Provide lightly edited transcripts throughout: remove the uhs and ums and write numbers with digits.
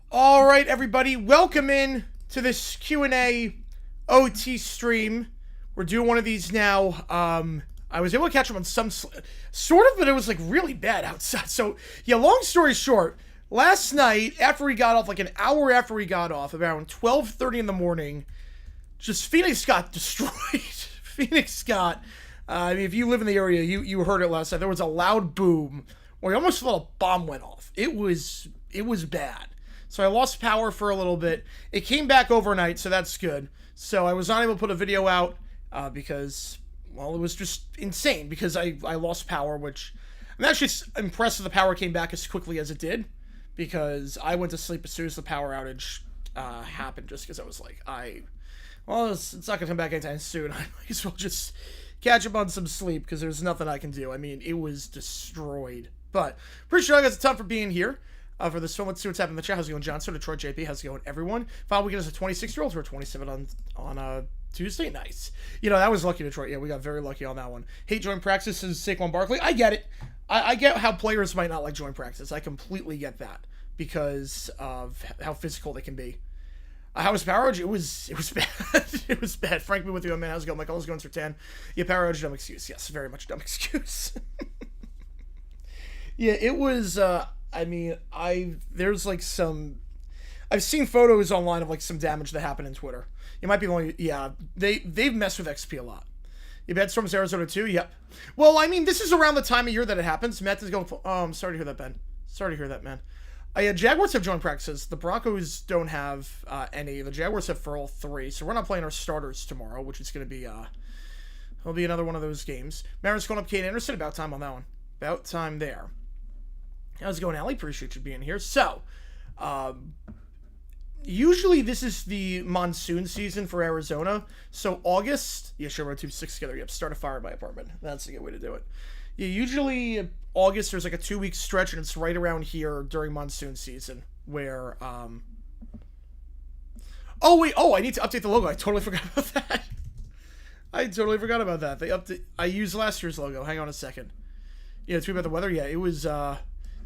All right, everybody, welcome in to this Q&A OT stream. We're doing one of these now. I was able to catch them on some sort of, but it was like really bad outside. So yeah, long story short, last night after we got off, like an hour after we got off, around 12:30 in the morning, just Phoenix got destroyed. Phoenix got. I mean, if you live in the area, you heard it last night. There was a loud boom where you almost thought a bomb went off. It was bad. So I lost power for a little bit. It came back overnight, so that's good. So I was not able to put a video out because, well, it was just insane because I lost power, which I'm actually impressed that the power came back as quickly as it did because I went to sleep as soon as the power outage happened just because I was like, well, it's not going to come back anytime soon. I might as well just catch up on some sleep because there's nothing I can do. I mean, it was destroyed. But appreciate you guys a ton for being here. For this film, let's see what's happening in the chat. How's it going, John? So Detroit JP, how's it going, everyone? Final weekend as a 26-year-old. We're 27 on Tuesday. Nice. You know, that was lucky, Detroit. Yeah, we got very lucky on that one. Hate joint practice is Saquon Barkley. I get it. I get how players might not like joint practice. I completely get that because of how physical they can be. How was power outage? It was bad. It was bad. Frank, me with you, man. How's it going, Michael? How's it going, Sir Tan? Yeah, power outage, dumb excuse. Yes, very much dumb excuse. Yeah, it was. I mean, there's like some. I've seen photos online of like some damage that happened in Twitter. It might be the only. Yeah, they've messed with XP a lot. You had Storms Arizona too. Yep. Well, I mean, this is around the time of year that it happens. Matt is going. Oh, I'm sorry to hear that, Ben. Sorry to hear that, man. Yeah, Jaguars have joint practices. The Broncos don't have any. The Jaguars have for all three. So we're not playing our starters tomorrow, which is going to be it'll be another one of those games. Mariners going up Kate Anderson. About time on that one. About time there. How's it going, Allie? Appreciate you being here. So, usually this is the monsoon season for Arizona. So August, yeah, sure, we're 2-6 together. Yep, start a fire in my apartment. That's a good way to do it. Yeah, usually August there's like a 2-week stretch, and it's right around here during monsoon season where. Oh wait, I need to update the logo. I totally forgot about that. They update. I used last year's logo. Hang on a second. Yeah, tweet about the weather. Yeah, it was.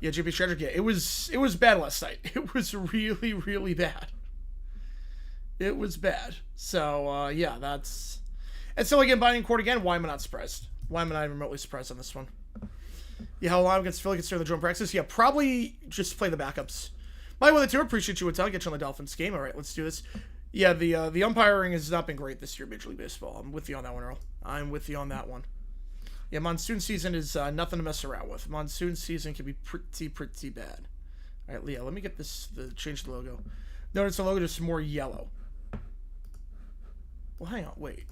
Yeah, JP Strategic. Yeah, it was bad last night. It was really, really bad. It was bad. So, yeah, that's... And so, again, Binding Court again, why am I not surprised? Why am I not even remotely surprised on this one? Yeah, how long against Philly consider the drone practice? Yeah, probably just play the backups. My weather tour, appreciate you, I'll get you on the Dolphins game. All right, let's do this. Yeah, the umpiring has not been great this year, Major League Baseball. I'm with you on that one, Earl. I'm with you on that one. Yeah, monsoon season is nothing to mess around with. Monsoon season can be pretty bad. All right, Leah, let me get change the logo. Notice the logo just more yellow. Well, hang on, wait.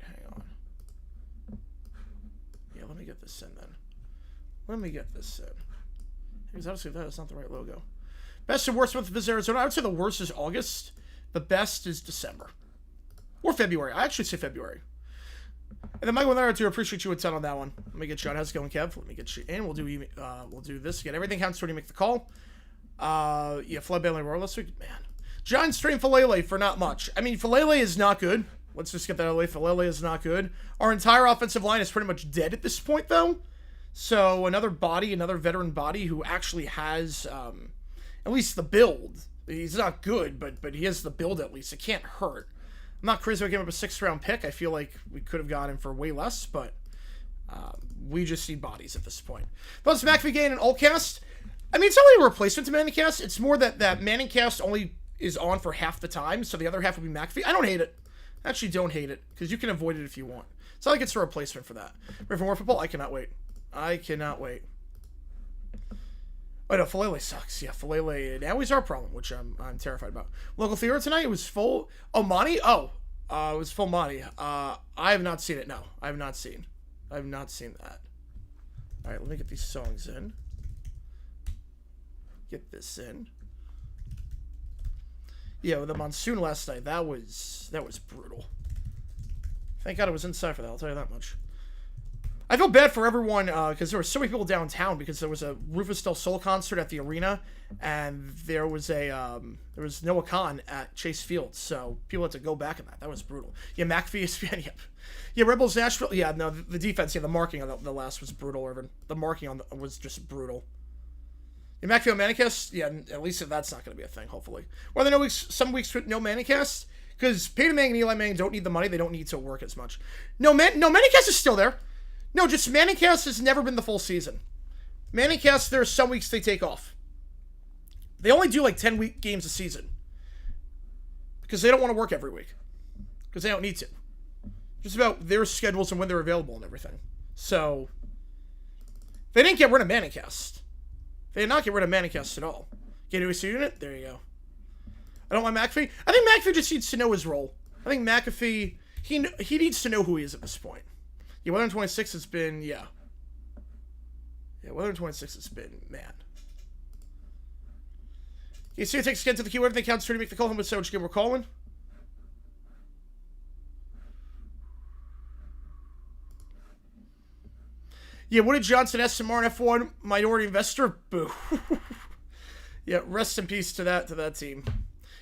Hang on. Yeah, let me get this in then. Because obviously that's not the right logo. Best and worst month of visit Arizona. I would say the worst is August. The best is December. Or February. I actually say February. And then Michael and I do appreciate you a ton on that one. Let me get you on. How's it going, Kev? Let me get you in. We'll do this again. Everything counts when you make the call. Yeah, Flood Bailey Roar last week. Man. John Strain Falele for not much. I mean, Falele is not good. Let's just get that out of the way. Falele is not good. Our entire offensive line is pretty much dead at this point, though. So another veteran body who actually has at least the build. He's not good, but he has the build at least. It can't hurt. I'm not crazy about giving up a 6th-round pick. I feel like we could have got him for way less, but we just need bodies at this point. Plus, McAfee gain and Allcast. I mean, it's not really a replacement to Manningcast. It's more that Manningcast only is on for half the time, so the other half will be McAfee. I don't hate it. I actually don't hate it, because you can avoid it if you want. It's not like it's a replacement for that. Ready for more football? I cannot wait. Oh no, Falele sucks. Yeah, Falele now he's our problem, which I'm terrified about. Local theater tonight, it was full. Oh, Monty? Oh, it was full Monty. I have not seen it. No, I have not seen that. All right, let me get these songs in. Get this in. Yeah, with the monsoon last night, that was brutal. Thank God it was inside for that. I'll tell you that much. I feel bad for everyone because there were so many people downtown because there was a Rufus Del Sol concert at the arena, and there was Noah Khan at Chase Field, so people had to go back in that. That was brutal. Yeah, McAfee is yep. Yeah, Rebels Nashville. Yeah, no, the defense. Yeah, the marking on the last was brutal. Irvin. The marking on was just brutal. Yeah, McAfee on Manicast. Yeah, at least that's not going to be a thing. Hopefully. Well, there are no weeks. Some weeks with no Manicast because Peyton Manning and Eli Manning don't need the money. They don't need to work as much. No Manicast is still there. No, just Manningcast has never been the full season. Manningcast, there are some weeks they take off. They only do like 10-week games a season. Because they don't want to work every week. Because they don't need to. Just about their schedules and when they're available and everything. So, they didn't get rid of Manningcast. They did not get rid of Manningcast at all. Get a unit? There you go. I don't like McAfee. I think McAfee just needs to know his role. I think McAfee, he needs to know who he is at this point. Yeah, 126 has been, yeah. Yeah, 126 has been, man. You see it takes again to the keyword, everything counts to make the call home with so much game we're calling. Yeah, Woody Johnson, SMR and F1 minority investor. Boo. Yeah, rest in peace to that team.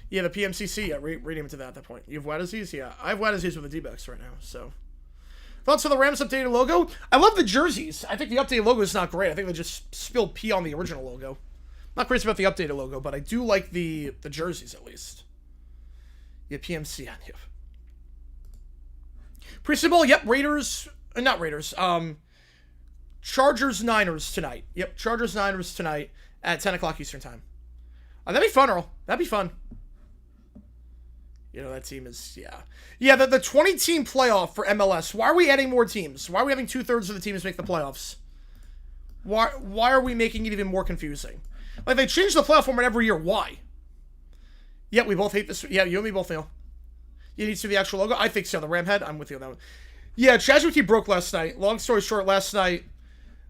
Yeah, the PMCC, yeah, read him to that at that point. You have Wad disease? Yeah, I have Wad disease with the D-backs right now, so. Thoughts on the Rams updated logo? I love the jerseys. I think the updated logo is not great. I think they just spilled pee on the original logo. Not crazy about the updated logo, but I do like the jerseys at least. Yeah, PMC on you. Pre-Super Bowl, yep, Raiders, not Raiders, Chargers Niners tonight. Yep, Chargers Niners tonight at 10 o'clock Eastern time. That'd be fun, Earl. That'd be fun. You know, that team is, yeah. Yeah, the 20-team playoff for MLS. Why are we adding more teams? Why are we having 2/3 of the teams make the playoffs? Why are we making it even more confusing? Like, they change the playoff format every year. Why? Yeah, we both hate this. Yeah, you and me both know. You need to see the actual logo? I think so. The ram head? I'm with you on that one. Yeah, ChatGPT broke last night. Long story short, last night,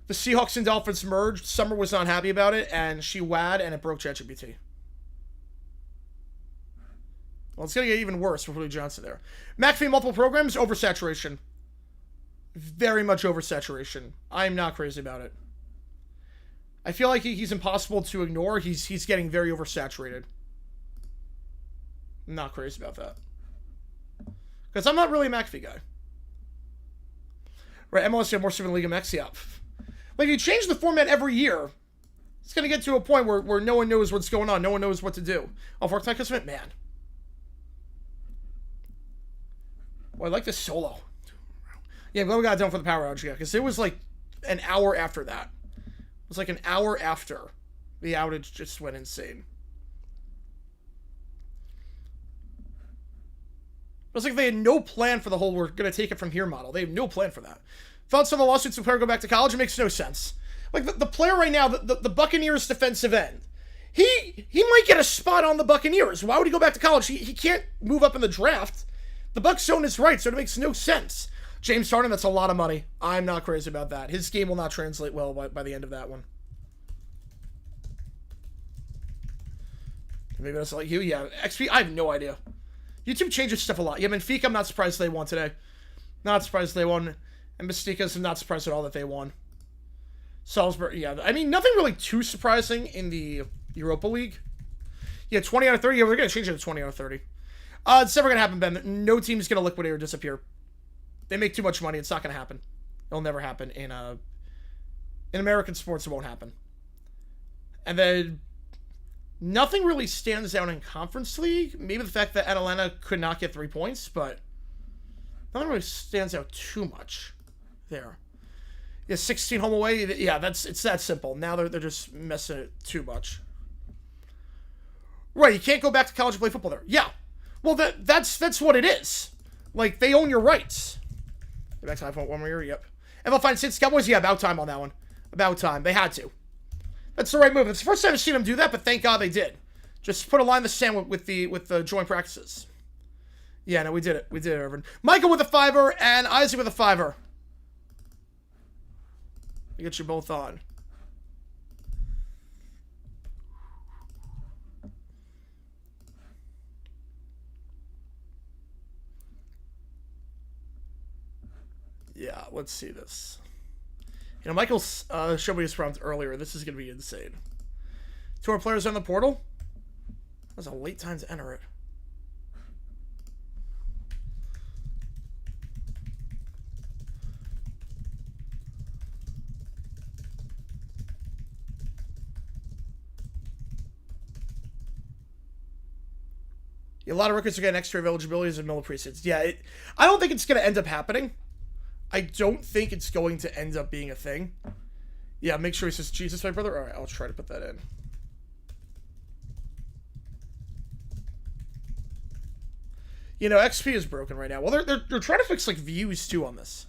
the Seahawks and Dolphins merged. Summer was not happy about it, and she wad, and it broke ChatGPT. Well, it's going to get even worse for Woody Johnson there. McAfee multiple programs, oversaturation. Very much oversaturation. I'm not crazy about it. I feel like he's impossible to ignore. He's getting very oversaturated. I'm not crazy about that. Because I'm not really a McAfee guy. Right, MLS have more Super League MX, yeah. Like, if you change the format every year, it's going to get to a point where no one knows what's going on. No one knows what to do. Oh, Fortnite Customer? Man. Well, I like this solo. Yeah, I'm glad we got it done for the power outage, yeah, because it was like an hour after that. It was like an hour after the outage just went insane. It was like they had no plan for the whole we're going to take it from here model. They have no plan for that. Thoughts on the lawsuits the player go back to college? It makes no sense. Like, the player right now, the Buccaneers defensive end, he might get a spot on the Buccaneers. Why would he go back to college? He can't move up in the draft. The Bucs own his right, so it makes no sense. James Harden, that's a lot of money. I'm not crazy about that. His game will not translate well by the end of that one. Maybe that's like you. Yeah, XP, I have no idea. YouTube changes stuff a lot. Yeah, Benfica, I'm not surprised they won today. Not surprised they won. And Mystica's, I'm not surprised at all that they won. Salzburg, yeah. I mean, nothing really too surprising in the Europa League. Yeah, 20 out of 30. Yeah, we're going to change it to 20 out of 30. It's never going to happen, Ben. No team's going to liquidate or disappear. They make too much money. It's not going to happen. It'll never happen. In American sports, it won't happen. And then nothing really stands out in Conference League. Maybe the fact that Atalanta could not get 3 points, but nothing really stands out too much there. Yeah, 16 home away. Yeah, it's that simple. Now they're just messing it too much. Right, you can't go back to college and play football there. Yeah. Well, that's what it is. Like, they own your rights. Go back to iPhone 1 more year, yep. And they'll find Saints Cowboys, yeah, about time on that one. About time. They had to. That's the right move. It's the first time I've seen them do that, but thank God they did. Just put a line in the sand with the joint practices. Yeah, no, we did it. We did it, Irvin. Michael with a $5 and Isaac with a $5. I get you both on. Yeah, let's see this. You know, Michael showed me his prompt earlier. This is going to be insane. 2 more players on the portal. That's a late time to enter it. A lot of rookies are getting extra eligibilities and middle precincts. Yeah, I don't think it's going to end up happening. I don't think it's going to end up being a thing. Yeah, make sure he says Jesus, my brother. All right, I'll try to put that in. You know, XP is broken right now. Well, they're trying to fix, like, views, too, on this.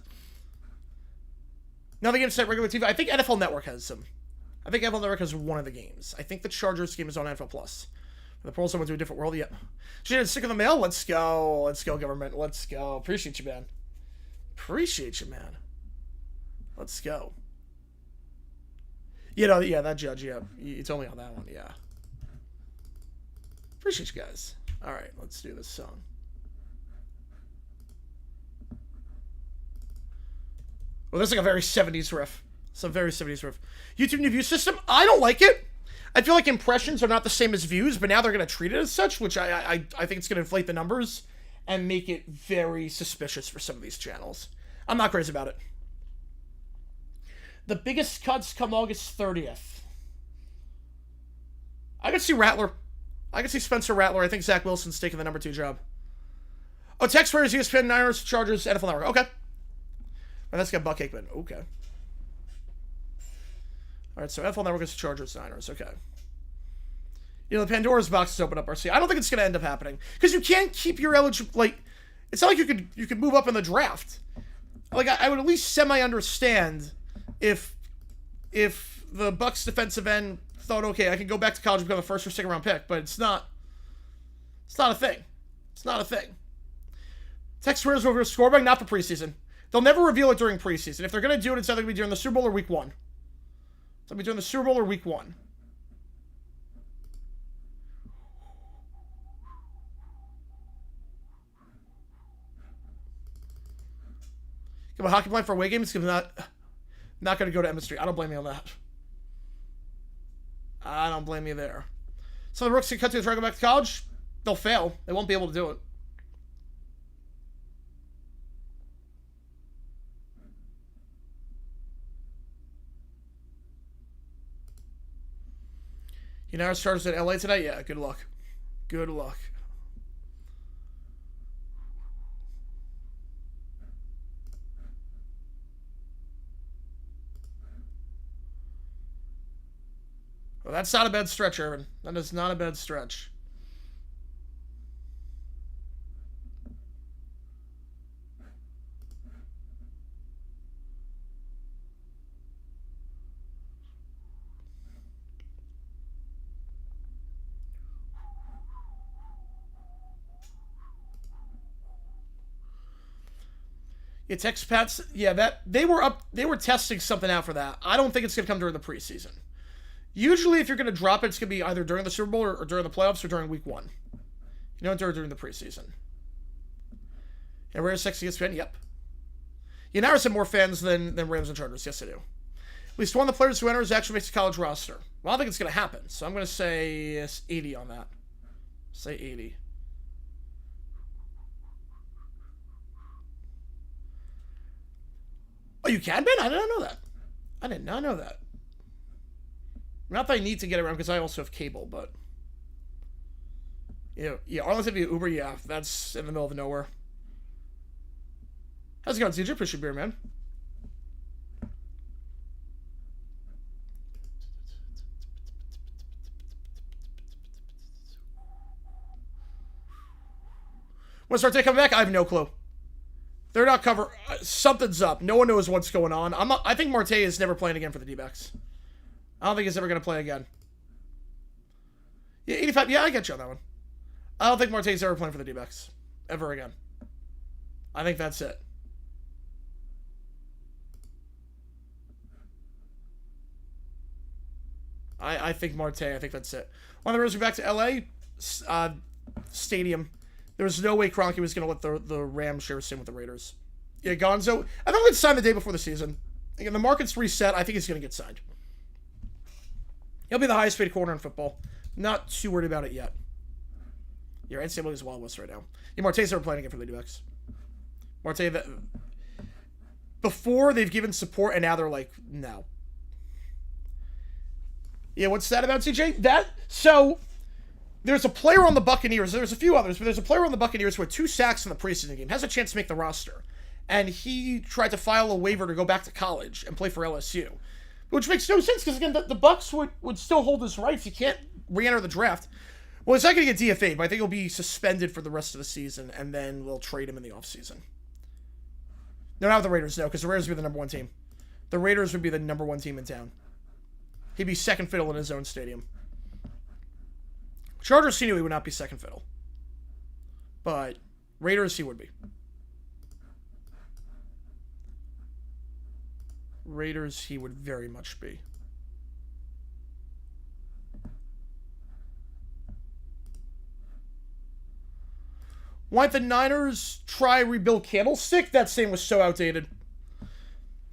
Now the game's set regular TV. I think NFL Network has some. I think NFL Network has one of the games. I think the Chargers game is on NFL Plus. The Pearls went to a different world yet. She didn't stick in the mail. Let's go. Let's go, government. Let's go. Appreciate you, man. Appreciate you, man. Let's go. You know, yeah, that judge, yeah. You told me on that one, yeah. Appreciate you guys. All right, let's do this song. Well, there's like a very 70s riff. It's a very 70s riff. YouTube new view system. I don't like it. I feel like impressions are not the same as views, but now they're going to treat it as such, which I think it's going to inflate the numbers and make it very suspicious for some of these channels. I'm not crazy about it. The biggest cuts come August 30th. I could see Rattler. I could see Spencer Rattler. I think Zach Wilson's taking the number 2 job. Oh, Tex Raiders, ESPN, Niners, Chargers, NFL Network. Okay. And that's got Buck Aikman. Okay. All right, so NFL Network is Chargers, Niners. Okay. You know, the Pandora's box is open up, RC. I don't think it's going to end up happening. Because you can't keep your eligible... Like, it's not like you could move up in the draft. Like, I would at least semi-understand if the Bucs defensive end thought, okay, I can go back to college and become a first or second round pick, but it's not a thing. It's not a thing. Texas Raiders will reveal scorebag, not for preseason. They'll never reveal it during preseason. If they're going to do it, it's either going to be during the Super Bowl or Week 1. It's going to be during the Super Bowl or Week 1. Give a hockey plan for away games because not going to go to Emmett Street. I don't blame you on that. I don't blame you there. So the Rooks can cut to try to go back to college. They'll fail. They won't be able to do it. You know, starters at LA tonight? Yeah, good luck. Good luck. Well, that's not a bad stretch, Irvin. That is not a bad stretch. It's expats. Yeah, that they were testing something out for that. I don't think it's gonna come during the preseason. Usually, if you're gonna drop it, it's gonna be either during the Super Bowl or during the playoffs or during Week 1. You know, during the preseason. And Raiders sexy ESPN. Yep. You now have more fans than Rams and Chargers. Yes, I do. At least one of the players who enters actually makes a college roster. Well, I don't think it's gonna happen, so I'm gonna say 80 on that. Say 80. Oh, you can, Ben? I did not know that. I did not know that. Not that I need to get around because I also have cable, but... You know, yeah, Arlington via Uber, yeah, that's in the middle of nowhere. How's it going, CJ? Appreciate beer, man. When Starte coming back? I have no clue. They're not cover. Something's up. No one knows what's going on. I think Marte is never playing again for the D-backs. I don't think he's ever going to play again. Yeah, 85. Yeah, I get you on that one. I don't think Marte is ever playing for the D-backs. Ever again. I think that's it. I think Marte. I think that's it. On the road, we're back to LA. Stadium. There was no way Kroenke was going to let the Rams share a sim with the Raiders. Yeah, Gonzo. I think they'd sign the day before the season. Again, the market's reset. I think he's going to get signed. He'll be the highest paid corner in football. Not too worried about it yet. Yeah, and Samuel is Wild West right now. Yeah, Marte's never playing again for the D-backs. Marte, before they've given support, and now they're like, no. Yeah, what's that about, CJ? So, there's a player on the Buccaneers. There's a few others, but there's a player on the Buccaneers who had 2 sacks in the preseason game. Has a chance to make the roster. And he tried to file a waiver to go back to college and play for LSU. Which makes no sense, because, again, the Bucs would still hold his rights. He can't re-enter the draft. Well, he's not going to get DFA'd, but I think he'll be suspended for the rest of the season, and then we'll trade him in the offseason. No, not the Raiders, no, because the Raiders would be the number 1 team. The Raiders would be the number 1 team in town. He'd be second fiddle in his own stadium. Chargers, he knew he would not be second fiddle. But Raiders, he would be. Raiders, he would very much be. Why don't the Niners try rebuild Candlestick? That stadium was so outdated.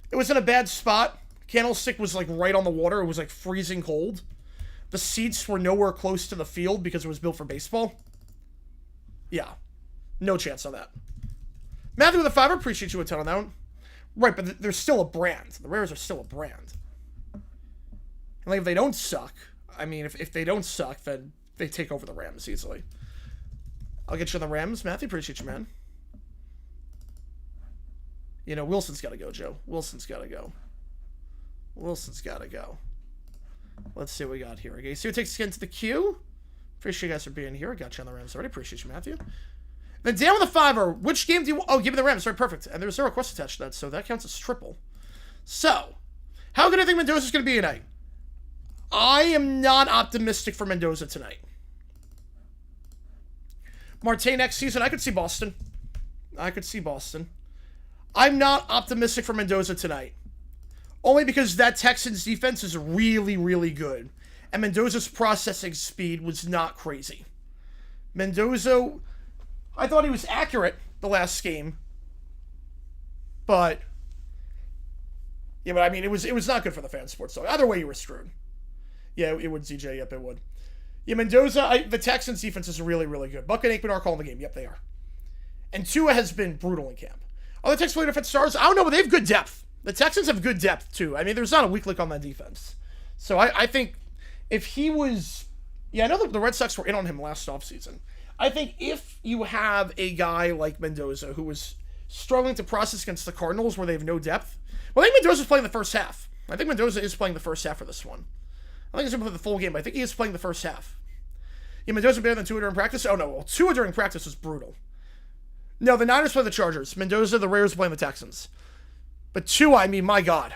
It was in a bad spot. Candlestick was like right on the water. It was like freezing cold. The seats were nowhere close to the field because it was built for baseball. Yeah. No chance on that. Matthew with a 5, appreciate you a ton on that one. Right, but there's still a brand. The Raiders are still a brand. And like if they don't suck, I mean, if they don't suck, then they take over the Rams easily. I'll get you the Rams. Matthew, appreciate you, man. You know, Wilson's got to go, Joe. Wilson's got to go. Wilson's got to go. Let's see what we got here. Okay, so it takes us into the queue. Appreciate you guys for being here. I got you on the Rams already. Appreciate you, Matthew. Then down with the 5er. Which game do you... Oh, give me the Rams. Right, perfect. And there's 0 request attached to that, so that counts as triple. So, how good do I think Mendoza's going to be tonight? I am not optimistic for Mendoza tonight. Marte next season, I could see Boston. I could see Boston. I'm not optimistic for Mendoza tonight. Only because that Texans defense is really, really good. And Mendoza's processing speed was not crazy. Mendoza, I thought he was accurate the last game. But, yeah, but I mean, it was not good for the fan sports. So either way, you were screwed. Yeah, it would, ZJ. Yep, it would. Yeah, Mendoza, the Texans defense is really, really good. Buck and Aikman are calling the game. Yep, they are. And Tua has been brutal in camp. Other Texans player defense stars, I don't know, but they have good depth. The Texans have good depth, too. I mean, there's not a weak link on that defense. So I think if he was... Yeah, I know the Red Sox were in on him last offseason. I think if you have a guy like Mendoza who was struggling to process against the Cardinals where they have no depth... Well, I think Mendoza's playing the first half. I think Mendoza is playing the first half for this one. I think he's going to play the full game, but I think he is playing the first half. Yeah, Mendoza better than Tua during practice? Oh, no. Well, Tua during practice was brutal. No, the Niners play the Chargers. Mendoza, the Raiders playing the Texans. But Tua, I mean, my God.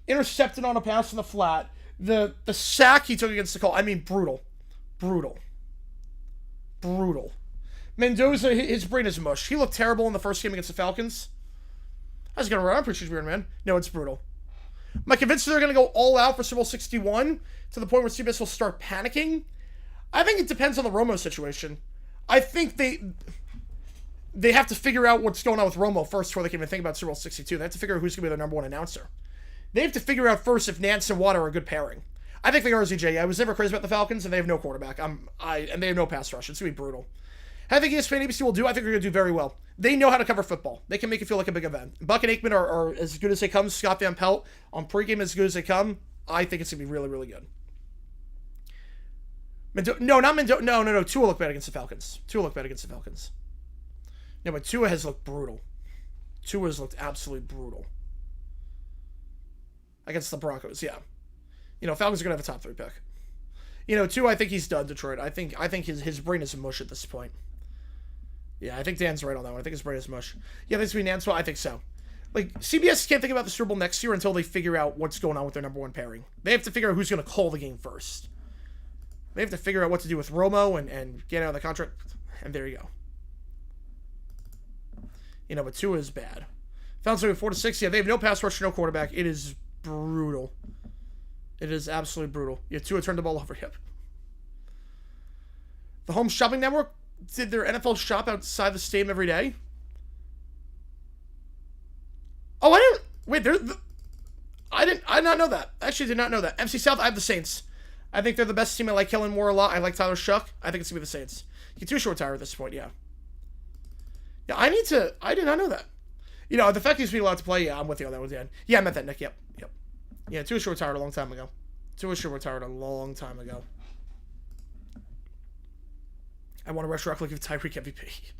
Intercepted on a pass in the flat. The sack he took against the Colts, I mean, brutal. Brutal. Brutal. Mendoza, his brain is mush. He looked terrible in the first game against the Falcons. I was going to run. I appreciate you, weird man. No, it's brutal. Am I convinced they're going to go all out for Super Bowl 61 to the point where CBS will start panicking? I think it depends on the Romo situation. I think they have to figure out what's going on with Romo first before they can even think about Super Bowl 62. They have to figure out who's going to be their number 1 announcer. They have to figure out first if Nance and Watt are a good pairing. I think they are, ZJ. I was never crazy about the Falcons, and they have no quarterback. And they have no pass rush. It's going to be brutal. How I think ESPN and ABC will do, I think they're going to do very well. They know how to cover football. They can make it feel like a big event. Buck and Aikman are as good as they come. Scott Van Pelt on pregame as good as they come. I think it's going to be really, really good. No. Tua looked bad against the Falcons. No, but Tua has looked brutal. Tua has looked absolutely brutal. Against the Broncos, yeah. You know, Falcons are going to have a top 3 pick. You know, Tua, I think he's done, Detroit. I think his brain is mush at this point. Yeah, I think Dan's right on that one. I think his brain is mush. Yeah, this will be Nance. Well, I think so. Like, CBS can't think about the Super Bowl next year until they figure out what's going on with their number 1 pairing. They have to figure out who's going to call the game first. They have to figure out what to do with Romo and get out of the contract. And there you go. You know, but Tua is bad. Falcons are 4-6. Yeah, they have no pass rush, no quarterback. It is brutal. It is absolutely brutal. Yeah, Tua turned the ball over. Yep. The Home Shopping Network did their NFL shop outside the stadium every day. Oh, I didn't... Wait, I did not know that. I actually did not know that. MC South, I have the Saints. I think they're the best team. I like Kellen Moore a lot. I like Tyler Shuck. I think it's going to be the Saints. Katusha retire at this point, yeah. Yeah, I did not know that. You know, the fact he's being allowed to play, yeah, I'm with you on that one, Dan. Yeah, I meant that, Nick. Yep. Yeah, Tua retired a long time ago. I want to retroactively give Tyreek MVP.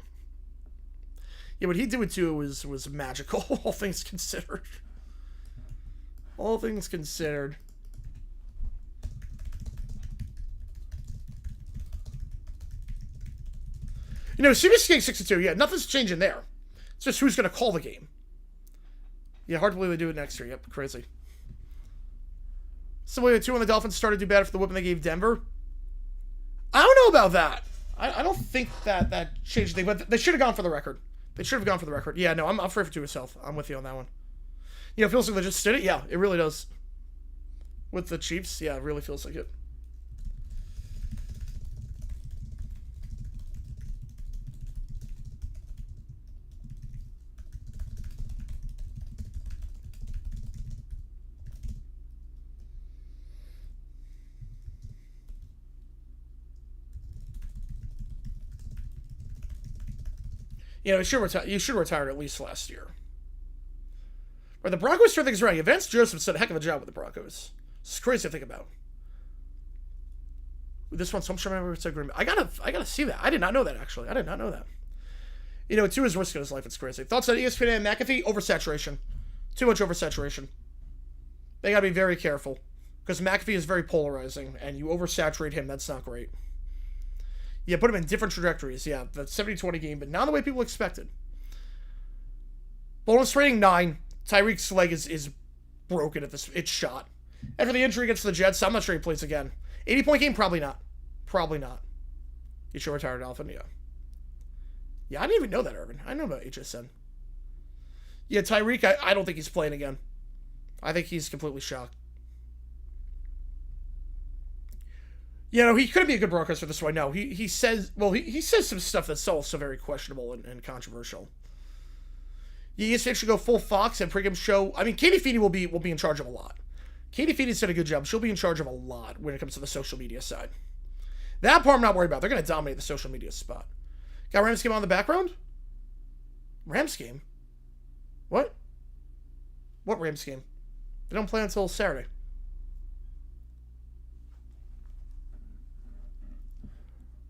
Yeah, what he did with Tua was magical, all things considered. All things considered. You know, CBS getting 62, yeah, nothing's changing there. It's just who's going to call the game. Yeah, hard to believe they do it next year. Yep, crazy. So, the 2 when the Dolphins started to do better for the whipping they gave Denver. I don't know about that. I don't think that changed things, but they should have gone for the record. Yeah, no, I'm afraid for Tua South. I'm with you on that one. You know, it feels like they just did it. Yeah, it really does. With the Chiefs, yeah, it really feels like it. You know, you should retire at least last year. Or the Broncos turn things around. Vance Joseph did a heck of a job with the Broncos. It's crazy to think about. This one, so I'm sure it's agreement. I gotta see that. I did not know that, actually. I did not know that. You know, Tua is risking his life. It's crazy. Thoughts on ESPN and McAfee? Oversaturation. Too much oversaturation. They gotta be very careful. Because McAfee is very polarizing, and you oversaturate him, that's not great. Yeah, put him in different trajectories. Yeah, the 70-20 game, but not the way people expected. Bonus rating 9. Tyreek's leg is broken at this. It's shot. After the injury against the Jets, I'm not sure he plays again. 80-point game? Probably not. You should retire Dolphin? Yeah. Yeah, I didn't even know that, Irvin. I know about HSN. Yeah, Tyreek, I don't think he's playing again. I think he's completely shocked. You know, he couldn't be a good broadcaster this way. No, he says some stuff that's also very questionable and controversial. Yeah, ESPN should go full Fox and pregame show. I mean, Katie Feeney will be in charge of a lot. Katie Feeney's done a good job. She'll be in charge of a lot when it comes to the social media side. That part I'm not worried about. They're going to dominate the social media spot. Got Rams game on in the background? Rams game? What? What Rams game? They don't play until Saturday.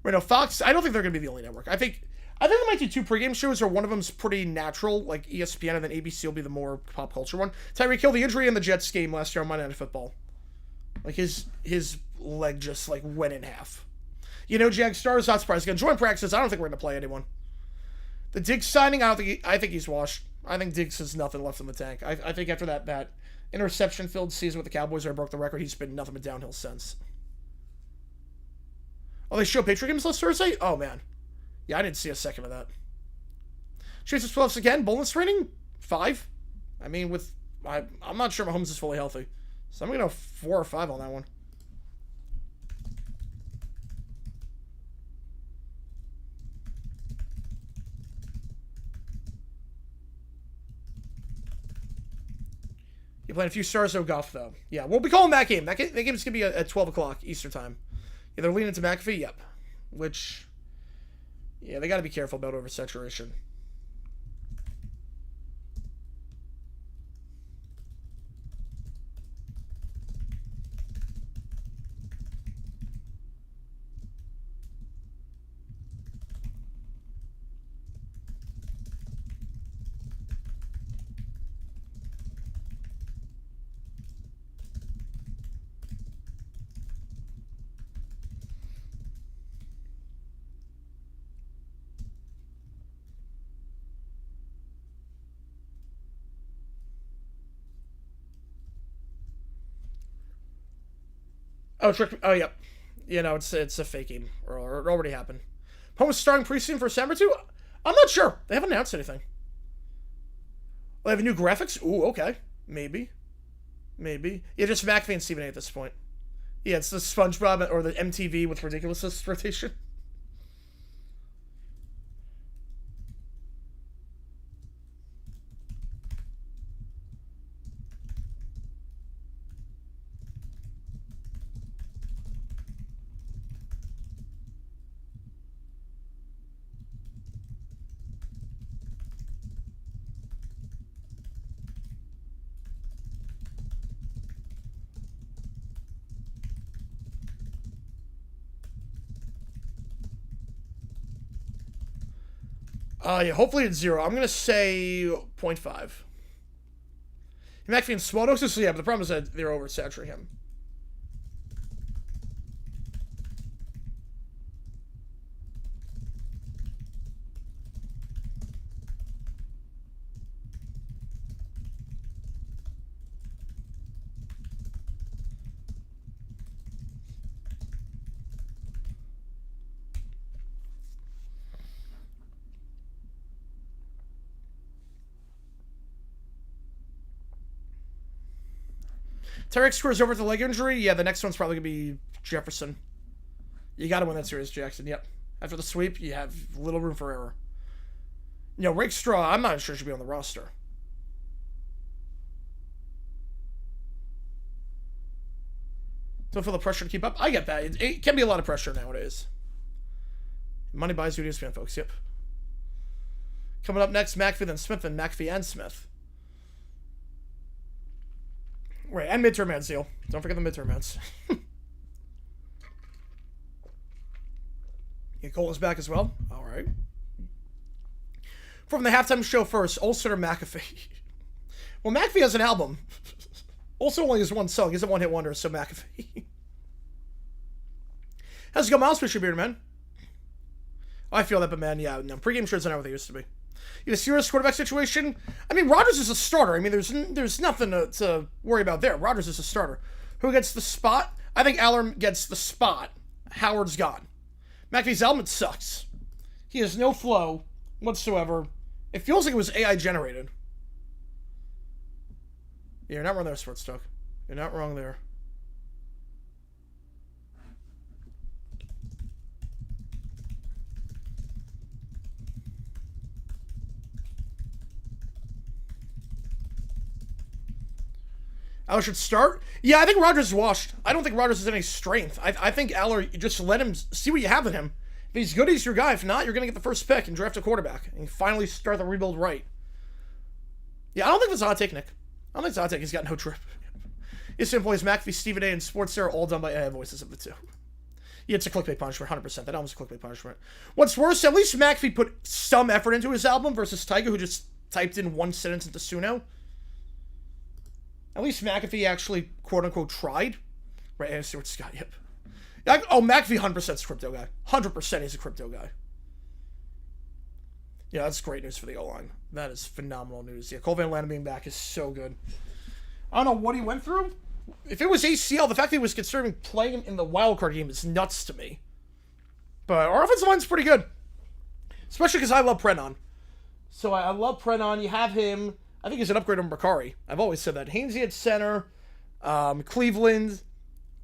Right now, Fox, I don't think they're going to be the only network. I think they might do 2 pregame shows, or one of them's pretty natural, like ESPN, and then ABC will be the more pop culture one. Tyreek Hill, the injury in the Jets game last year on Monday Night Football. Like, his leg just, like, went in half. You know, Jag Stars, not surprised. Again, joint practices, I don't think we're going to play anyone. The Diggs signing, I think he's washed. I think Diggs has nothing left in the tank. I think after that interception-filled season with the Cowboys where he broke the record, he's been nothing but downhill since. Oh, they show Patriot games last Thursday? Oh, man. Yeah, I didn't see a second of that. Chase playoffs again. Bonus rating? 5. I mean, I'm not sure Mahomes is fully healthy. So I'm going to go 4 or 5 on that one. You're playing a few stars, no golf, though. Yeah, we'll be calling that game. That game's going to be at 12 o'clock Eastern time. Yeah, they're leaning to McAfee? Yep. Which, yeah, they got to be careful about oversaturation. Oh, trick. Oh, yep. You know, it's a fake game, or it already happened. Pomus starting preseason for December 2? I'm not sure. They haven't announced anything. They have a new graphics? Ooh, okay. Maybe. Yeah, just McAfee and Stephen A at this point. Yeah, it's the SpongeBob or the MTV with ridiculousness rotation. Yeah, hopefully it's 0. I'm going to say 0.5. McAfee and small doses, yeah, but the problem is that they're oversaturating him. Tarek scores over the leg injury. Yeah, the next one's probably going to be Jefferson. You got to win that series, Jackson. Yep. After the sweep, you have little room for error. You know, Rick Straw, I'm not sure should be on the roster. Don't feel the pressure to keep up. I get that. It can be a lot of pressure nowadays. Money buys you, fan folks. Yep. Coming up next, McAfee, then Smith, and McAfee and Smith. Right, and midterm ads, Seal. Don't forget the midterm ads. Yeah, Cole is back as well. All right. From the halftime show first, Olsen or McAfee? Well, McAfee has an album. Also only has one song. He's a one-hit wonder, so McAfee. How's it go, Miles Fisher Beard, man? I feel that, but man, yeah, no. Pre-game shirts are not what they used to be. In a serious quarterback situation, I mean, Rodgers is a starter. I mean, there's nothing to worry about there. Rodgers is a starter. Who gets the spot? I think Aller gets the spot. Howard's gone. McAfee's helmet sucks. He has no flow whatsoever. It feels like it was AI generated. Yeah, you're not wrong there, Sports Talk. You're not wrong there. Aller should start? Yeah, I think Rodgers is washed. I don't think Rodgers has any strength. I think Aller, just let him see what you have in him. If he's good, he's your guy. If not, you're going to get the first pick and draft a quarterback. And finally start the rebuild right. Yeah, I don't think that's a hot take, Nick. I don't think it's a hot take. He's got no trip. His employees, McAfee, Stephen A, and Sports Sarah, all done by AI voices of the two. Yeah, it's a clickbait punishment, 100%. That album's a clickbait punishment. What's worse, at least McAfee put some effort into his album versus Tyga, who just typed in one sentence into Suno. At least McAfee actually, quote-unquote, tried. Right, I see what Scott, yep. Oh, McAfee 100% is a crypto guy. 100% he's a crypto guy. Yeah, that's great news for the O-line. That is phenomenal news. Yeah, Cole Van Lannon being back is so good. I don't know what he went through. If it was ACL, the fact that he was considering playing in the wildcard game is nuts to me. But our offensive line's pretty good. Especially because I love Prenon. So I love Prenon. You have him. I think he's an upgrade on Bakari. I've always said that. Hainsey at center, Cleveland,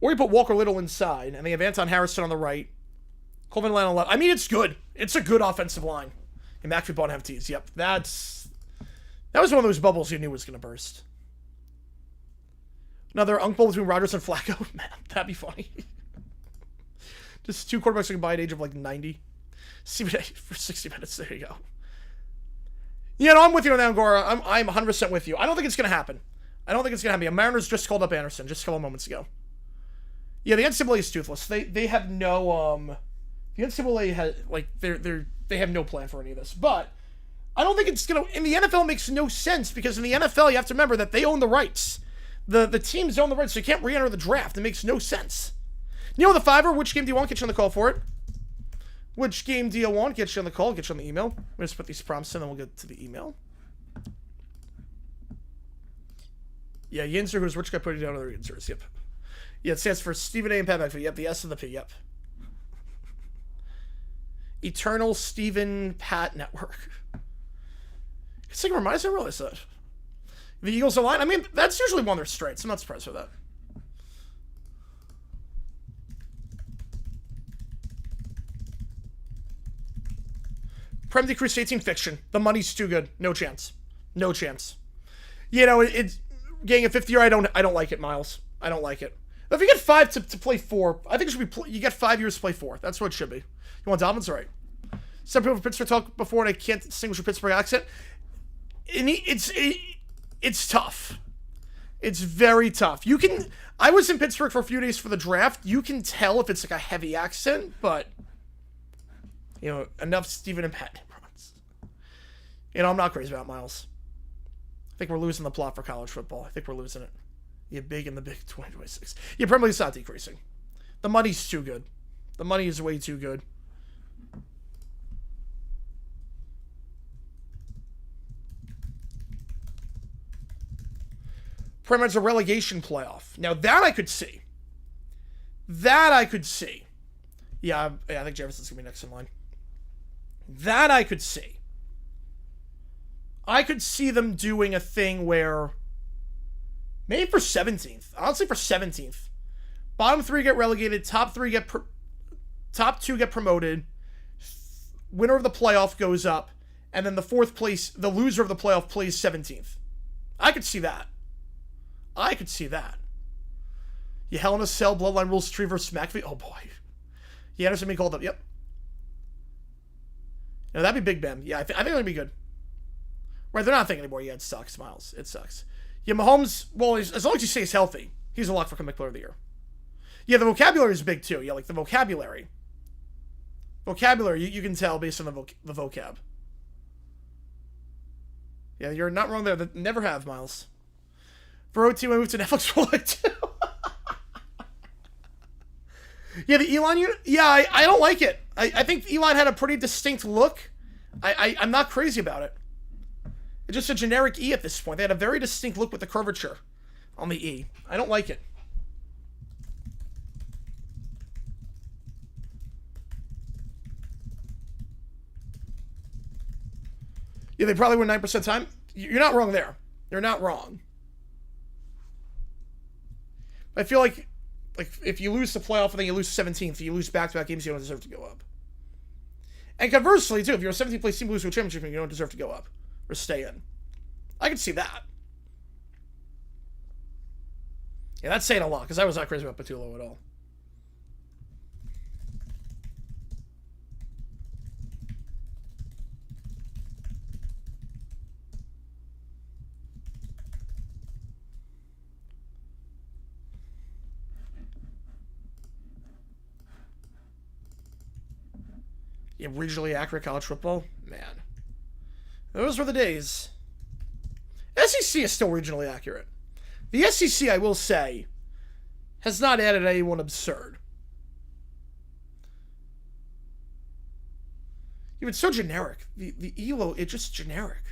or you put Walker Little inside, and they have Anton Harrison on the right, Colvin Land on the left. I mean, it's good. It's a good offensive line. And McAfee bought FTs. Yep, that was one of those bubbles you knew was going to burst. Another uncle between Rodgers and Flacco. Man, that'd be funny. Just two quarterbacks who can buy at age of like 90. For 60 minutes. There you go. Yeah, no, I'm with you on that, Angora. I'm 100% with you. I don't think it's going to happen. I don't think it's going to happen. Mariners just called up Anderson just a couple moments ago. Yeah, the NCAA is toothless. They have no the NCAA has like they have no plan for any of this. But I don't think it's going to. In the NFL, it makes no sense because in the NFL you have to remember that they own the rights. The teams own the rights, so you can't re-enter the draft. It makes no sense. You know the Fiverr. Which game do you want? Get you on the call for it. Which game do you want? Get you on the call. Get you on the email. I'm going to put these prompts in, then we'll get to the email. Yeah, Yinzer, who's rich guy putting down other Yinzers. Yep. Yeah, it stands for Stephen A and Pat McAfee. Yep, the S and the P. Yep. Eternal Stephen Pat Network. It's like reminds me of realize that. The Eagles align. I mean, that's usually one of their strengths. I'm not surprised with that. Prem Decrease 18 fiction. The money's too good. No chance. No chance. You know, it's getting a 50 year. I don't like it, Miles. I don't like it. If you get 5 to play 4, I think it should be. You get 5 years to play 4. That's what it should be. You want Dolphins? All right. Some people from Pittsburgh talk before, and I can't distinguish your Pittsburgh accent. And it's tough. It's very tough. You can. I was in Pittsburgh for a few days for the draft. You can tell if it's like a heavy accent, but you know, enough Stephen and Pat Nibrons. You know, I'm not crazy about Miles. I think we're losing the plot for college football. I think we're losing it. Yeah, big in the Big 2026. Yeah, Premier League's not decreasing. The money's too good. The money is way too good. Premier League's a relegation playoff. Now, that I could see. That I could see. Yeah, I think Jefferson's going to be next in line. That I could see. I could see them doing a thing where... Maybe for 17th. Honestly, for 17th. Bottom 3 get relegated. Top 2 get promoted. Winner of the playoff goes up. And then the loser of the playoff plays 17th. I could see that. I could see that. Yeah, Hell in a Cell, Bloodline Rules 3 versus McAfee. Oh, boy. Yeah, Anderson being called up. Yep. No, that'd be Big Ben. Yeah, I think that'd be good. Right, they're not thinking anymore. Yeah, it sucks, Miles. It sucks. Yeah, Mahomes, well, as long as he stays healthy, he's a lock for comeback player of the year. Yeah, the vocabulary is big, too. Yeah, like the vocabulary. Vocabulary, you can tell based on the vocab. Yeah, you're not wrong there. Never have, Miles. For OT, when we moved to Netflix, we'll like to. Yeah, the Elon unit. Yeah, I don't like it. I think Elon had a pretty distinct look. I'm not crazy about it. It's just a generic E at this point. They had a very distinct look with the curvature on the E. I don't like it. Yeah, they probably win 9% time. You're not wrong there. You're not wrong. I feel like if you lose the playoff and then you lose 17th, you lose back-to-back games, you don't deserve to go up. And conversely, too, if you're a 17th place team, lose to a championship, you don't deserve to go up or stay in. I can see that. Yeah, that's saying a lot, because I was not crazy about Patullo at all. Yeah, regionally accurate college football? Man. Those were the days. SEC is still regionally accurate. The SEC, I will say, has not added anyone absurd. Yeah, it's so generic. The ELO, it's just generic.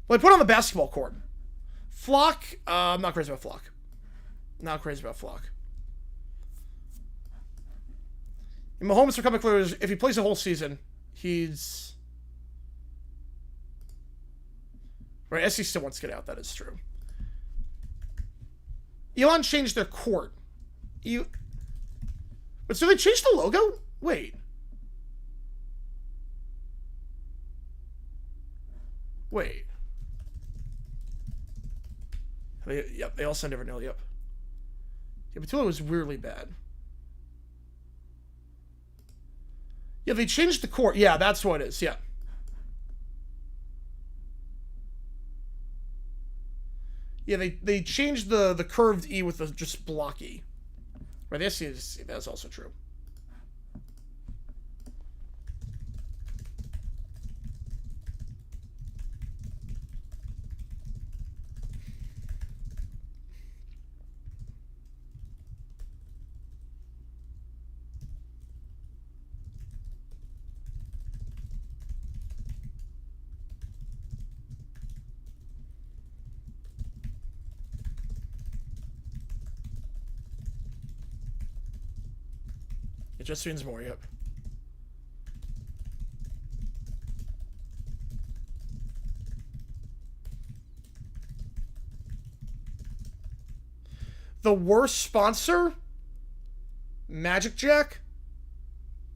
Well, I put on the basketball court. Flock, I'm not crazy about Flock. Not crazy about Flock. And Mahomes for comeback players, if he plays the whole season, he's... Right, SC still wants to get out, that is true. Elon changed their court. But so they changed the logo? Wait. Yep, they all send different. Yep. Yeah, Patullo was weirdly bad. Yeah, they changed the court. Yeah, that's what it is. Yeah. Yeah, they changed the curved E with the just blocky. Right, that's also true. It just means more, yep. The worst sponsor? Magic Jack?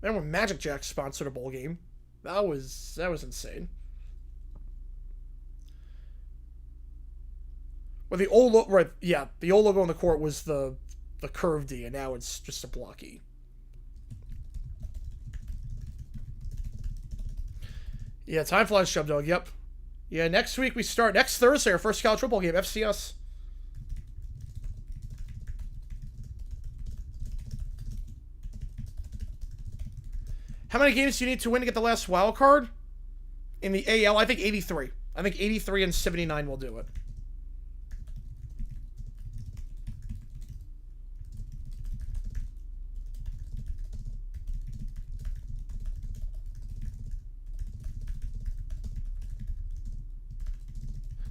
Remember when Magic Jack sponsored a bowl game? That was insane. Well, the old logo on the court was the curved D, and now it's just a blocky. Yeah, time flies, Chub Dog. Yep. Yeah, next week we start. Next Thursday, our first college football game, FCS. How many games do you need to win to get the last wild card? In the AL, I think 83. I think 83 and 79 will do it.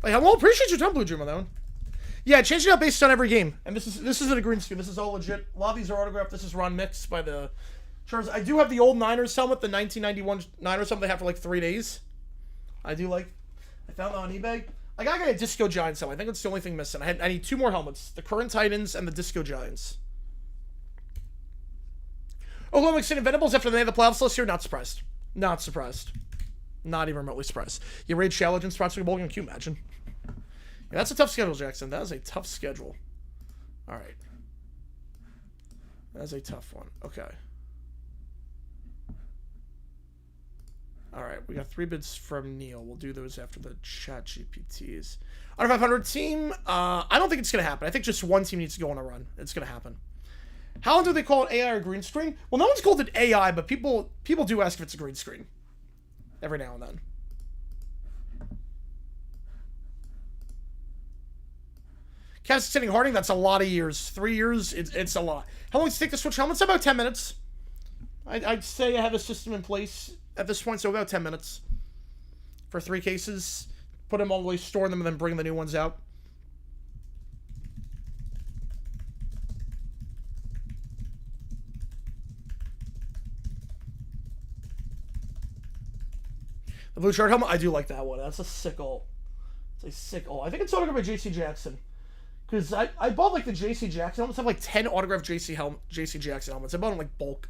Like, well, appreciate your time, Blue Dream, on that one. Yeah, change it up based on every game. And this isn't a green screen. This is all legit. A lot of these are autographed. This is Ron Mix by the Chargers. I do have the old Niners helmet, the 1991 Niners helmet they have for like 3 days. I do like. I found that on eBay. Like, I got a Disco Giants helmet. I think that's the only thing missing. I need 2 more helmets: the current Titans and the Disco Giants. Oklahoma City Venables after they made the playoffs last year. Not surprised. Not surprised. Not even remotely surprised. You raid Challenge sponsoring a bowl game. Can you imagine? Yeah, that's a tough schedule, Jackson. That is a tough schedule. All right. That is a tough one. Okay. All right. We got 3 bids from Neil. We'll do those after the chat GPTs. Under 500 team. I don't think it's going to happen. I think just one team needs to go on a run. It's going to happen. How long do they call it AI or green screen? Well, no one's called it AI, but people do ask if it's a green screen. Every now and then. Cavs sitting Harding, that's a lot of years. 3 years, it's a lot. How long does it take to switch helmets? About 10 minutes. I'd say I have a system in place at this point, so about 10 minutes. For 3 cases. Put them all the way, store them, and then bring the new ones out. The blue chart helmet, I do like that one. That's a sick ult. It's a sick ult. I think it's autographed by J.C. Jackson. Because I bought, like, the J.C. Jackson helmets. I have, like, 10 autographed J.C. Jackson helmets. I bought them, like, bulk.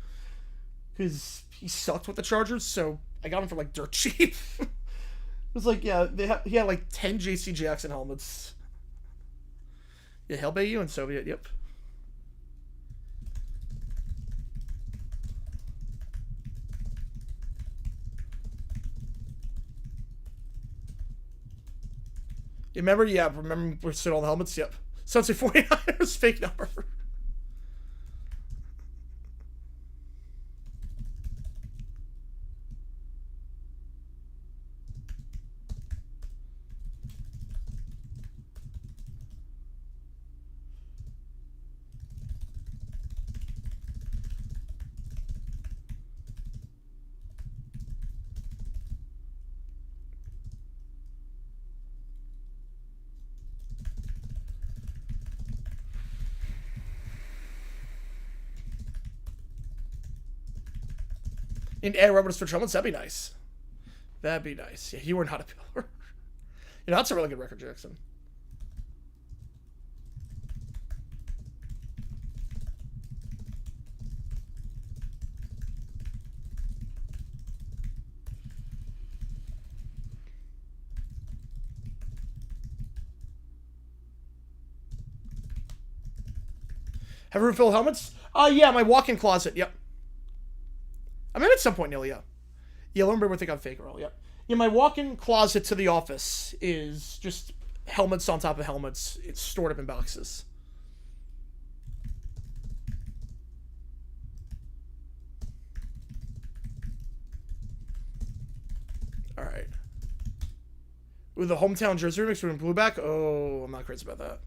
Because he sucked with the Chargers, so I got him for, like, dirt cheap. It was like, yeah, he had, like, 10 J.C. Jackson helmets. Yeah, Hail Bayou and Soviet, yep. You remember? Yeah, remember we're sitting all the helmets? Yep. Sunset 49ers, fake number. In air rubber switch helmets, that'd be nice. That'd be nice. Yeah, you were not a pillar. You know, that's a really good record, Jackson. Have room fill helmets? Yeah, my walk-in closet, yep. I mean, at some point, Neil, yeah. Yeah, Lumber would think I'm fake roll, yep. Yeah, my walk-in closet to the office is just helmets on top of helmets. It's stored up in boxes. All right. With the hometown jersey remix with blueback? Oh, I'm not crazy about that.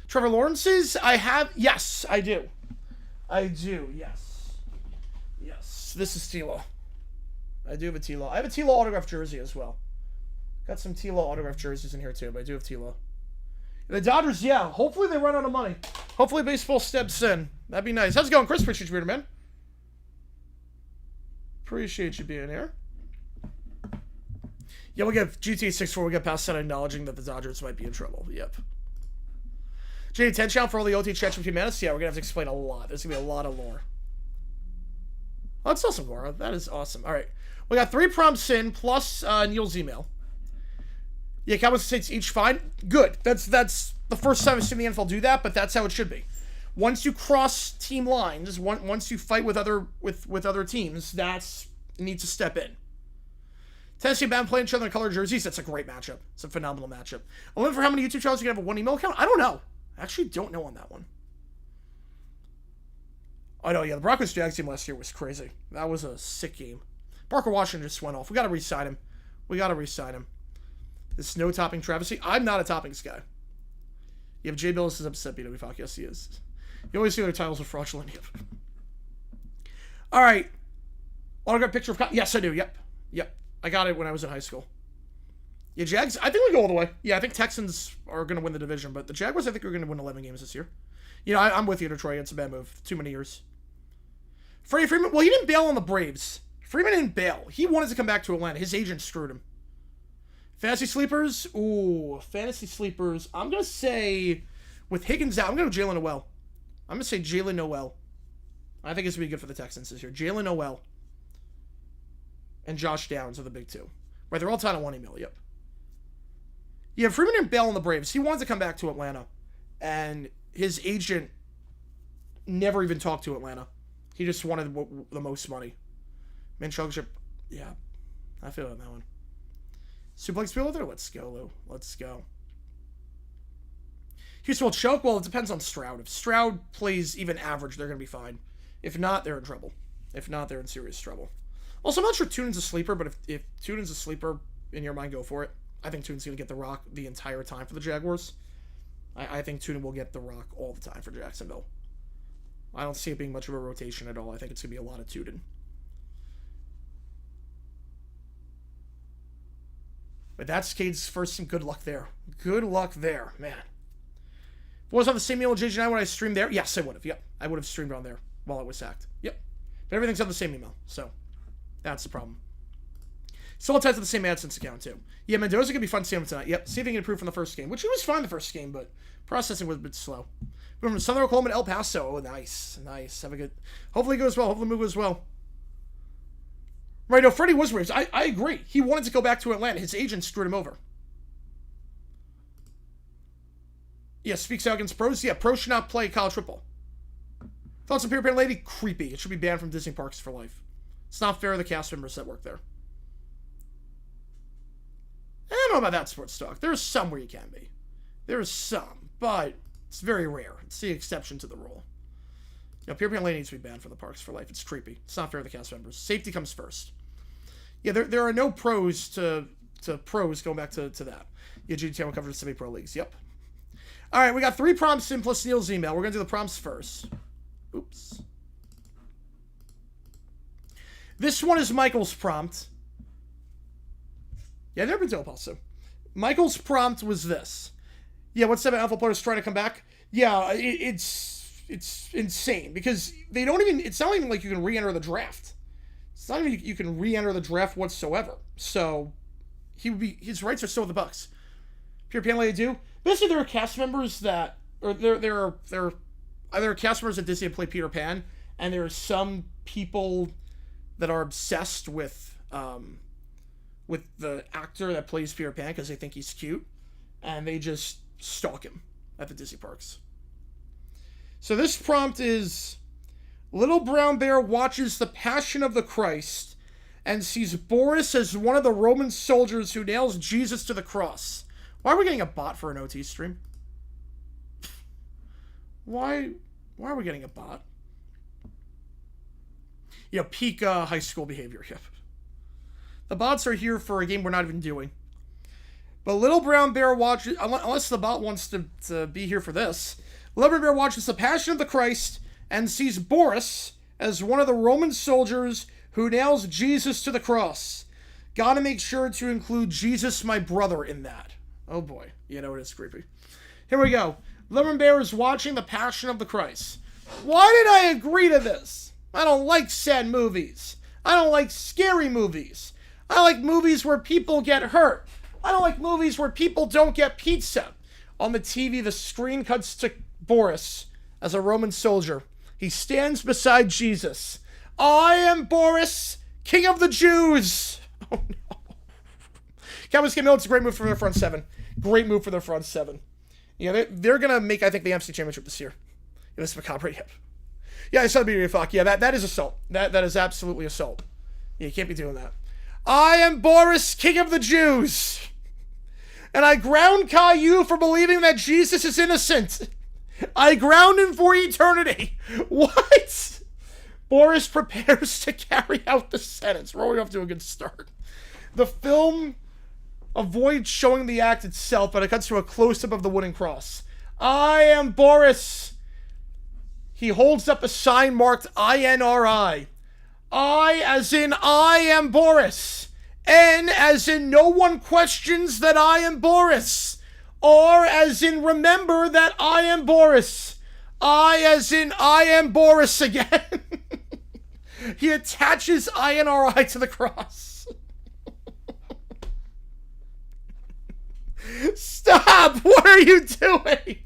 Trevor Lawrence's? I have... Yes, I do. I do, yes. Yes. This is T-Law. I do have a T-Law. I have a T-Law autographed jersey as well. Got some T-Law autographed jerseys in here too, but I do have T-Law. The Dodgers, yeah. Hopefully they run out of money. Hopefully baseball steps in. That'd be nice. How's it going, Chris? Appreciate you, man. Appreciate you being here. Yeah, we'll get GTA 6 we'll get past that, acknowledging that the Dodgers might be in trouble. Yep. JG9 channel for all the OT chats between minutes. Yeah, we're gonna have to explain a lot. There's gonna be a lot of lore. Oh, that's awesome, Laura. That is awesome. All right, we got 3 prompts in plus Neil's email. Yeah, Cowboys States each fine. Good. That's the first time I've seen the NFL do that, but that's how it should be. Once you cross team lines, once you fight with other teams, that's need to step in. Tennessee band playing each other in colored jerseys. That's a great matchup. It's a phenomenal matchup. A limit for how many YouTube channels you can have a one email account? I don't know. I actually don't know on that one. Oh, no, yeah. The Broncos Jags game last year was crazy. That was a sick game. Parker Washington just went off. We got to re-sign him. This no-topping travesty. I'm not a toppings guy. You have Jay Billis is upset BW Falk. Yes, he is. You always see their titles are fraudulent. All right. Autograph picture of... Yes, I do. Yep. I got it when I was in high school. Yeah, Jags, I think we go all the way. Yeah, I think Texans are going to win the division, but the Jaguars, I think, are going to win 11 games this year. You know, I'm with you, Detroit. It's a bad move. Too many years. Freddie Freeman, well, he didn't bail on the Braves. Freeman didn't bail. He wanted to come back to Atlanta. His agent screwed him. Fantasy sleepers? Ooh, fantasy sleepers. I'm going to say, with Higgins out, I'm going to go Jalen Noel. I'm going to say Jalen Noel. I think it's going to be good for the Texans this year. Jalen Noel and Josh Downs are the big two. Right, they're all tied on one email, yep. Yeah, Freeman didn't bail on the Braves. He wanted to come back to Atlanta. And his agent never even talked to Atlanta. He just wanted the most money. Manchugship, yeah. I feel on that one. Suplex Fielder there? Let's go, Lou. Let's go. Houston will choke? Well, it depends on Stroud. If Stroud plays even average, they're going to be fine. If not, they're in trouble. If not, they're in serious trouble. Also, I'm not sure Tunin's a sleeper, but if Tunin's a sleeper, in your mind, go for it. I think Tunin's going to get the rock the entire time for the Jaguars. I think Tunin will get the rock all the time for Jacksonville. I don't see it being much of a rotation at all. I think it's going to be a lot of Tunin. But that's Cade's first some good luck there. Good luck there, man. If it was on the same email with JG9 when I streamed there, yes, I would have. Yep, I would have streamed on there while I was sacked. Yep. But everything's on the same email, so that's the problem. Still ties to the same AdSense account, too. Yeah, Mendoza could be fun to see him tonight. Yep, see if he can improve from the first game, which he was fine the first game, but processing was a bit slow. We're from Southern Oklahoma to El Paso. Oh, nice. Have a good... Hopefully it goes well. Hopefully the move goes well. Right, no, Freddie was Braves. I agree. He wanted to go back to Atlanta. His agent screwed him over. Yeah, speaks out against pros. Yeah, pros should not play college football. Thoughts on Peter Pan Lady? Creepy. It should be banned from Disney parks for life. It's not fair to the cast members that work there. I don't know about that sports talk. There's some where you can be. There's some, but it's very rare. It's the exception to the rule. You know, Peter Pan Lady needs to be banned from the parks for life. It's creepy. It's not fair to the cast members. Safety comes first. Yeah, there are no pros to pros going back to that. Yeah, GTM will cover the semi-pro leagues. Yep. All right, we got 3 prompts in plus Neil's email. We're going to do the prompts first. Oops. This one is Michael's prompt. Yeah, never been to El Paso. Michael's prompt was this. Yeah, what's 7 alpha players trying to come back? Yeah, it's insane because they don't even. It's not even like you can re-enter the draft. It's not even you can re-enter the draft whatsoever. So his rights are still with the Bucks. Pure Panley do. Basically, there are cast members that, or there are cast members that Disney play Peter Pan, and there are some people that are obsessed with the actor that plays Peter Pan because they think he's cute, and they just stalk him at the Disney parks. So this prompt is: Little Brown Bear watches the Passion of the Christ and sees Boris as one of the Roman soldiers who nails Jesus to the cross. Why are we getting a bot for an OT stream? Why are we getting a bot? You know, peak high school behavior. Yep. The bots are here for a game we're not even doing. But Little Brown Bear watches, unless the bot wants to be here for this, Little Brown Bear watches the Passion of the Christ and sees Boris as one of the Roman soldiers who nails Jesus to the cross. Gotta make sure to include Jesus, my brother, in that. Oh boy, you know it is creepy. Here we go. Little Brown Bear is watching the Passion of the Christ. Why did I agree to this? I don't like sad movies. I don't like scary movies. I like movies where people get hurt. I don't like movies where people don't get pizza. On the TV, the screen cuts to Boris as a Roman soldier. He stands beside Jesus. I am Boris, King of the Jews. Oh no. Cowboys came out. It's a great move for their front seven. Great move for their front seven. Yeah, they're going to make, I think, the MC Championship this year. Yeah, this is macabre. Yep. Yeah, I saw the BB Fuck. Yeah, that is assault. That is absolutely assault. Yeah, you can't be doing that. I am Boris, king of the Jews. And I ground Caillou for believing that Jesus is innocent. I ground him for eternity. What? Boris prepares to carry out the sentence. We're already off to a good start. The film avoids showing the act itself, but it cuts to a close-up of the wooden cross. I am Boris. He holds up a sign marked INRI. I as in I am Boris. N as in no one questions that I am Boris. R as in remember that I am Boris. I as in I am Boris again. He attaches INRI to the cross. Stop! What are you doing?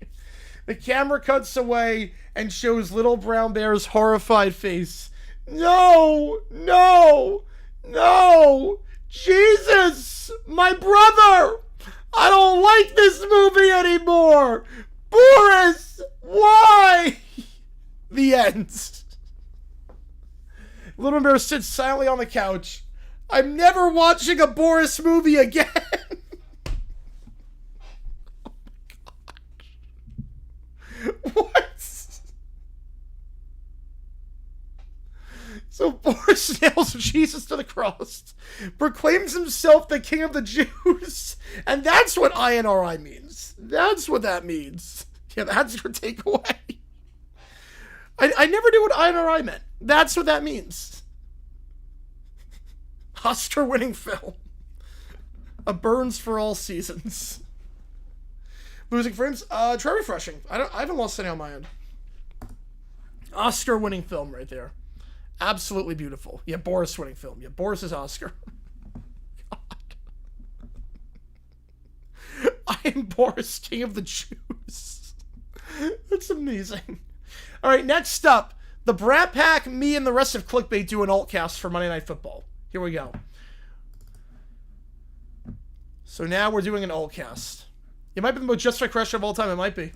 The camera cuts away and shows Little Brown Bear's horrified face. No! No! No! Jesus! My brother! I don't like this movie anymore! Boris! Why? The end. Little Bear sits silently on the couch. I'm never watching a Boris movie again. What? So Boris nails Jesus to the cross, proclaims himself the king of the Jews, and that's what INRI means. That's what that means. Yeah, that's your takeaway. I never knew what INRI meant. That's what that means. Oscar-winning film. A Burns for all seasons. Losing frames? Try refreshing. I haven't lost any on my end. Oscar-winning film right there. Absolutely beautiful. Yeah, Boris winning film. Yeah, Boris is Oscar. God. I am Boris, king of the Jews. That's amazing. All right, next up, the Brat Pack, me, and the rest of Clickbait do an altcast for Monday Night Football. Here we go. So now we're doing an altcast. It might be the most justified question of all time. It might be.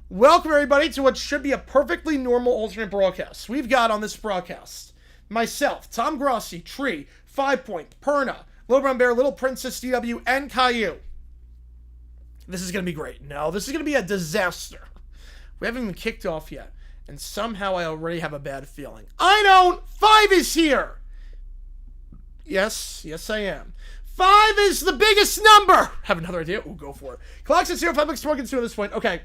Welcome, everybody, to what should be a perfectly normal alternate broadcast. We've got on this broadcast myself, Tom Grossi, Tree, 5 Point, Perna, Little Brown Bear, Little Princess, DW, and Caillou. This is going to be great. No, this is going to be a disaster. We haven't even kicked off yet, and somehow I already have a bad feeling. I don't! 5 is here! Yes, I am. 5 is the biggest number! Have another idea? We'll go for it. Clocks at 0, public smoking at this point. Okay,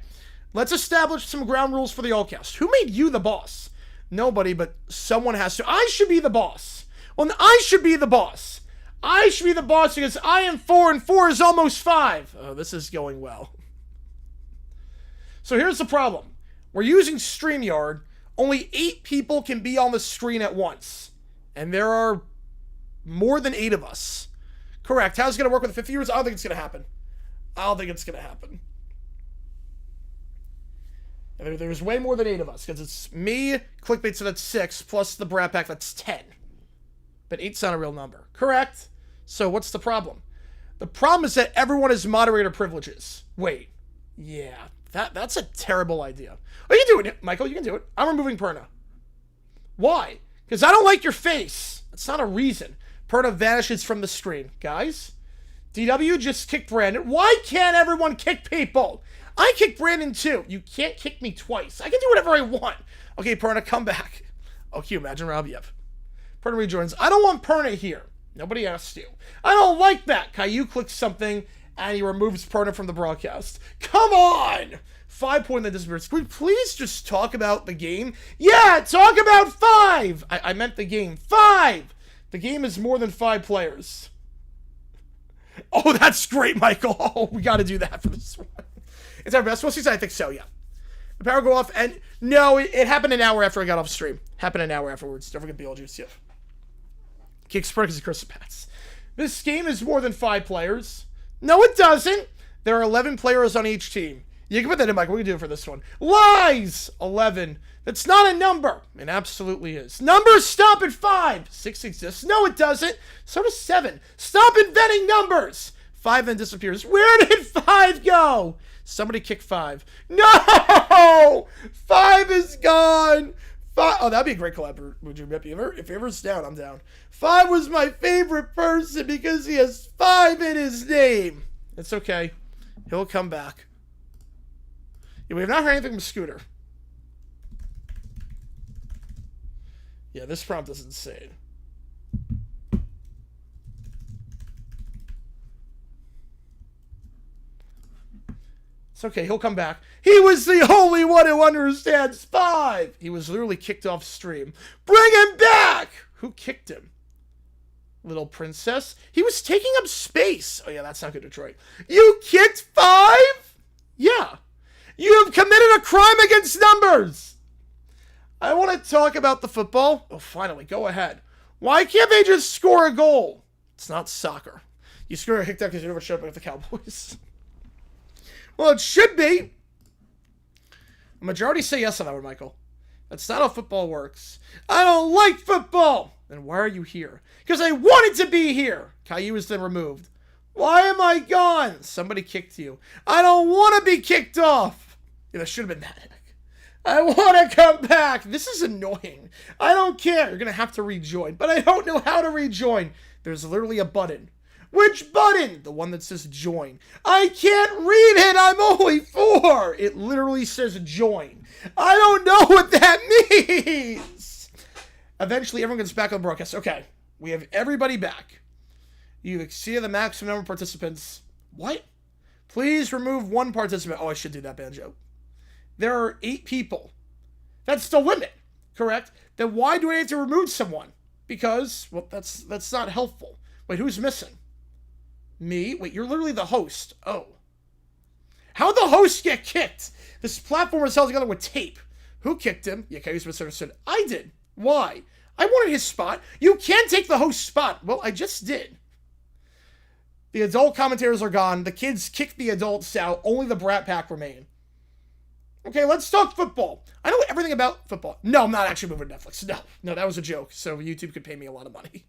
let's establish some ground rules for the allcast. Who made you the boss? Nobody, but someone has to. I should be the boss. Well, I should be the boss. I should be the boss because I am 4 and 4 is almost 5. Oh, this is going well. So here's the problem. We're using StreamYard. Only 8 people can be on the screen at once. And there are more than 8 of us. Correct. How's it going to work with the 50 viewers? I don't think it's going to happen. I don't think it's going to happen. There's way more than 8 of us, because it's me, Clickbait, so that's 6, plus the Brat Pack, that's 10. But 8's not a real number. Correct? So what's the problem? The problem is that everyone has moderator privileges. Wait. Yeah, that's a terrible idea. Oh, you can do it, Michael, you can do it. I'm removing Perna. Why? Because I don't like your face. That's not a reason. Perna vanishes from the screen. Guys, DW just kicked Brandon. Why can't everyone kick people? I kicked Brandon too. You can't kick me twice. I can do whatever I want. Okay, Perna, come back. Oh, can you imagine, Rob? Yep. Perna rejoins. I don't want Perna here. Nobody asked you. I don't like that. Caillou clicks something and he removes Perna from the broadcast. Come on! 5 Point then disappears. Can we please just talk about the game? Yeah, talk about 5! I meant the game. 5! The game is more than 5 players. Oh, that's great, Michael. Oh, we got to do that for this one. It's our best. Well, I think so, yeah. The power go off, and no, it happened an hour after I got off stream. Happened an hour afterwards. Don't forget Beetlejuice, yeah. Kick Sparks and Chris Pats. This game is more than 5 players. No, it doesn't. There are 11 players on each team. You can put that in, Mike. What are we going to do for this one? Lies! 11. That's not a number. It absolutely is. Numbers stop at 5. 6 exists. No, it doesn't. So does 7. Stop inventing numbers. 5 then disappears. Where did 5 go? Somebody kick 5. No! 5 is gone. 5. Oh, that'd be a great collab. Would you if you ever's down, I'm down. 5 was my favorite person because he has 5 in his name. It's okay. He'll come back. Yeah, we have not heard anything from Scooter. Yeah, this prompt is insane. It's okay, he'll come back. He was the only one who understands 5! He was literally kicked off stream. Bring him back! Who kicked him? Little princess? He was taking up space. Oh yeah, that's not good, Detroit. You kicked 5? Yeah. You have committed a crime against numbers! I want to talk about the football. Oh, finally, go ahead. Why can't they just score a goal? It's not soccer. You score a hick because you never showed up with the Cowboys. Well, it should be. A majority say yes on that one, Michael. That's not how football works. I don't like football! Then why are you here? Because I wanted to be here! Caillou is then removed. Why am I gone? Somebody kicked you. I don't want to be kicked off! Yeah, that should have been that. I want to come back! This is annoying. I don't care. You're going to have to rejoin. But I don't know how to rejoin. There's literally a button. Which button? The one that says join. I can't read it. I'm only 4. It literally says join. I don't know what that means. Eventually, everyone gets back on the broadcast. Okay. We have everybody back. You exceeded the maximum number of participants. What? Please remove 1 participant. Oh, I should do that, Banjo. There are 8 people. That's the limit, correct? Then why do I have to remove someone? Because, well, that's not helpful. Wait, who's missing? Me? Wait, you're literally the host. Oh. How'd the host get kicked? This platform is held together with tape. Who kicked him? Yeah, Caillou's misunderstood. I did. Why? I wanted his spot. You can't take the host's spot. Well, I just did. The adult commentators are gone. The kids kicked the adults out. Only the Brat Pack remain. Okay, let's talk football. I know everything about football. No, I'm not actually moving to Netflix. No, that was a joke. So YouTube could pay me a lot of money.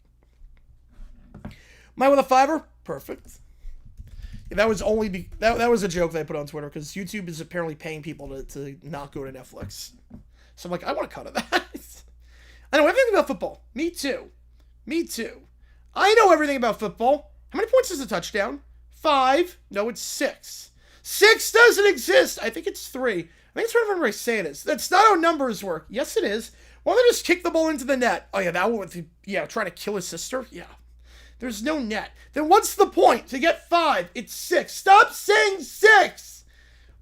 Am I with a $5? Perfect. Yeah, that was only that was a joke that I put on Twitter because YouTube is apparently paying people to not go to Netflix. So I'm like, I want to cut of that. I know everything about football. Me too. I know everything about football. How many points is a touchdown? 5. No, it's 6. 6 doesn't exist. I think it's 3. I think it's whatever I say it is. That's not how numbers work. Yes, it is. Why don't they just kick the ball into the net? Oh, yeah, that one with the, trying to kill his sister? Yeah. There's no net. Then what's the point? To get 5, it's 6. Stop saying 6!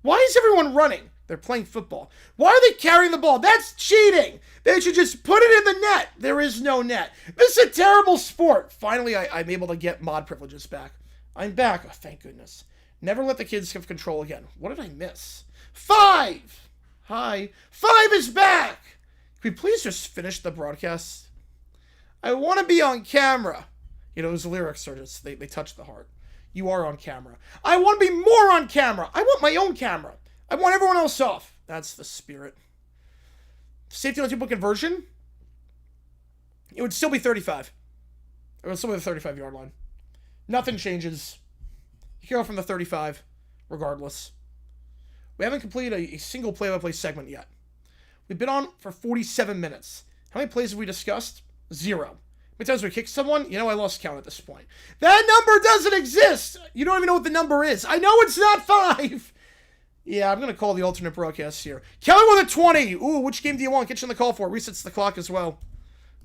Why is everyone running? They're playing football. Why are they carrying the ball? That's cheating! They should just put it in the net. There is no net. This is a terrible sport. Finally, I'm able to get mod privileges back. I'm back. Oh, thank goodness. Never let the kids have control again. What did I miss? 5! Hi. 5 is back! Can we please just finish the broadcast? I want to be on camera. You know, those lyrics are just, they touch the heart. You are on camera. I want to be more on camera. I want my own camera. I want everyone else off. That's the spirit. Safety on 2-point conversion? It would still be 35. It would still be the 35-yard line. Nothing changes. You can go from the 35, regardless. We haven't completed a single play-by-play segment yet. We've been on for 47 minutes. How many plays have we discussed? 0. How many times we kicked someone? You know, I lost count at this point. That number doesn't exist! You don't even know what the number is. I know it's not 5! Yeah, I'm going to call the alternate broadcast here. Kelly with a 20! Ooh, which game do you want? Get you on the call for it. Resets the clock as well.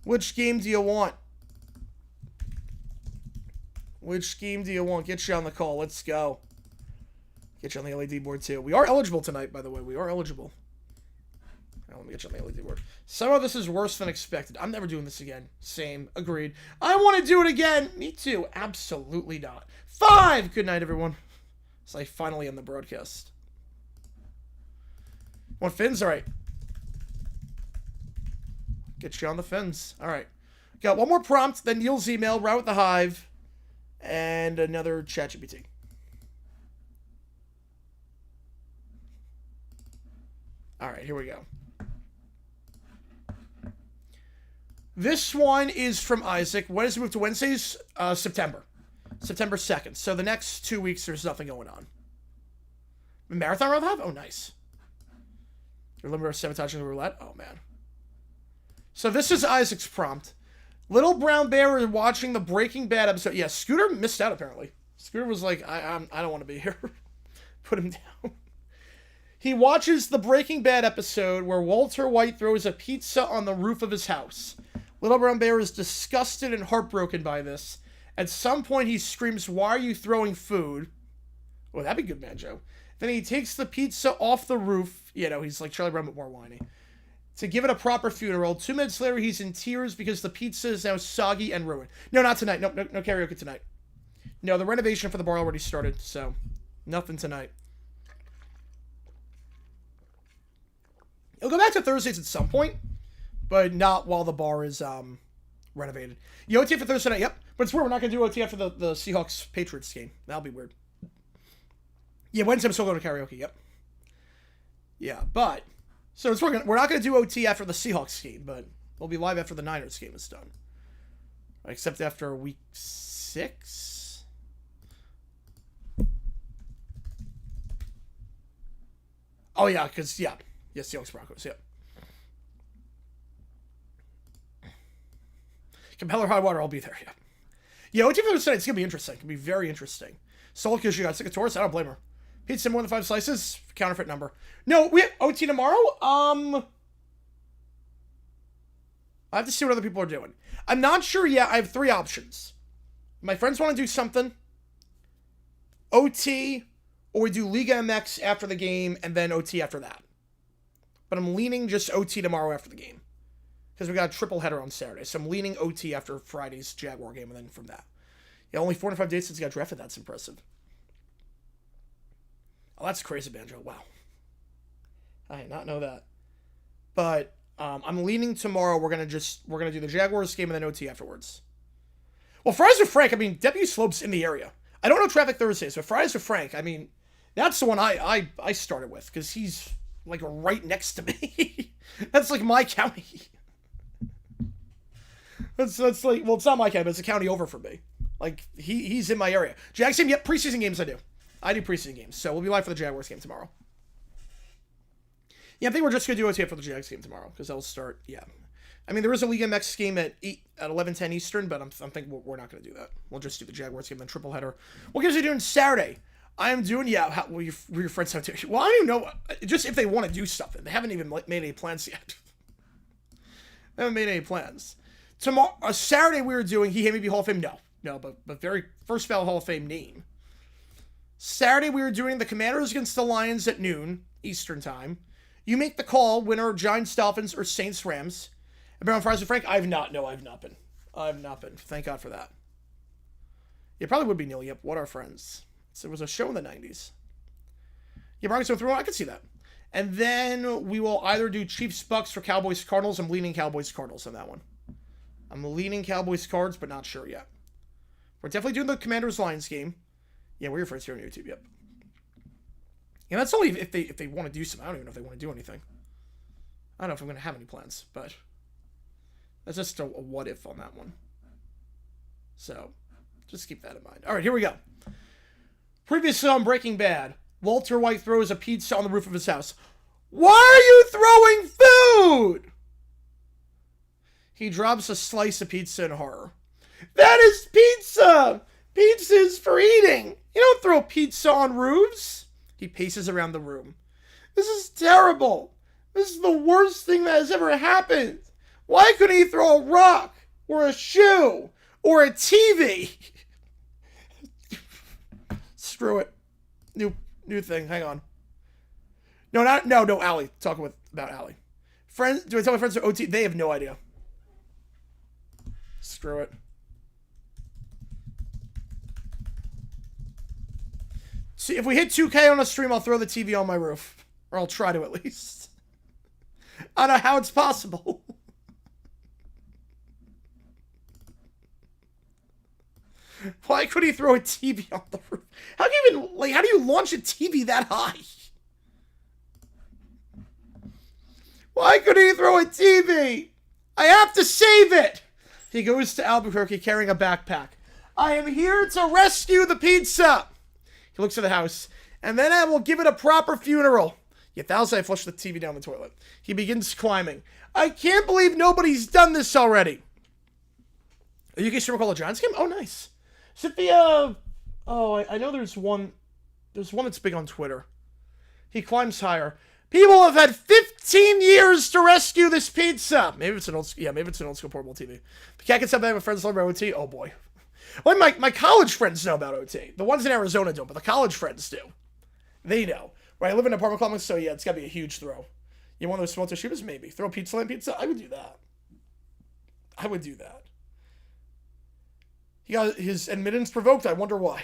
Which game do you want? Which game do you want? Get you on the call. Let's go. Get you on the LED board, too. We are eligible tonight, by the way. We are eligible. Let me get you on the LED board. Somehow this is worse than expected. I'm never doing this again. Same. Agreed. I want to do it again. Me too. Absolutely not. 5! Good night, everyone. So I finally end the broadcast. Want fins? All right. Get you on the fins. All right. Got one more prompt, then Neil's email, Route with the Hive, and another ChatGPT. All right, here we go. This one is from Isaac. When does it move to Wednesdays? September. September 2nd. So the next 2 weeks, there's nothing going on. Marathon Route with the Hive? Oh, nice. Remember sabotaging the roulette? Oh, man. So this is Isaac's prompt. Little Brown Bear is watching the Breaking Bad episode. Yeah, Scooter missed out, apparently. Scooter was like, I don't want to be here. Put him down. He watches the Breaking Bad episode where Walter White throws a pizza on the roof of his house. Little Brown Bear is disgusted and heartbroken by this. At some point, he screams, "Why are you throwing food?" Oh, that'd be good, Banjo. Then he takes the pizza off the roof. You know, he's like Charlie Brown, but more whiny. To give it a proper funeral. 2 minutes later, he's in tears because the pizza is now soggy and ruined. No, not tonight. No karaoke tonight. No, the renovation for the bar already started, so nothing tonight. It'll go back to Thursdays at some point, but not while the bar is renovated. You OT for Thursday night, yep. But it's weird, we're not going to do OT after the Seahawks-Patriots game. That'll be weird. Yeah, Wednesday I'm still going to karaoke, yep. Yeah, but... So it's we're not going to do OT after the Seahawks game, but we'll be live after the Niners game is done. Except after week 6? Oh, yeah, because, yeah. Yes, Seahawks Broncos, yeah. Compel or high water, I'll be there, yeah. Yeah, OT for Thursday, it's going to be interesting. It's going to be very interesting. Soul because you got sick of Taurus, I don't blame her. Pizza more than 5 slices, counterfeit number. No, we have OT tomorrow. I have to see what other people are doing. I'm not sure yet. I have 3 options. My friends want to do something. OT, or we do Liga MX after the game, and then OT after that. But I'm leaning just OT tomorrow after the game. Because we got a triple header on Saturday. So I'm leaning OT after Friday's Jaguar game, and then from that. Yeah, only 4 to 5 days since he got drafted. That's impressive. Oh, that's crazy, Banjo. Wow. I did not know that. But I'm leaning tomorrow. We're gonna do the Jaguars game and then OT afterwards. Well, Fridays with Frank. I mean, Deputy Slope's in the area. I don't know Traffic Thursdays, but Fridays with Frank. I mean, that's the one I started with because he's like right next to me. That's like my county. That's like, well, it's not my county, but it's a county over for me. Like he's in my area. Jags game, yep. Preseason games I do. I do preseason games, so we'll be live for the Jaguars game tomorrow. Yeah, I think we're just going to do OT for the Jags game tomorrow, because that'll start, yeah. I mean, there is a Liga MX game at 11:10 Eastern, but I'm thinking we're not going to do that. We'll just do the Jaguars game, then triple header. What games are you doing Saturday? I am doing, yeah, well, your friends have to. Well, I don't even know, just if they want to do something. They haven't even made any plans yet. They haven't made any plans. Tomorrow, Saturday we were doing He Hate Me Be Hall of Fame. No, but very first ballot Hall of Fame name. Saturday, we were doing the Commanders against the Lions at noon, Eastern time. You make the call, winner, Giants, Dolphins, or Saints, Rams. I've been on Fridays with Frank. I've not been. Thank God for that. It probably would be Neil. Yep, What Are Friends? So it was a show in the 90s. Yeah, Broncos go through. I could see that. And then we will either do Chiefs, Bucks, for Cowboys, Cardinals. I'm leaning Cowboys, Cardinals on that one. I'm leaning Cowboys, Cards, but not sure yet. We're definitely doing the Commanders, Lions game. Yeah, we're your first here on YouTube, yep. And that's only if they want to do something. I don't even know if they want to do anything. I don't know if I'm going to have any plans, but that's just a what if on that one. So, just keep that in mind. All right, here we go. Previously on Breaking Bad, Walter White throws a pizza on the roof of his house. Why are you throwing food? He drops a slice of pizza in horror. That is pizza! Pizza is for eating. You don't throw pizza on roofs. He paces around the room. This is terrible. This is the worst thing that has ever happened. Why couldn't he throw a rock or a shoe or a TV? Screw it. New thing. Hang on. No, Allie. Talking about Allie. Friends. Do I tell my friends they're OT? They have no idea. Screw it. See, if we hit 2K on a stream, I'll throw the TV on my roof. Or I'll try to, at least. I don't know how it's possible. Why could he throw a TV on the roof? How do you launch a TV that high? Why could he throw a TV? I have to save it. He goes to Albuquerque carrying a backpack. I am here to rescue the pizza. He looks at the house. And then I will give it a proper funeral. Yeah, thousand, I flush the TV down the toilet. He begins climbing. I can't believe nobody's done this already. You guys still recall a Giants game? Oh, nice. Is it the, I know there's one that's big on Twitter. He climbs higher. People have had 15 years to rescue this pizza. Maybe it's an old school portable TV. The cat gets up there with friends love OT. Oh, boy. Well, my college friends know about OT. The ones in Arizona don't, but the college friends do. They know. Right, I live in an apartment complex, so yeah, it's got to be a huge throw. You want those small shooters? Maybe. Throw a pizza land pizza? I would do that. He got his admittance provoked. I wonder why.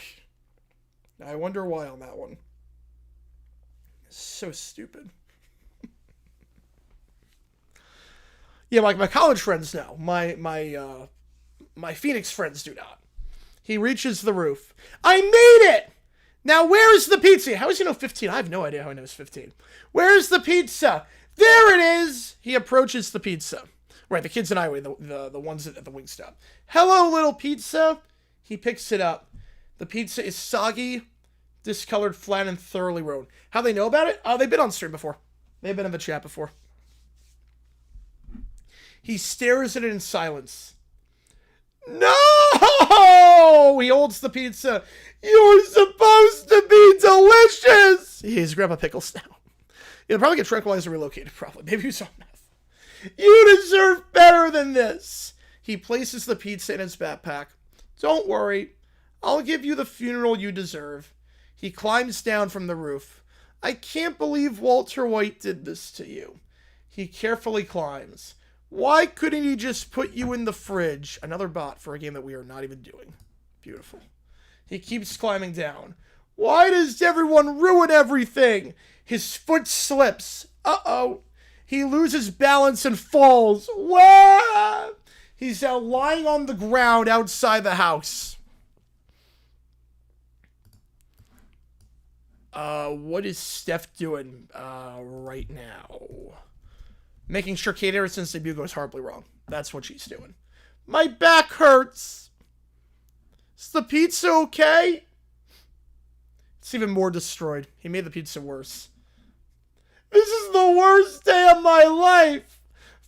On that one. So stupid. Yeah, like my college friends know. My Phoenix friends do not. He reaches the roof. I made it! Now, where's the pizza? How does he know 15? I have no idea how he knows 15. Where's the pizza? There it is! He approaches the pizza. Right, the kids and I were the ones at the Wingstop. Hello, little pizza. He picks it up. The pizza is soggy, discolored, flat, and thoroughly rolled. How they know about it? They've been on stream before. They've been in the chat before. He stares at it in silence. No! He holds the pizza. You're supposed to be delicious! He's Grandpa Pickles now. He'll probably get tranquilized and relocated, probably. Maybe he's on meth. You deserve better than this! He places the pizza in his backpack. Don't worry. I'll give you the funeral you deserve. He climbs down from the roof. I can't believe Walter White did this to you. He carefully climbs. Why couldn't he just put you in the fridge? Another bot for a game that we are not even doing. Beautiful. He keeps climbing down. Why does everyone ruin everything? His foot slips. Uh-oh. He loses balance and falls. Wah! He's now lying on the ground outside the house. What is Steph doing right now? Making sure Kate Harrison's debut goes horribly wrong. That's what she's doing. My back hurts. Is the pizza okay? It's even more destroyed. He made the pizza worse. This is the worst day of my life.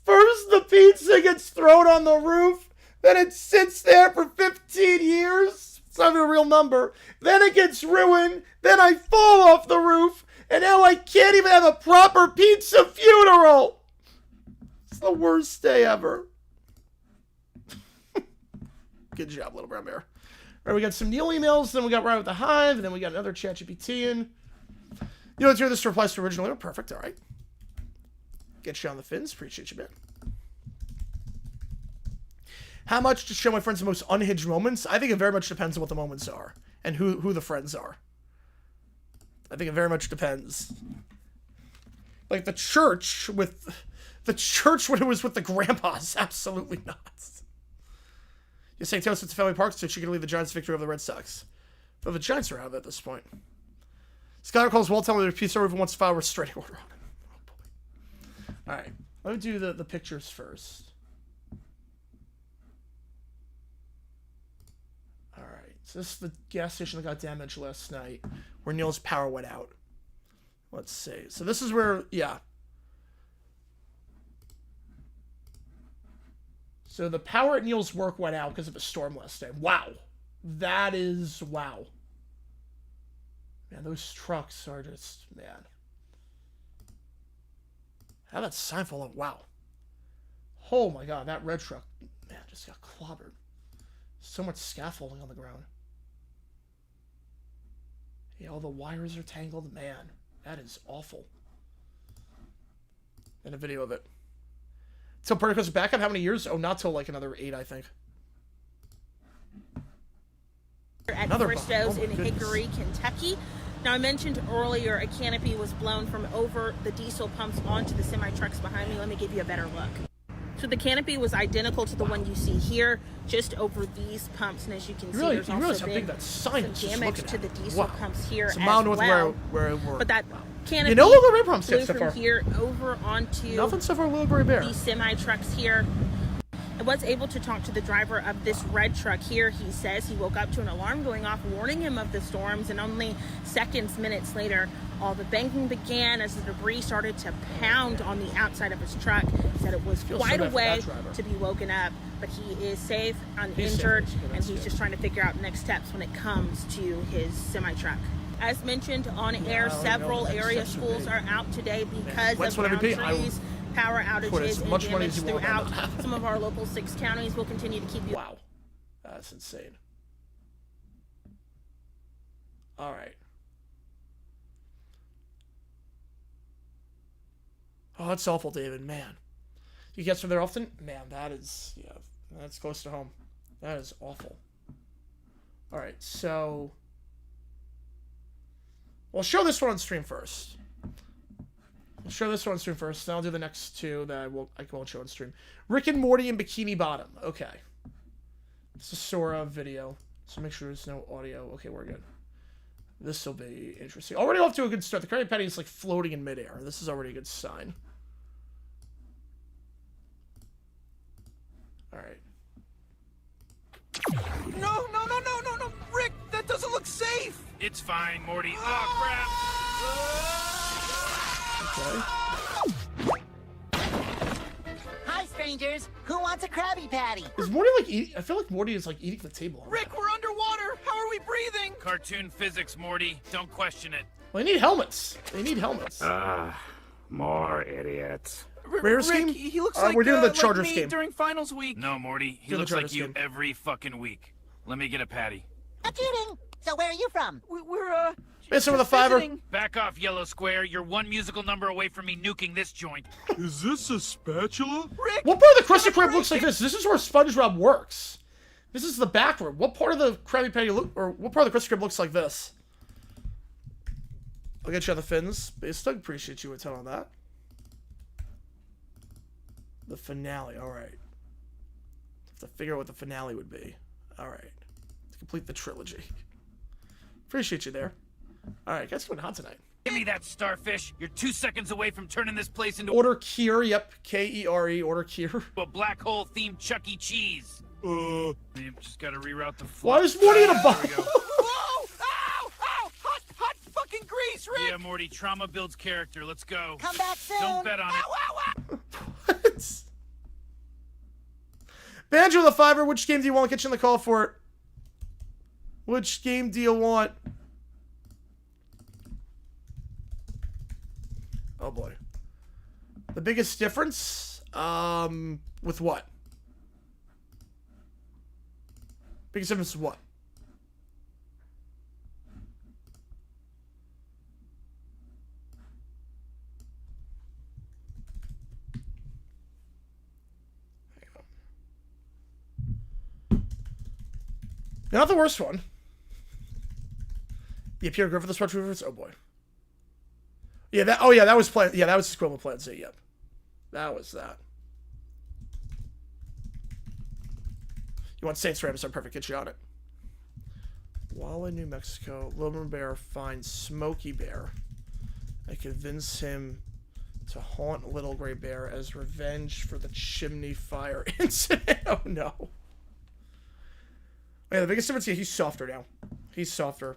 First, the pizza gets thrown on the roof. Then it sits there for 15 years. It's not even a real number. Then it gets ruined. Then I fall off the roof. And now I can't even have a proper pizza funeral. The worst day ever. Good job, Little Brown Bear. All right, we got some Neil emails, then we got Ryan with the Hive, and then we got another ChatGPT in. You know, this replies to original email. Perfect, all right. Get you on the fins. Appreciate you, man. How much to show my friends the most unhinged moments? I think it very much depends on what the moments are and who the friends are. I think it very much depends. Like the church when it was with the grandpas, absolutely not. You're saying Taylor Swift's family park so she can leave the Giants' victory over the Red Sox. But the Giants are out of it at this point. Scott calls Walt telling me their piece over wants to file a restraining order on him. Oh boy. Alright. Let me do the pictures first. Alright. So this is the gas station that got damaged last night where Neil's power went out. Let's see. So this is where, yeah. So the power at Neil's work went out because of a storm last night. Wow. That is, wow. Man, those trucks are just, man. How that sign fall off? Wow. Oh my god, that red truck, man, just got clobbered. So much scaffolding on the ground. Yeah, all the wires are tangled. Man, that is awful. And a video of it. Till Pernico's back on how many years? Oh, not till like another 8, I think. At Fristo's in Hickory, Kentucky. Now, I mentioned earlier a canopy was blown from over the diesel pumps onto the semi-trucks behind me. Let me give you a better look. So the canopy was identical to the one you see here, just over these pumps. And as you can see, there's also been some damage to the diesel pumps here as well. But that canopy blew from here over onto nothing so far, Little Gray Bear. These semi-trucks here. I was able to talk to the driver of this red truck here. He says he woke up to an alarm going off warning him of the storms, and only seconds, minutes later, all the banking began as the debris started to pound on the outside of his truck. He said it was quite a way to be woken up, but he is safe, uninjured, and he's just trying to figure out next steps when it comes to his semi-truck. As mentioned on air, several area schools are out today because of downed trees, power outages, and damage throughout some of our local 6 counties. We'll continue to keep you. Wow, that's insane. All right. Oh, that's awful, David. Man, you get from there often? Man, that is, yeah, that's close to home. That is awful. All right, so we'll show this one on stream first. I'll show this one on stream first, then I'll do the next 2 that I won't show on stream. Rick and Morty and Bikini Bottom. Okay. This is Sora video, so make sure there's no audio. Okay, we're good. This will be interesting. Already off to a good start. The Krabby Patty is like floating in midair. This is already a good sign. All right. No, no, no, no, no, no, Rick, that doesn't look safe. It's fine, Morty. Oh, Okay. Hi, strangers. Who wants a Krabby Patty? Is Morty like eating? I feel like Morty is like eating the table. Rick, we're underwater. How are we breathing? cartoon physics, Morty. Don't question it. Well, they need helmets. They need helmets. More idiots. Raiders Rick, game? he looks We're doing the Chargers like me game. during finals week. No, Morty. He Do the looks like Chargers you game. every fucking week. Let me get a patty. I'm kidding. So where are you from? We're Missing with a just fiver. visiting. Back off, Yellow Square. You're one musical number away from me nuking this joint. Is this a spatula? Rick, What part of the Krusty Krab looks like this? This is where SpongeBob works. This is the back room. What part of the Krabby Patty or what part of the Krusty Krab looks like this? I'll get you on the fins. Base Doug, appreciate you a ton on that. The finale, alright. Have to figure out what the finale would be. Alright. To complete the trilogy. Appreciate you there. Alright, guys, going hot tonight. Give me that starfish. You're 2 seconds away from turning this place into Order Kier, yep. K-E-R-E, Order Kier. a black hole themed Chuck E. Cheese. You just gotta reroute the Why is Morty in a There we bottle? go. Whoa! Ow! Ow! Hot fucking grease, Rick! Yeah, Morty, trauma builds character. Let's go. Come back soon. Don't bet on it. Ow, ow, ow! What? Banjo the Fiver, which game do you want? Get you in the call for it. Which game do you want? Oh boy. The biggest difference? With what? Biggest difference is what? Not the worst one. Yeah, Peter Griffith, the Spark Troopers. Oh boy. Yeah, that. Oh yeah, that was plan. Yeah, that was equivalent Plan Z. Yep, that was that. You want Saints Rams? I'm perfect. Get you on it. While in New Mexico, Little Bear finds Smokey Bear and convince him to haunt Little Gray Bear as revenge for the chimney fire incident. Oh no. Yeah, the biggest difference, yeah, he's softer now. He's softer.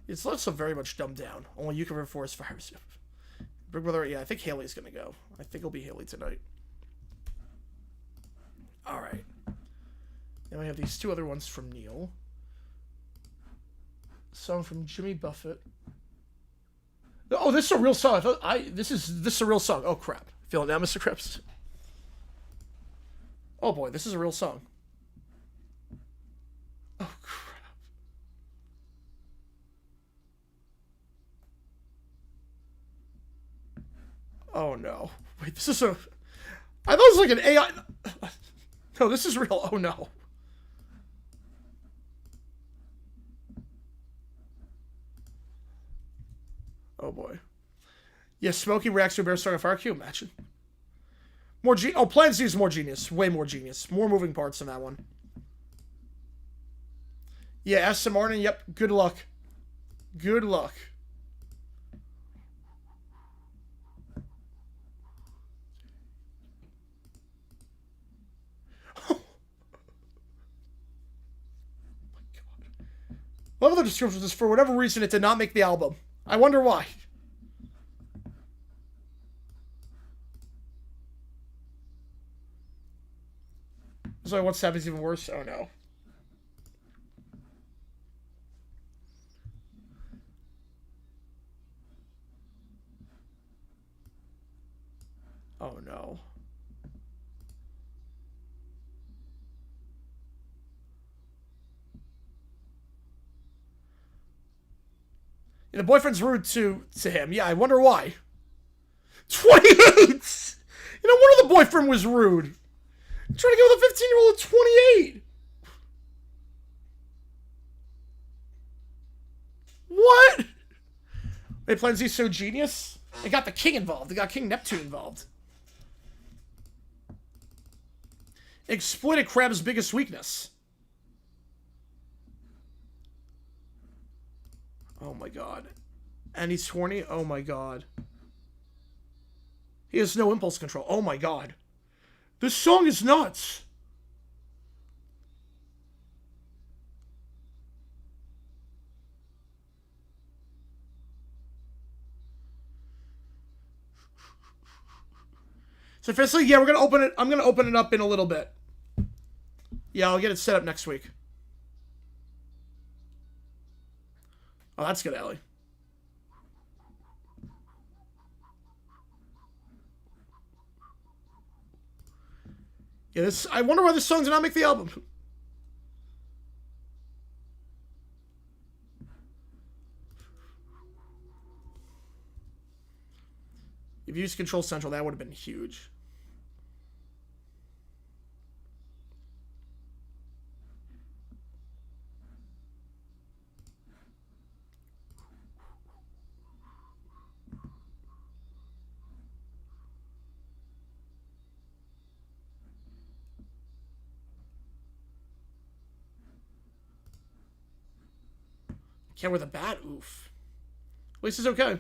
It's also very much dumbed down. Only you can reinforce fire. Big Brother, yeah, I think Haley's gonna go. I think it'll be Haley tonight. Alright. Then we have these 2 other ones from Neil. Song from Jimmy Buffett. Oh, this is a real song. I thought this is a real song. Oh crap. Feeling that, Mr. Krebs? Oh boy, this is a real song. Oh crap. Oh no. Wait, this is a... I thought it was like an AI... No, this is real. Oh no. Oh boy. Yeah, Smokey reacts to a bear starting a fire. Can you imagine? More Oh, Plan Z is more genius. Way more genius. More moving parts in that one. Yeah, Aston Martin. Yep. Good luck. Good luck. Love the descriptions. For whatever reason, it did not make the album. I wonder why. So what's happening is even worse? Oh no. Oh no. Yeah, the boyfriend's rude to him. Yeah, I wonder why. 28! You know, one of the boyfriend was rude. I'm trying to get with a 15-year-old at 28. What? Wait, Plan Z's so genius? They got the king involved. They got King Neptune involved. Exploited Crab's biggest weakness. Oh my god. And he's horny? Oh my god. He has no impulse control. Oh my god. This song is nuts. So officially, yeah, we're gonna open it. I'm gonna open it up in a little bit. Yeah, I'll get it set up next week. Oh, that's good, Ellie. Yeah, this. I wonder why this song did not make the album. If you used Control Central, that would have been huge. Can't wear the bat? Oof. At least it's okay.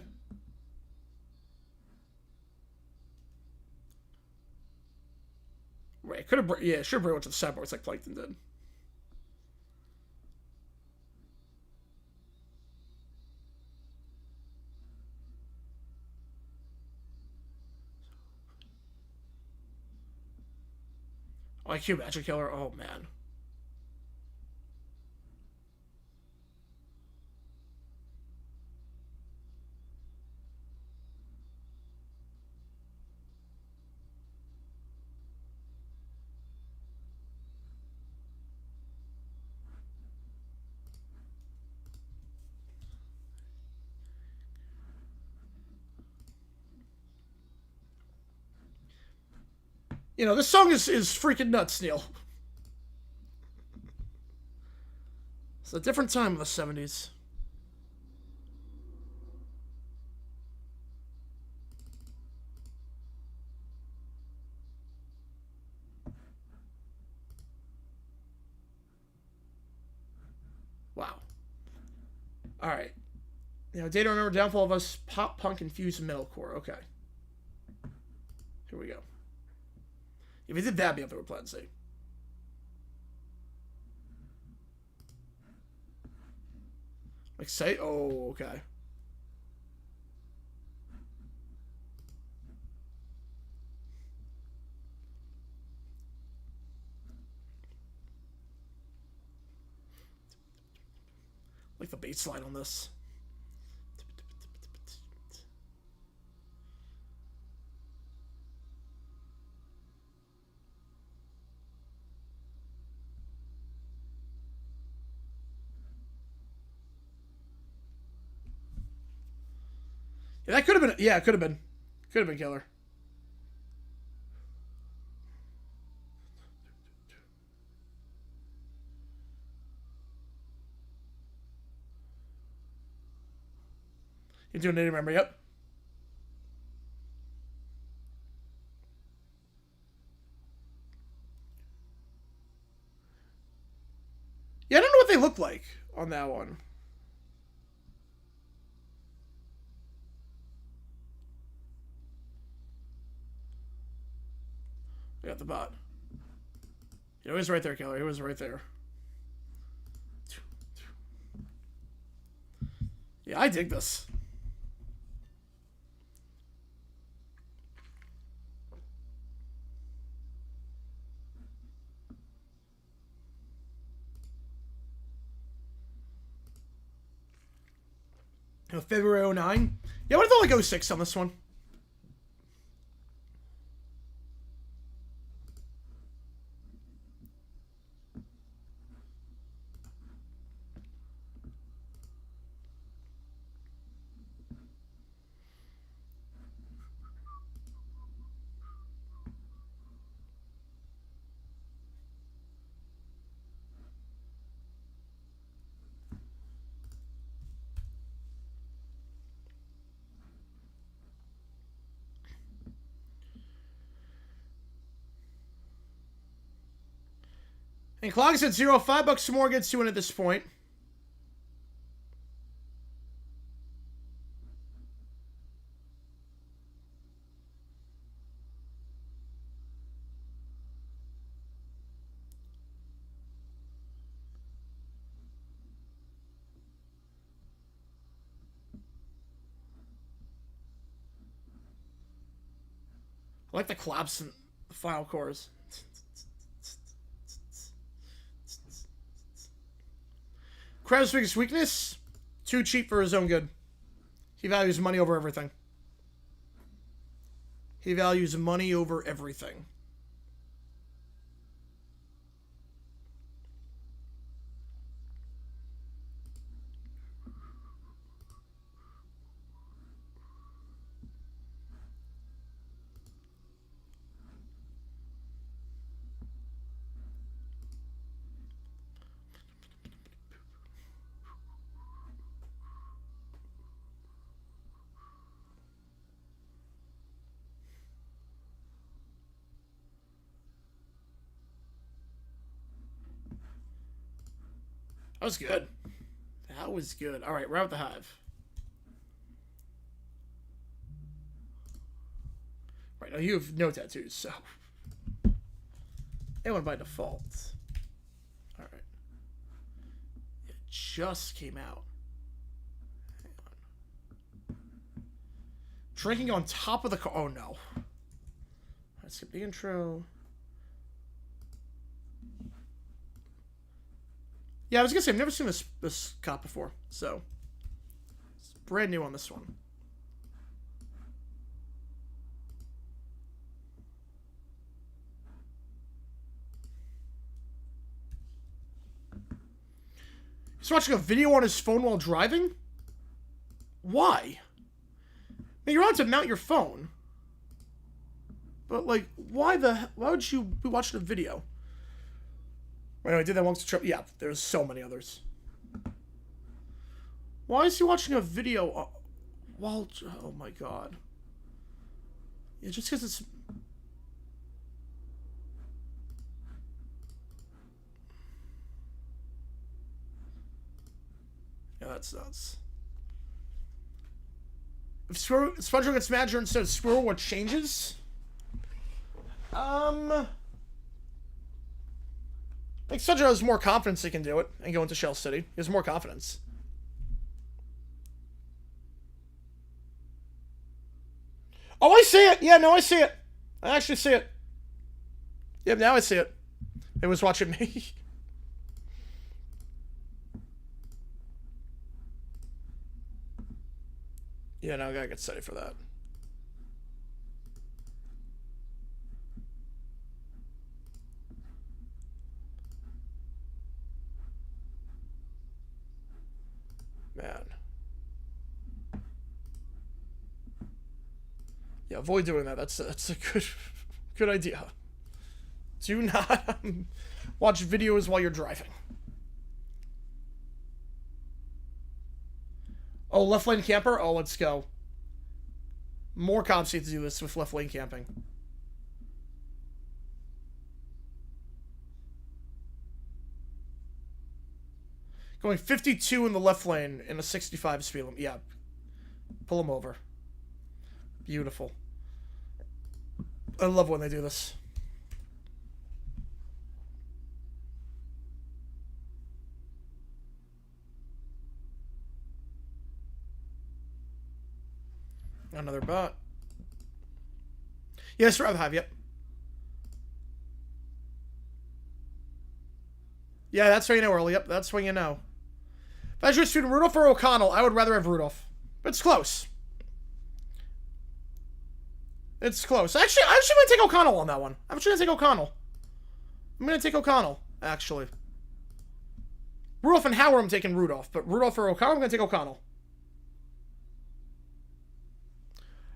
Right, could have, yeah, should have brought it to the sideboards like Plankton did. IQ Magic Killer, oh man. You know, this song is freaking nuts, Neil. It's a different time in the 70s. Wow. Alright. You know, Data Remember Downfall of Us, pop, punk, infused metalcore. Okay. Here we go. If he did that, I'd be up there with Plan Z. Like, say, oh, okay. Like the bass line on this. Yeah, that could have been. Yeah, it could have been. Could have been killer. You doing Native Remember? Yep. Yeah, I don't know what they look like on that one. I got the bot. He was right there, Killer. He was right there. Yeah, I dig this. February 09. Yeah, I would have thought like 06 on this one. And Clog said 0, $5 more gets 2 in at this point. I like the collapse in the final chorus. Krabs' biggest weakness? Too cheap for his own good. He values money over everything. He values money over everything. That was good. That was good. All right, we're out the hive. Right, now you have no tattoos, so. Anyone by default. All right. It just came out. Hang on. Drinking on top of the car. Oh, no. Let's skip the intro. Yeah, I was gonna say I've never seen this cop before, so it's brand new on this one. He's watching a video on his phone while driving? Why? I mean, you're allowed to mount your phone, but like, why would you be watching a video? Right, I did that once. Yeah, there's so many others. Why is he watching a video while... Oh my god. Yeah, just because it's... Yeah, that's nuts. If SpongeBob gets Madger instead of Squirrel, what changes? I think Sudra has more confidence he can do it and go into Shell City. He has more confidence. Oh, I see it! Yeah, no, I see it. I actually see it. Yep, now I see it. It was watching me. Yeah, now I gotta get steady for that. Man. Yeah, avoid doing that. That's a good idea. Do not watch videos while you're driving. Oh, left lane camper? Oh, let's go. More cops need to do this with left lane camping. Going 52 in the left lane in a 65 speed limit. Yeah. Pull them over. Beautiful. I love when they do this. bot. Yes, rather Hive, yep. Yeah, that's what you know, Early. Yep, that's what you know. If I was your student, Rudolph or O'Connell, I would rather have Rudolph. But it's close. It's close. Actually, I'm going to take O'Connell on that one. I'm actually going to take O'Connell. I'm going to take O'Connell, actually. Rudolph and Howard, I'm taking Rudolph. But Rudolph or O'Connell, I'm going to take O'Connell.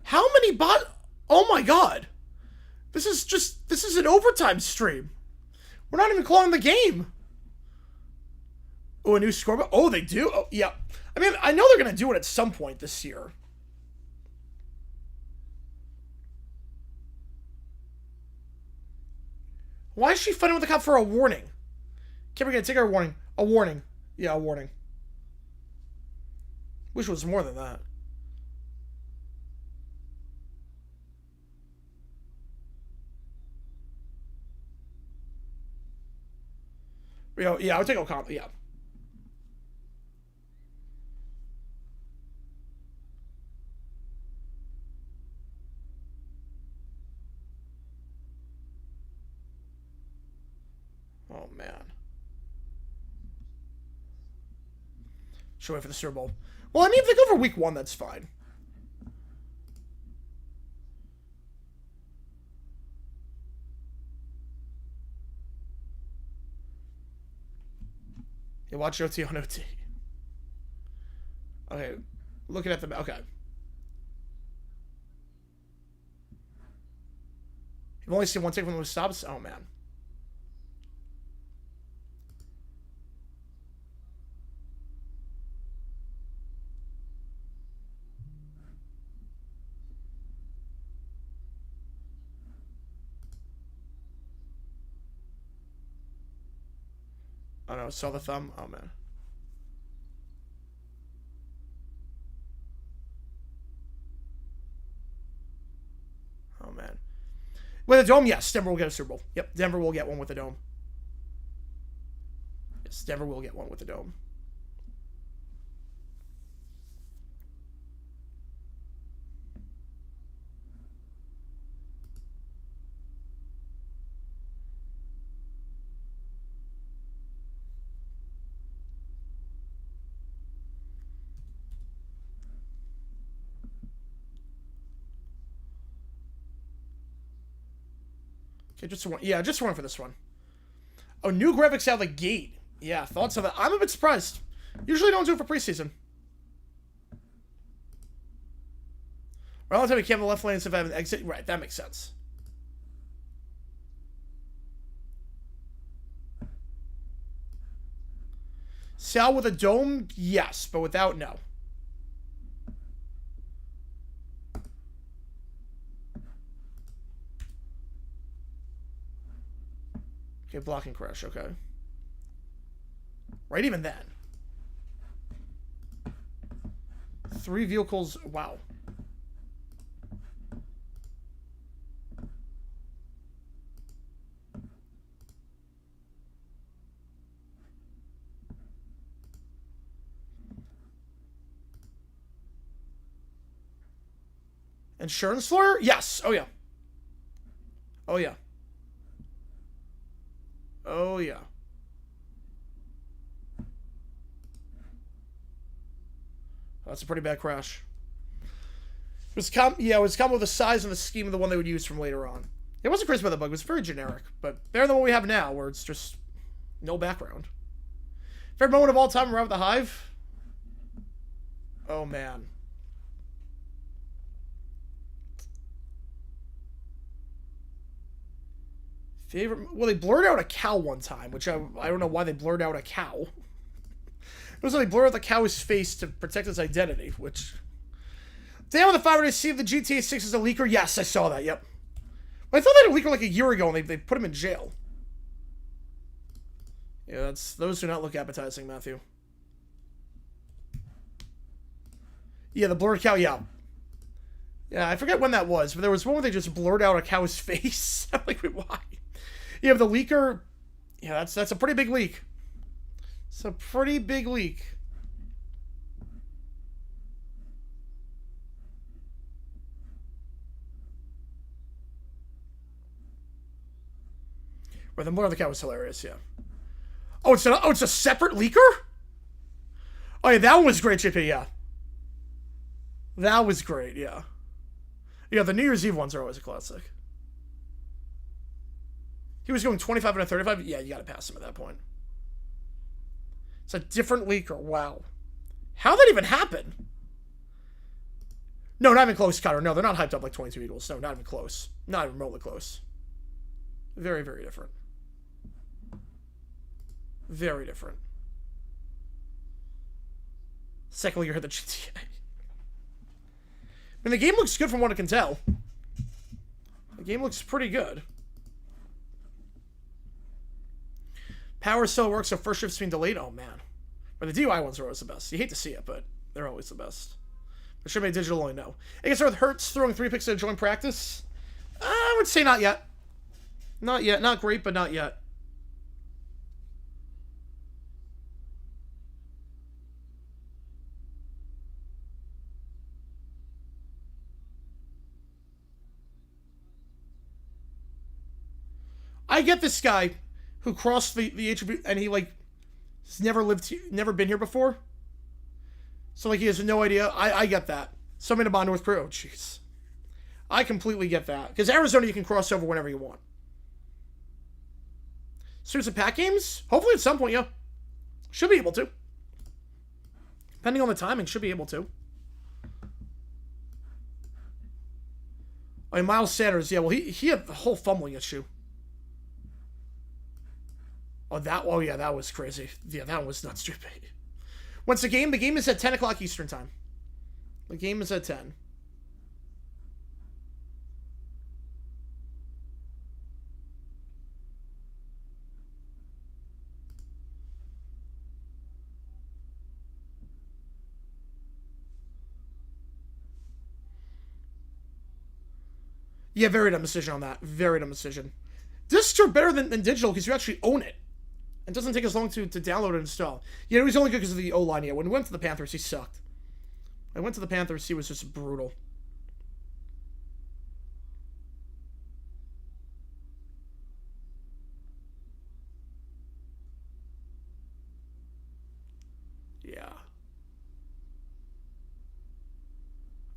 How many bot... Oh my god. This is an overtime stream. We're not even calling the game. Oh, a new scoreboard? Oh, they do? Oh, yeah. I mean, I know they're going to do it at some point this year. Why is she fighting with the cop for a warning? Can't forget, take her a warning. A warning. Yeah, a warning. Wish it was more than that. Yeah, I would take O'Connell. Yeah. Oh, man. Should wait for the Super Bowl. Well, I mean, if they go for week 1, that's fine. You watch OT on OT. Okay. Looking at the... Okay. You've only seen one take from those stops? Oh, man. Oh no, saw the thumb? Oh man. Oh man. With a dome, yes, Denver will get a Super Bowl. Yep, Denver will get one with a dome. Yes, Denver will get one with a dome. Okay, just one. Yeah, just one for this one. Oh, new graphics out of the gate. Yeah, thoughts of that. I'm a bit surprised. Usually don't do it for preseason. Relatively can't have the left lane if I have an exit. Right, that makes sense. Sal with a dome? Yes, but without, no. Okay, blocking crash, okay. Right, even then. 3 vehicles, wow. Insurance lawyer? Yes. Oh, yeah. Oh, yeah. Oh, yeah. That's a pretty bad crash. It was it was with the size and the scheme of the one they would use from later on. It wasn't crazy about the bug. It was very generic, but better than what we have now, where it's just no background. Favorite moment of all time around the Hive? Oh, man. Favorite... Well, they blurred out a cow one time, which I don't know why they blurred out a cow. It was like they blurred out the cow's face to protect its identity, which... Damn, the Fiverr to see if the GTA 6 is a leaker? Yes, I saw that, yep. But I thought they had a leaker like a year ago, and they put him in jail. Yeah, those do not look appetizing, Matthew. Yeah, the blurred cow, yeah. Yeah, I forget when that was, but there was one where they just blurred out a cow's face. I'm like, wait, why? Yeah, the leaker... Yeah, that's a pretty big leak. It's a pretty big leak. Or the Mother of the Cat was hilarious, yeah. Oh, it's a separate leaker? Oh, yeah, that one was great, JP, yeah. That was great, yeah. Yeah, the New Year's Eve ones are always a classic. He was going 25 and a 35? Yeah, you gotta pass him at that point. It's a different leaker, wow. How'd that even happen? No, not even close, Connor. No, they're not hyped up like 22 Eagles. No, not even close. Not even remotely close. Very, very different. Very different. Second leaker hit the GTA. I mean, the game looks good from what I can tell. The game looks pretty good. Power still works, so first shift's being delayed. Oh, man. But the DUI ones are always the best. You hate to see it, but they're always the best. But should be digital only, no. I guess with Hurts throwing 3 picks at joint practice, I would say not yet. Not yet. Not great, but not yet. I get this guy who crossed the attribute and he like has never been here before. So like he has no idea. I get that. Something about North Korea. Oh jeez. I completely get that. Because Arizona you can cross over whenever you want. Series of pack games? Hopefully at some point, yeah. Should be able to. Depending on the timing, should be able to. I mean, Miles Sanders, yeah, well he had the whole fumbling issue. Oh, yeah, that was crazy. Yeah, that was nuts, stupid. When's the game? The game is at 10 o'clock Eastern time. The game is at 10. Yeah, very dumb decision on that. Very dumb decision. Discs are better than digital because you actually own it. It doesn't take as long to download and install. You know, he's only good because of the O-line, yeah. When we went to the Panthers, he sucked. When I went to the Panthers, he was just brutal. Yeah.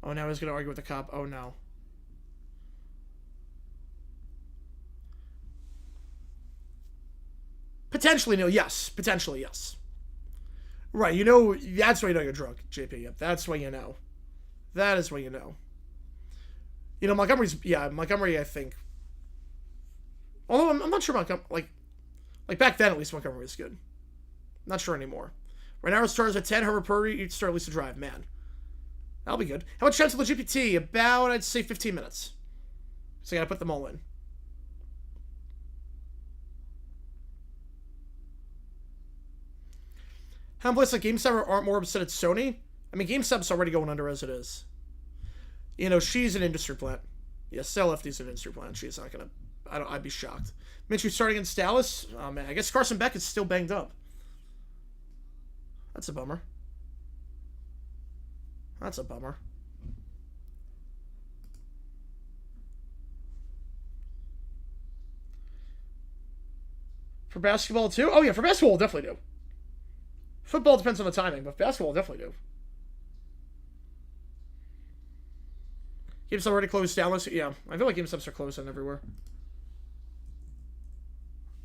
Oh, now he's going to argue with the cop. Oh, no. Potentially, no. Yes. Potentially, yes. Right, you know, that's why you know you're drunk, JP. Yep, that's why you know. That is why you know. You know, Montgomery, I think. Although, I'm not sure Montgomery, like back then, at least, Montgomery was good. Not sure anymore. Right now, it starts at 10, Herbert Purdy, you'd start at least to drive, man. That'll be good. How much chance of the GPT? About, I'd say, 15 minutes. So I gotta put them all in. How many places like GameStop aren't more upset at Sony? I mean, GameStop's already going under as it is. You know, she's an industry plant. Yes, LFD's an industry plant. She's not gonna... I'd be shocked. Minshew starting against Dallas? Oh, man. I guess Carson Beck is still banged up. That's a bummer. That's a bummer. For basketball, too? Oh, yeah, for basketball, we'll definitely do. Football depends on the timing, but basketball will definitely do. GameStop already closed down. Yeah, I feel like GameStops are closed on everywhere.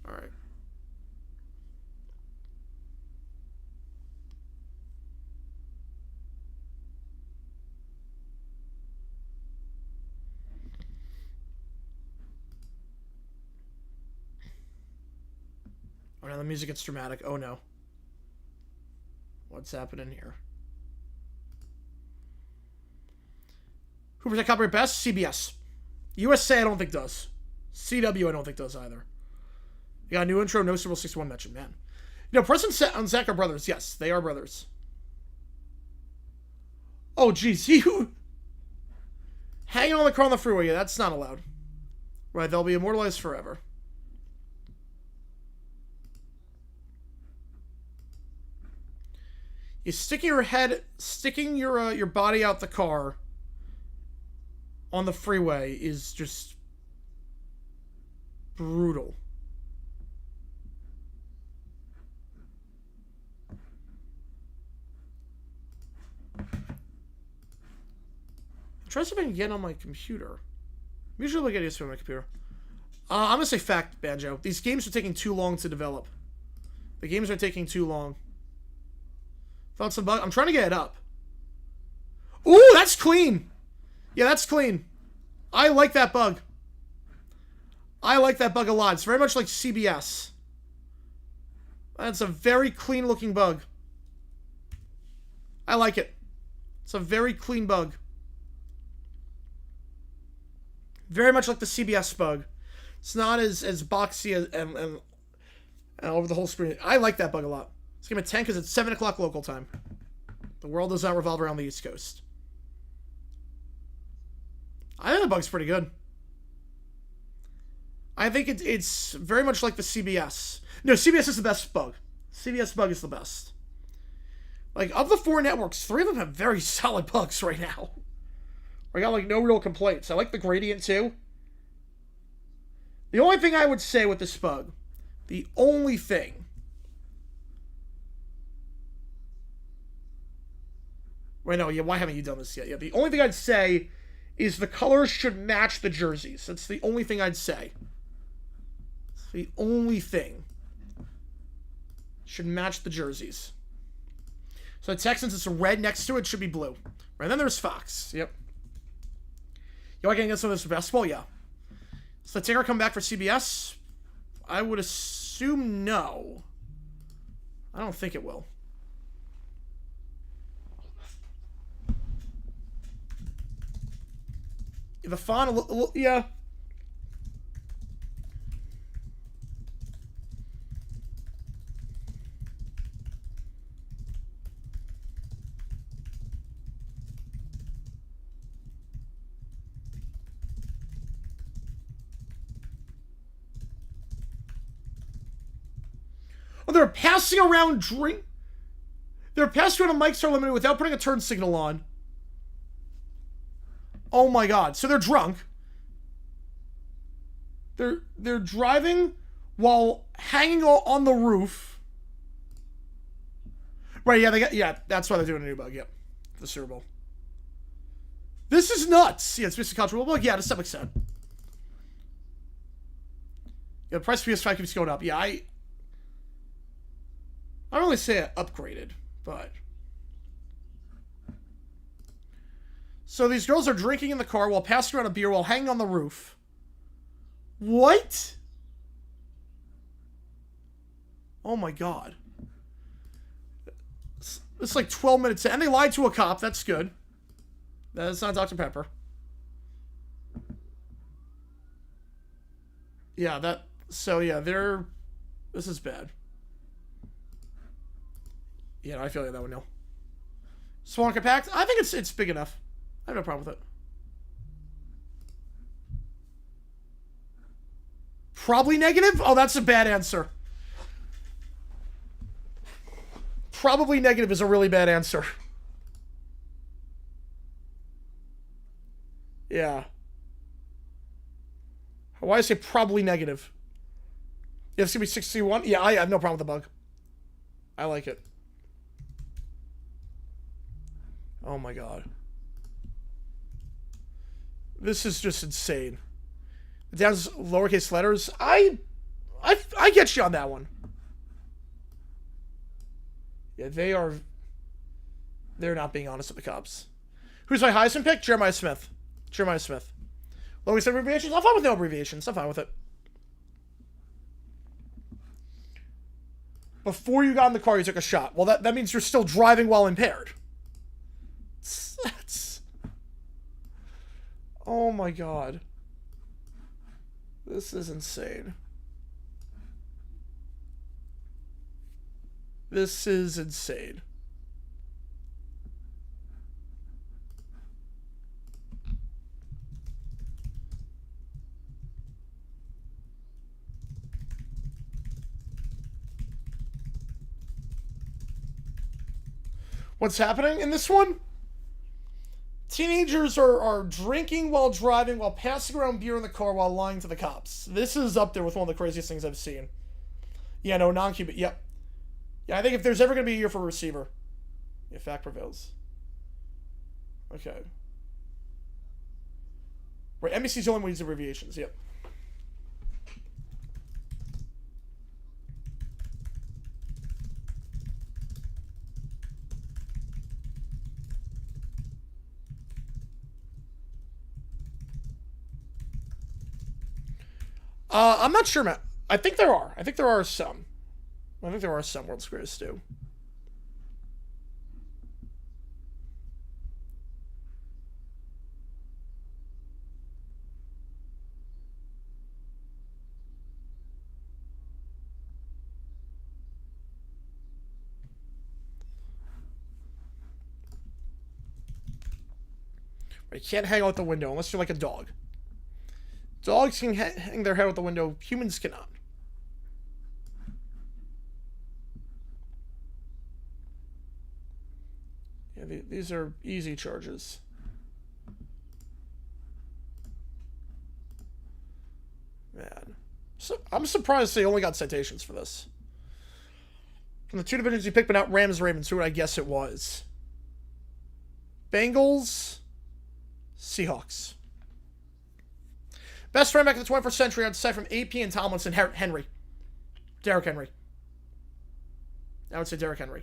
Alright. Oh, now the music gets dramatic. Oh, no. What's happening here? Who protect copyright best? CBS. USA, I don't think does. CW, I don't think does either. You got a new intro, no Super Bowl 61 mention, man. You know, Preston and Zach are brothers. Yes, they are brothers. Oh, geez, you... Hanging on the car on the freeway, yeah, that's not allowed. Right, they'll be immortalized forever. You sticking your body out the car on the freeway is just brutal. try to see if I can get on my computer. I'm usually able to get used to on my computer. I'm gonna say fact, Banjo. These games are taking too long to develop. The games are taking too long. Found some bug. I'm trying to get it up. Ooh, that's clean. Yeah, that's clean. I like that bug. I like that bug a lot. It's very much like CBS. That's a very clean looking bug. I like it. It's a very clean bug. Very much like the CBS bug. It's not as boxy and over the whole screen. I like that bug a lot. Let's give it a 10 because it's 7 o'clock local time. The world does not revolve around the East Coast. I think the bug's pretty good. I think it's very much like the CBS. No, CBS is the best bug. CBS bug is the best. Like, of the 4 networks, 3 of them have very solid bugs right now. I got, like, no real complaints. I like the gradient, too. The only thing I would say with this bug, the only thing... Wait, no, yeah, why haven't you done this yet? Yeah, the only thing I'd say is the colors should match the jerseys. That's the only thing I'd say. It's the only thing. Should match the jerseys. So the Texans, it's red next to it, should be blue. Right, then there's Fox. Yep. You want to get some of this basketball? Yeah. So the Ticker come back for CBS? I would assume no. I don't think it will. The font, yeah. Oh, they're passing around drink. They're passing around a mics are limited without putting a turn signal on. Oh my god. So they're drunk. They're driving while hanging on the roof. Right, yeah, that's why they're doing a new bug, yep. The Super Bowl. This is nuts. Yeah, it's Mr. Cultural Bug. Yeah, to some extent. Yeah, the price of PS5 keeps going up. Yeah, I don't really say it upgraded, but... So these girls are drinking in the car while passing around a beer while hanging on the roof. What? Oh my god. It's like 12 minutes in. And they lied to a cop. That's good. That's not Dr. Pepper. Yeah, that... So, yeah, they're... This is bad. Yeah, I feel like that one, no. Swan compact? I think it's big enough. I have no problem with it. Probably negative? Oh, that's a bad answer. Probably negative is a really bad answer. Yeah. Why do I say probably negative? Yeah, it's gonna be 61? Yeah, I have no problem with the bug. I like it. Oh my god. This is just insane. The down's lowercase letters. I get you on that one. Yeah, they're not being honest with the cops. Who's my Heisman pick? Jeremiah Smith. Jeremiah Smith. Lowest abbreviations? I'm fine with no abbreviations. I'm fine with it. Before you got in the car, you took a shot. Well, that means you're still driving while impaired. That's... Oh my god. This is insane. This is insane. What's happening in this one? Teenagers are drinking while driving, while passing around beer in the car, while lying to the cops. This is up there with one of the craziest things I've seen. Yeah, no, non-Cuban. Yep. Yeah, I think if there's ever going to be a year for receiver, yeah, fact prevails. Okay. Right, NBC's the only one using abbreviations, yep. I'm not sure, Matt. I think there are. I think there are some. I think there are some World's Greatest too. You can't hang out the window unless you're like a dog. Dogs can hang their head out the window. Humans cannot. Yeah, these are easy charges. Man. So, I'm surprised they only got citations for this. From the two divisions you picked, but not Rams, Ravens, who would I guess it was? Bengals, Seahawks. Best running back of the 21st century, I'd say from AP and Tomlinson, Henry. Derrick Henry. I would say Derrick Henry.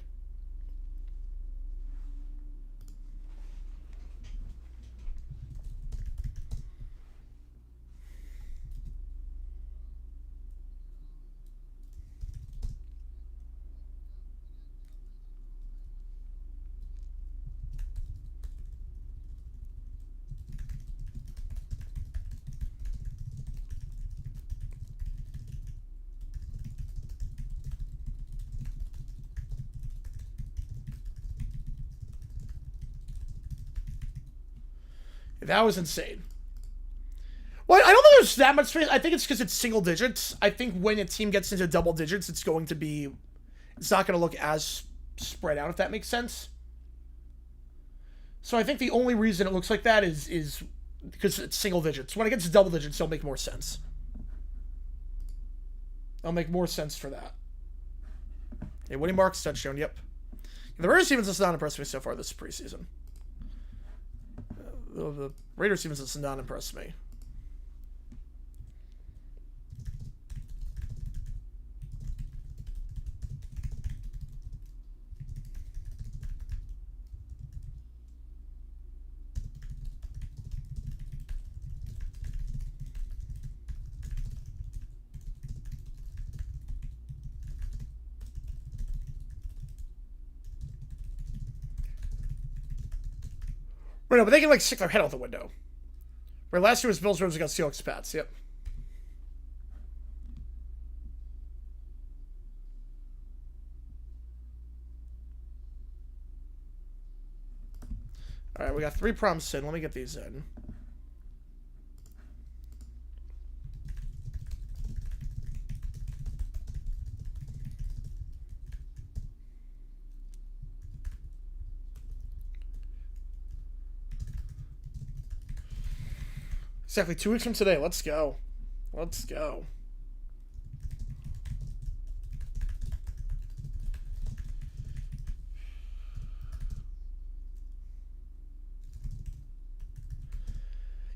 That was insane. Well, I don't think there's that much space. I think it's because it's single digits. I think when a team gets into double digits, it's not going to look as spread out, if that makes sense. So I think the only reason it looks like that is because it's single digits. When it gets to double digits, it'll make more sense. It'll make more sense for that. Okay, Woody Marks touchdown, yep. The Raiders defense has not impressed me so far this preseason. The Raiders defense has not impressed me. Right, no, but they can, like, stick their head out the window. Where last year was Bills, Rams against Seahawks, Pats. Yep. Alright, we got 3 prompts in. Let me get these in. Exactly 2 weeks from today. Let's go. Let's go.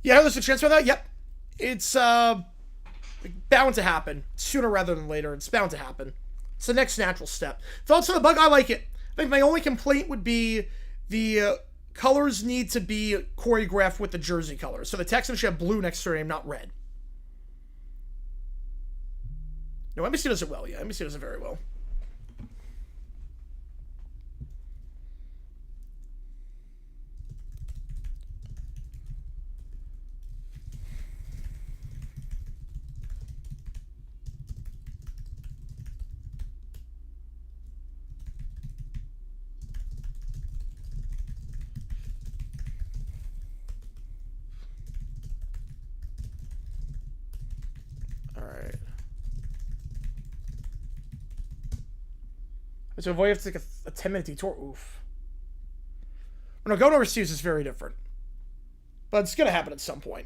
Yeah, there's a chance for that? Yep. It's bound to happen. Sooner rather than later. It's bound to happen. It's the next natural step. Thoughts on the bug? I like it. I think my only complaint would be the colors need to be choreographed with the jersey colors. So the Texans should have blue next to their name, not red. No, NBC does it well. Yeah, NBC does it very well. So avoid have to take a 10-minute detour. Oof. Well, no, going overseas is very different. But it's going to happen at some point.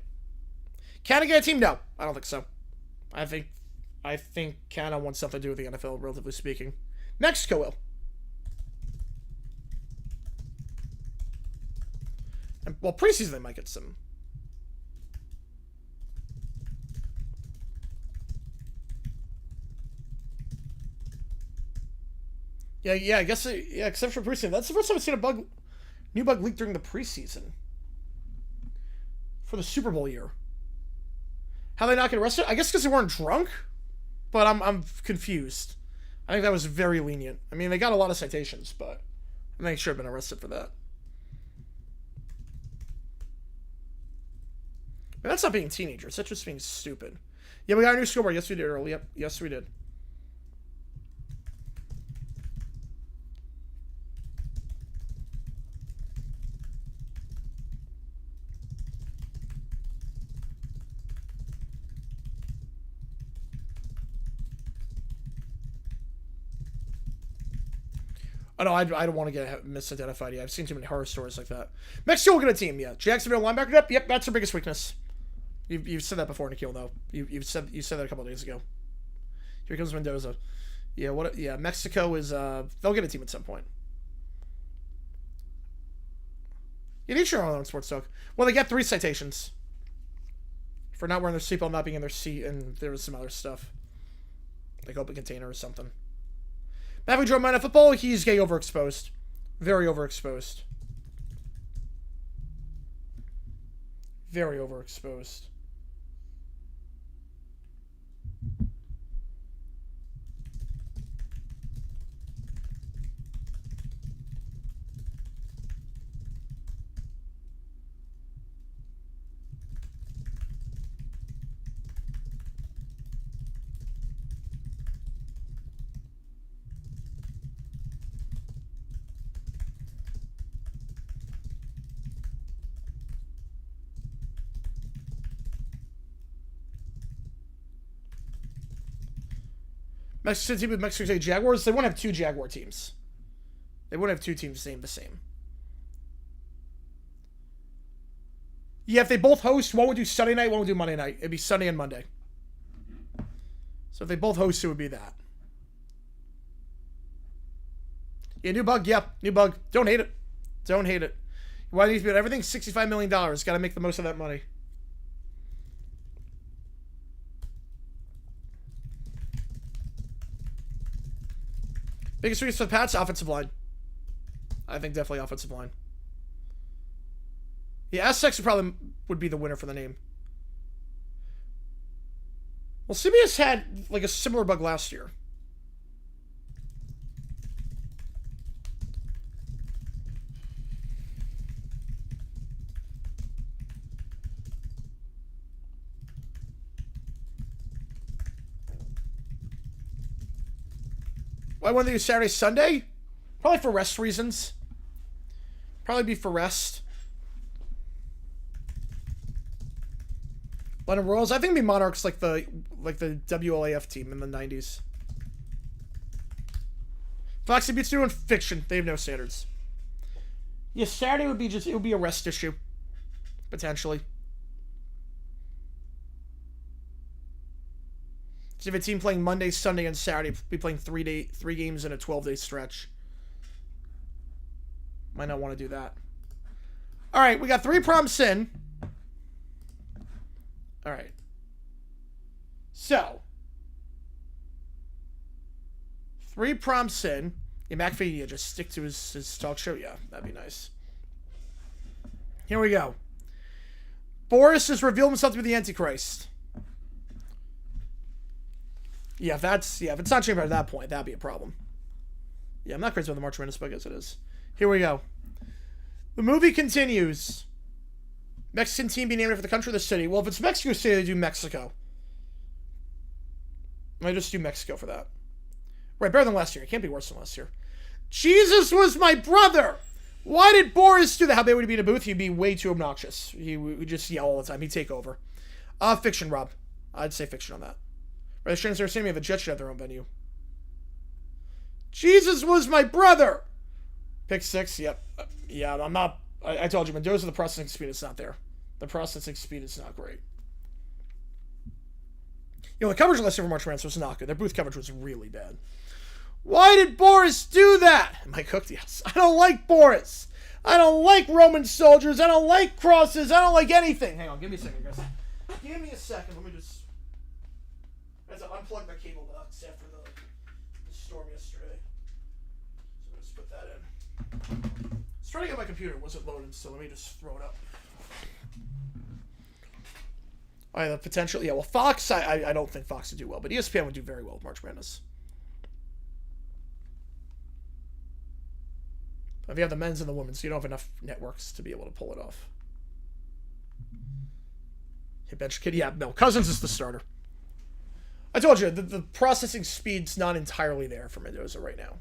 Canada get a team? No, I don't think so. I think Canada wants something to do with the NFL, relatively speaking. Mexico will. And, well, preseason they might get some. Yeah, I guess, yeah, except for preseason. That's the first time I've seen a new bug leak during the preseason. For the Super Bowl year. How they not get arrested? I guess because they weren't drunk? But I'm confused. I think that was very lenient. I mean, they got a lot of citations, but I think they should have been arrested for that. But that's not being teenagers. That's just being stupid. Yeah, we got a new scoreboard. Yes, we did, Earl. Yep. Yes, we did. Oh, no, I don't want to get misidentified yet. I've seen too many horror stories like that. Mexico will get a team, yeah. Jacksonville linebacker depth, yep, that's their biggest weakness. You've said that before, Nikhil, though. You said that a couple of days ago. Here comes Mendoza. Yeah, Mexico is, they'll get a team at some point. You need your own sports talk. Well, they get 3 citations. For not wearing their seatbelt, not being in their seat, and there was some other stuff. Like open container or something. Matthew Joe Man of football, he's gay overexposed. Very overexposed. Very overexposed. Mexico team with Mexico State Jaguars, they won't have 2 Jaguar teams. They won't have 2 teams named the same. Yeah, if they both host, one would do Sunday night, one would do Monday night. It'd be Sunday and Monday. So if they both host, it would be that. Yeah, new bug. Yep, new bug. Don't hate it. Don't hate it. Why do you be everything? $65 million. Got to make the most of that money. Biggest weakness for the Pats? Offensive line. I think definitely offensive line. Yeah, Aztecs probably would be the winner for the name. Well, CBS had like a similar bug last year. Why wouldn't they do Saturday, Sunday? Probably for rest reasons. Probably be for rest. London Royals. I think it'd be Monarchs like the WLAF team in the 90s. Foxy Beats doing fiction. They have no standards. Yeah, Saturday would be it would be a rest issue. Potentially. So if a team playing Monday, Sunday, and Saturday, be playing 3 games in a 12-day stretch. Might not want to do that. All right, we got 3 prompts in. All right. So 3 prompts in. Yeah, McAfee, just stick to his talk show. Yeah, that'd be nice. Here we go. Boris has revealed himself to be the Antichrist. Yeah, if it's not changed at that point, that'd be a problem. Yeah, I'm not crazy about the March Madness book as it is. Here we go. The movie continues. Mexican team be named after the country or the city. Well, if it's Mexico City, they do Mexico. I just do Mexico for that. Right, better than last year. It can't be worse than last year. Jesus was my brother! Why did Boris do that? How bad would he be in a booth? He'd be way too obnoxious. He would just yell all the time. He'd take over. Fiction, Rob. I'd say fiction on that. Right, the Strangers are saying me, the Jets should have their own venue. Jesus was my brother! Pick 6, yep. Yeah, I'm not... I told you, Mendoza, the processing speed is not there. The processing speed is not great. You know, the coverage last year for March Madness was not good. Their booth coverage was really bad. Why did Boris do that? Am I cooked? Yes. I don't like Boris. I don't like Roman soldiers. I don't like crosses. I don't like anything. Hang on, give me a second, guys. Give me a second. Let me just... I had to unplug my cable box after the storm yesterday. just put that in. I was trying to get my computer. It wasn't loading, so let me just throw it up. All right, the potential. Yeah, well, Fox, I don't think Fox would do well, but ESPN would do very well with March Madness. If you have the men's and the women's, you don't have enough networks to be able to pull it off. Hey, bench kid. Yeah, no. Cousins is the starter. I told you, the processing speed's not entirely there for Mendoza right now.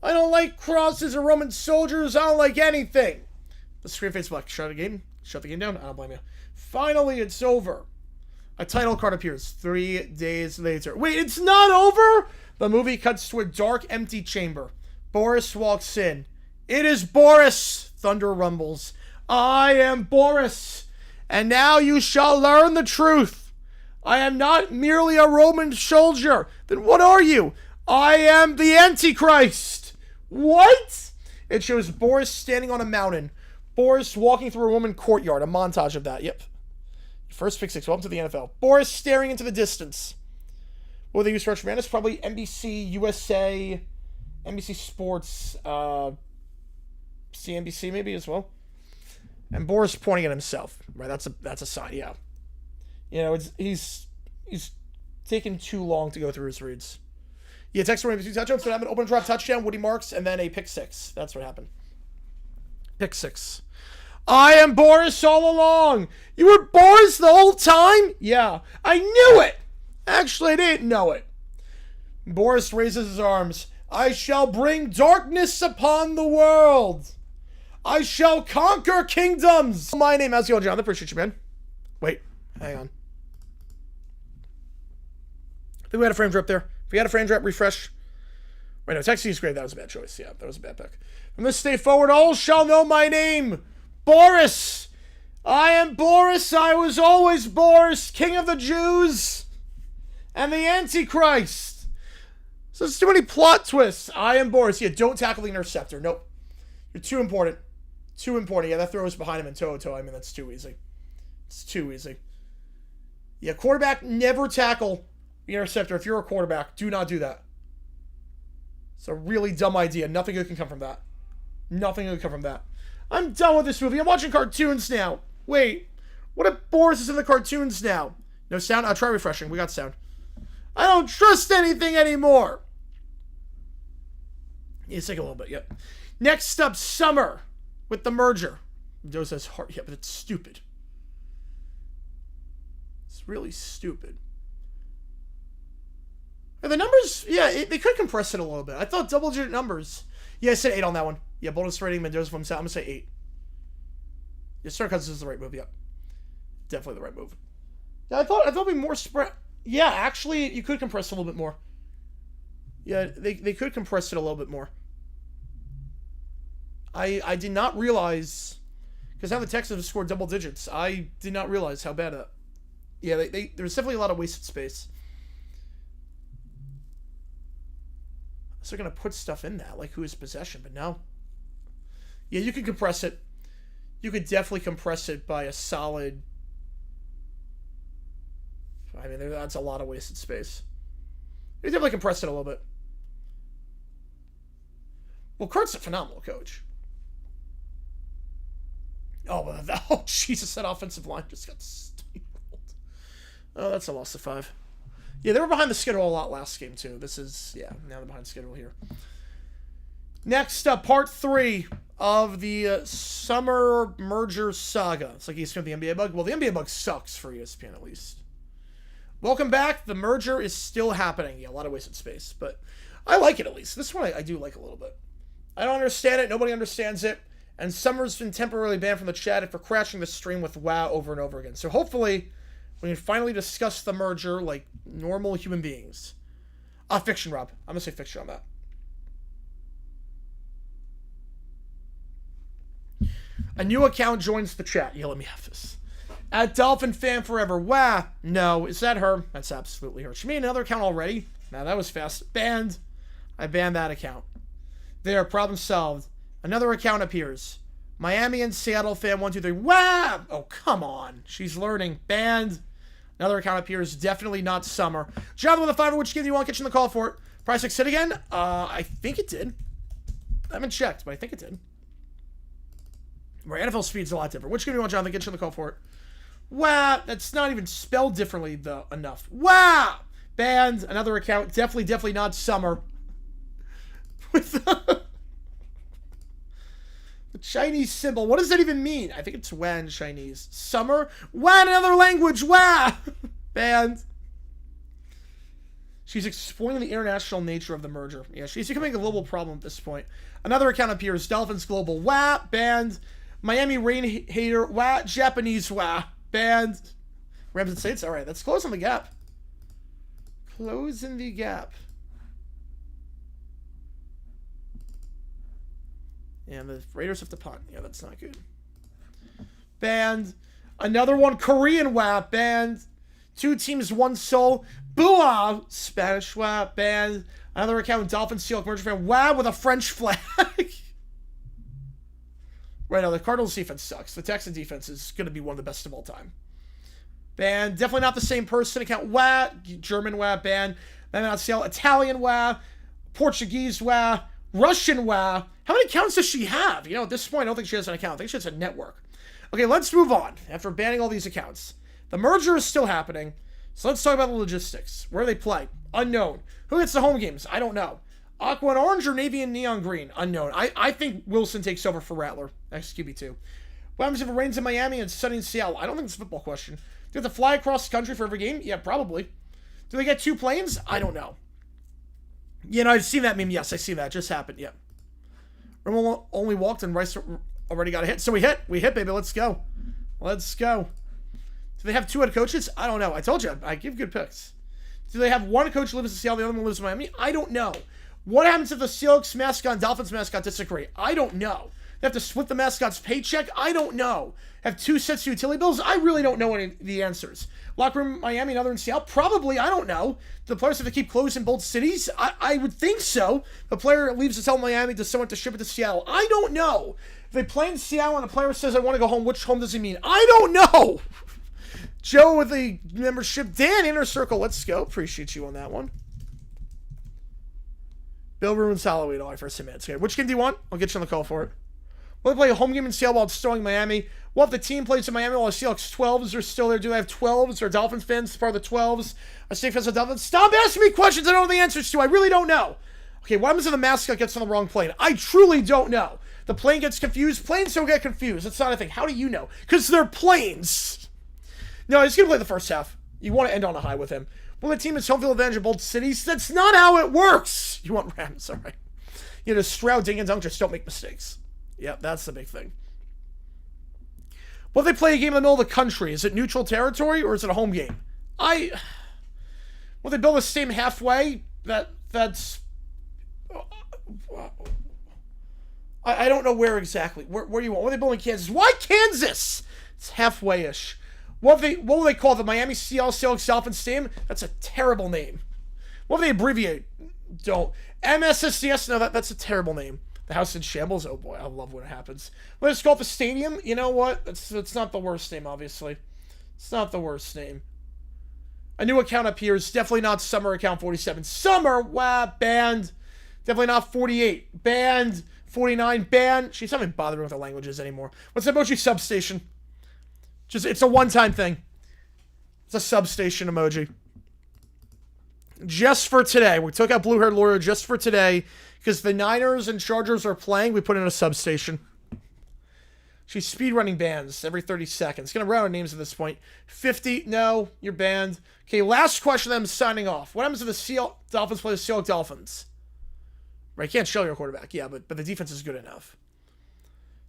I don't like crosses or Roman soldiers. I don't like anything. The screen face black. Shut the game down. I don't blame you. Finally, it's over. A title card appears 3 days later. Wait, it's not over? The movie cuts to a dark, empty chamber. Boris walks in. It is Boris! Thunder rumbles. I am Boris, and now you shall learn the truth. I am not merely a Roman soldier. Then what are you? I am the Antichrist. What? It shows Boris standing on a mountain. Boris walking through a Roman courtyard. A montage of that. Yep. First pick 6. Welcome to the NFL. Boris staring into the distance. What will they use for March Madness? Probably NBC, USA, NBC Sports, CNBC maybe as well. And Boris pointing at himself. Right, that's a sign, yeah. You know, he's taking too long to go through his reads. Yeah, text for NBC touchdowns. So happened, open drop touchdown, Woody Marks, and then a pick 6. That's what happened. Pick 6. I am Boris all along. You were Boris the whole time? Yeah, I knew it. Actually, I didn't know it. Boris raises his arms. I shall bring darkness upon the world. I shall conquer kingdoms. My name is John. I appreciate you, man. Wait, hang on. I think we had a frame drop there. If we had a frame drop, refresh. Wait, no, Texas great. That was a bad choice. Yeah, that was a bad pick. From this day forward, all shall know my name. Boris. I am Boris. I was always Boris, King of the Jews and the Antichrist. So there's too many plot twists. I am Boris. Yeah, don't tackle the interceptor. Nope. You're too important. Too important. Yeah, that throw is behind him in toe-to-toe. I mean, that's too easy. It's too easy. Yeah, quarterback, never tackle the interceptor. If you're a quarterback, do not do that. It's a really dumb idea. Nothing good can come from that. Nothing good can come from that. I'm done with this movie. I'm watching cartoons now. Wait. What if Boris is in the cartoons now? No sound? I'll try refreshing. We got sound. I don't trust anything anymore. Yeah, it's taking a little bit. Yep. Next up, Summer with the merger. Joe says heart. Yeah, but it's stupid. It's really stupid. And the numbers, yeah, they could compress it a little bit. I thought double-digit numbers. Yeah, I said 8 on that one. Yeah, bonus rating, Mendoza from South. I'm going to say 8. Yeah, Star Cousins is the right move. Yeah. Definitely the right move. Yeah, I thought it'd be more spread. Yeah, actually, you could compress it a little bit more. Yeah, they could compress it a little bit more. I did not realize, because now the Texans have scored double digits. I did not realize how bad that. Yeah, there's definitely a lot of wasted space. So they're going to put stuff in that, like who has possession, but no. Yeah, you could compress it. You could definitely compress it by a solid. I mean, that's a lot of wasted space. You definitely compress it a little bit. Well, Kurt's a phenomenal coach. Oh, Jesus, that offensive line just got steamrolled. Oh, that's a loss of 5. Yeah, they were behind the schedule a lot last game, too. This is, yeah, now they're behind schedule here. Next up, part 3 of the summer merger saga. It's like ESPN the NBA bug. Well, the NBA bug sucks for ESPN, at least. Welcome back. The merger is still happening. Yeah, a lot of wasted space, but I like it, at least. This one I do like a little bit. I don't understand it. Nobody understands it. And Summer's been temporarily banned from the chat for crashing the stream with WoW over and over again. So hopefully we can finally discuss the merger like normal human beings. Fiction, Rob. I'm going to say fiction on that. A new account joins the chat. Yeah, let me have this. At Dolphin Fan Forever. Wow. No, is that her? That's absolutely her. She made another account already? Now that was fast. Banned. I banned that account. There, problem solved. Another account appears. Miami and Seattle Fan 123. Wow! Oh, come on. She's learning. Banned. Another account appears. Definitely not Summer. Jonathan with a 5, which game do you want? Catching the call for it. Price hit again? I think it did. I haven't checked, but I think it did. Right, NFL speed's a lot different. Which game do you want, Jonathan? Get you on the call for it. Wow, that's not even spelled differently, though, enough. Wow! Banned. Another account. Definitely not Summer. With the Chinese symbol. What does that even mean? I think it's Wan in Chinese. Summer? Wan, another language. Wow! Banned. She's exploiting the international nature of the merger. Yeah, she's becoming a global problem at this point. Another account appears. Dolphins Global. Wah. Banned. Miami Rain Hater. Wah. Japanese. Wah. Banned. Rams and Saints. All right, that's closing the gap. Closing the gap. And the Raiders have to punt. Yeah, that's not good. Banned. Another one. Korean. Wah. Banned. 2 teams, 1 soul. Booah! Spanish. Wah. Banned. Another account. Dolphins Seahawks merger fan. Wah, with a French flag. Right now, the Cardinals defense sucks. The Texans defense is going to be one of the best of all time. Banned. Definitely not the same person. Account. Wah. German. Wah. Banned. Then not Seattle. Italian. Wah. Portuguese. Wah. Russian. Wah. How many accounts does she have? You know, at this point, I don't think she has an account. I think she has a network. Okay, let's move on. After banning all these accounts. The merger is still happening. So let's talk about the logistics. Where do they play? Unknown. Who gets the home games? I don't know. Aqua and Orange or Navy and Neon Green? Unknown. I think Wilson takes over for Rattler. Next QB2. What happens if it rains in Miami and sunny in Seattle? I don't think it's a football question. Do they have to fly across the country for every game? Yeah, probably. Do they get 2 planes? I don't know. You know, I've seen that meme. Yes, I see that. It just happened. Yeah. Romo only walked and Rice already got a hit. So we hit. We hit, baby. Let's go. Let's go. Do they have 2 head coaches? I don't know. I told you, I give good picks. Do they have 1 coach who lives in Seattle, the other one lives in Miami? I don't know. What happens if the Seahawks mascot and Dolphins mascot disagree? I don't know. They have to split the mascot's paycheck? I don't know. Have 2 sets of utility bills? I really don't know any of the answers. Locker room Miami and other in Seattle? Probably. I don't know. Do the players have to keep closed in both cities? I would think so. The player leaves to tell Miami to someone to ship it to Seattle. I don't know. If they play in Seattle and the player says, I want to go home, which home does he mean? I don't know. Joe with the membership. Dan, Inner Circle. Let's go. Appreciate you on that one. Bill ruins Halloween. Oh, I first 10 minutes. Okay, which game do you want? I'll get you on the call for it. Will they play a home game in Seattle while it's throwing Miami? What if the team plays in Miami while the Seahawks 12s are still there? Do they have 12s? Or Dolphins fans part of the 12s? Are State fans of Dolphins? Stop asking me questions I don't know the answers to. I really don't know. Okay, what happens if the mascot gets on the wrong plane? I truly don't know. The plane gets confused. Planes don't get confused. That's not a thing. How do you know? Because they're planes. No, he's going to play the first half. You want to end on a high with him. Well, the team is home field advantage in both cities. That's not how it works. You want Rams, all right. You know, Stroud, Ding, and Dunk just don't make mistakes. Yep, that's the big thing. Well, they play a game in the middle of the country. Is it neutral territory or is it a home game? Well, they build a stadium halfway. That's. I don't know where exactly. Where do you want? What are they building in Kansas? Why Kansas? It's halfway-ish. What will they call the Miami Seahawks Dolphins Stadium? That's a terrible name. What do they abbreviate? Don't. MSSDS? No, that's a terrible name. The House in Shambles? Oh boy, I love when it happens. Let's call it the Stadium. You know what? It's not the worst name, obviously. It's not the worst name. A new account appears. Definitely not Summer account 47. Summer! Wow, banned. Definitely not 48. Banned. 49. Banned. She's not even bothering with the languages anymore. What's the emoji? Substation. It's a one-time thing. It's a substation emoji. Just for today. We took out blue-haired lawyer just for today. Because the Niners and Chargers are playing, we put in a substation. She's speedrunning bands every 30 seconds. Gonna run out of names at this point. 50, no, you're banned. Okay, last question, I'm signing off. What happens if the Dolphins play the Seahawks Dolphins? Right, can't show your quarterback, yeah, but the defense is good enough.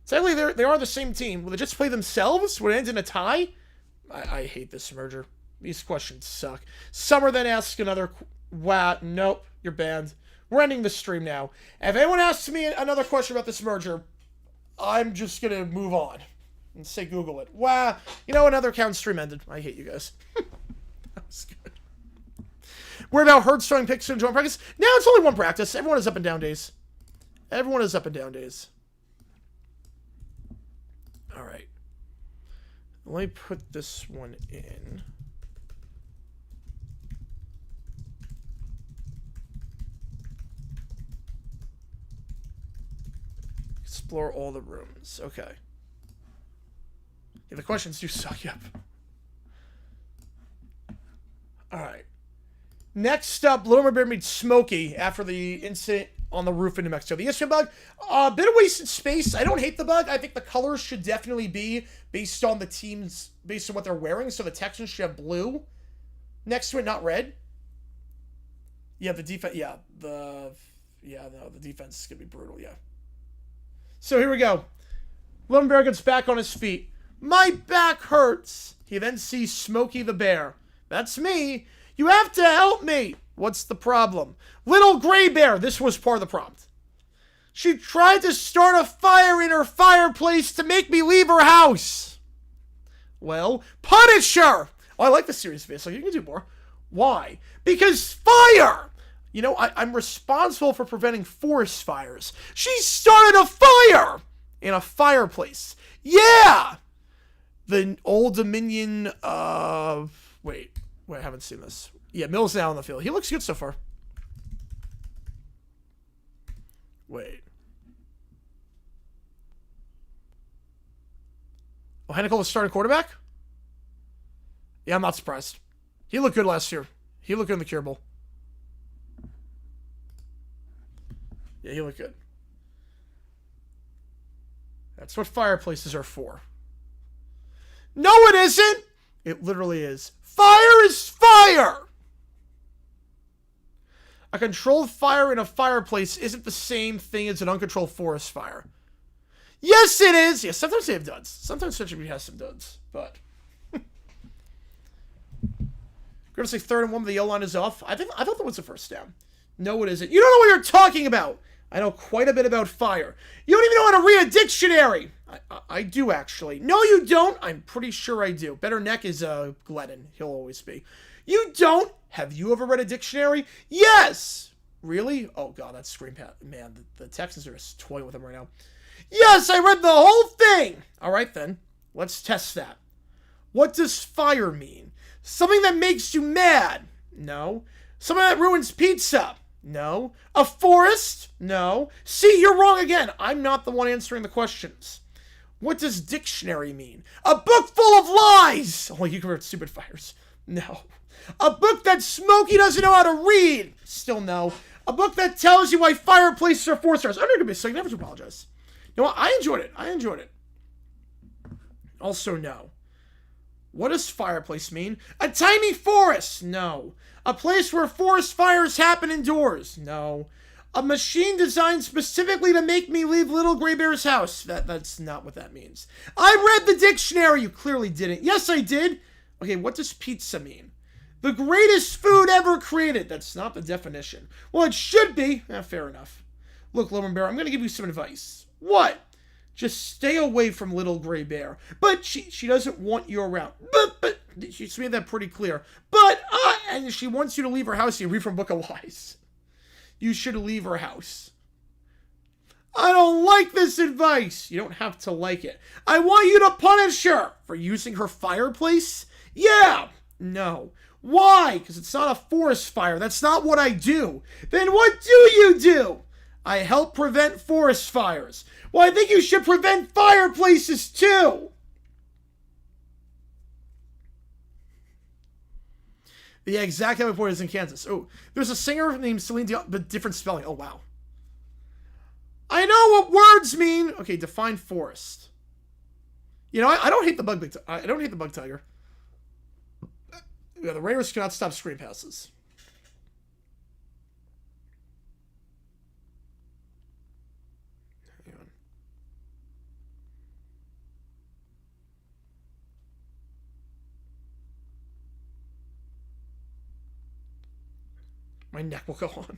Technically, they are the same team. Will they just play themselves? Would it end in a tie? I hate this merger. These questions suck. Summer then asks another... Wow, nope, you're banned. We're ending the stream now. If anyone asks me another question about this merger, I'm just going to move on and say Google it. Wow, you know, another account stream ended. I hate you guys. That was good. We're about Hurts throwing picks to joint practice. No, it's only one practice. Everyone has up and down days. Everyone has up and down days. All right. Let me put this one in. Explore all the rooms. Okay. Yeah, the questions do suck. Yep. All right. Next up, Little Bear meets Smokey after the incident on the roof in New Mexico. The ESPN bug, a bit of wasted space. I don't hate the bug. I think the colors should definitely be based on the teams, based on what they're wearing. So the Texans should have blue next to it, not red. Yeah, the defense. Yeah, no, the defense is gonna be brutal. Yeah. So here we go. Little Bear gets back on his feet. My back hurts. He then sees Smokey the Bear. That's me. You have to help me. What's the problem? Little Gray Bear. This was part of the prompt. She tried to start a fire in her fireplace to make me leave her house. Well, punish her. Oh, I like the series video, so you can do more. Why? Because fire. You know, I'm responsible for preventing forest fires. She started a fire in a fireplace. Yeah. The Old Dominion, wait, I haven't seen this. Yeah, Mills now on the field. He looks good so far. Wait. Oh, Hennicle was starting quarterback? Yeah, I'm not surprised. He looked good last year. He looked good in the Cure Bowl. Yeah, he looked good. That's what fireplaces are for. No, it isn't! It literally is. Fire is fire! A controlled fire in a fireplace isn't the same thing as an uncontrolled forest fire. Yes, it is! Yeah, sometimes they have duds. Sometimes Century has some duds, but... Gonna say 3rd and 1, but the O-line is off. I thought that was the first down. No, it isn't. You don't know what you're talking about! I know quite a bit about fire. You don't even know how to read a dictionary! I do, actually. No, you don't! I'm pretty sure I do. Better neck is, Glennon. He'll always be. You don't! Have you ever read a dictionary? Yes! Really? Oh, God, that's Scream Pat. Man, the Texans are just toying with him right now. Yes, I read the whole thing! Alright, then. Let's test that. What does fire mean? Something that makes you mad? No. Something that ruins pizza? No. A forest? No. See, you're wrong again. I'm not the one answering the questions. What does dictionary mean? A book full of lies! Oh, you can read stupid fires. No. A book that Smokey doesn't know how to read! Still no. A book that tells you why fireplaces are 4 stars. I'm not gonna be so you never to apologize. You know what? I enjoyed it. Also, no. What does fireplace mean? A tiny forest! No. A place where forest fires happen indoors? No. A machine designed specifically to make me leave Little Gray Bear's house? That's not what that means. I read the dictionary! You clearly didn't. Yes, I did! Okay, what does pizza mean? The greatest food ever created. That's not the definition. Well, it should be. Fair enough. Look, Little Bear, I'm going to give you some advice. What? Just stay away from Little Gray Bear. But she doesn't want you around. But she's made that pretty clear. And she wants you to leave her house. You read from Book of Lies. You should leave her house. I don't like this advice. You don't have to like it. I want you to punish her for using her fireplace. Yeah. No. Why? Because it's not a forest fire. That's not what I do. Then what do you do? I help prevent forest fires. Well, I think you should prevent fireplaces too. Yeah, exactly how my point is in Kansas. Oh, there's a singer named Celine Dion, but different spelling. Oh, wow. I know what words mean. Okay, define forest. You know, I don't hate the bug. I don't hate the bug tiger. Yeah, the Raiders cannot stop screen passes. Hang on. My neck will go on.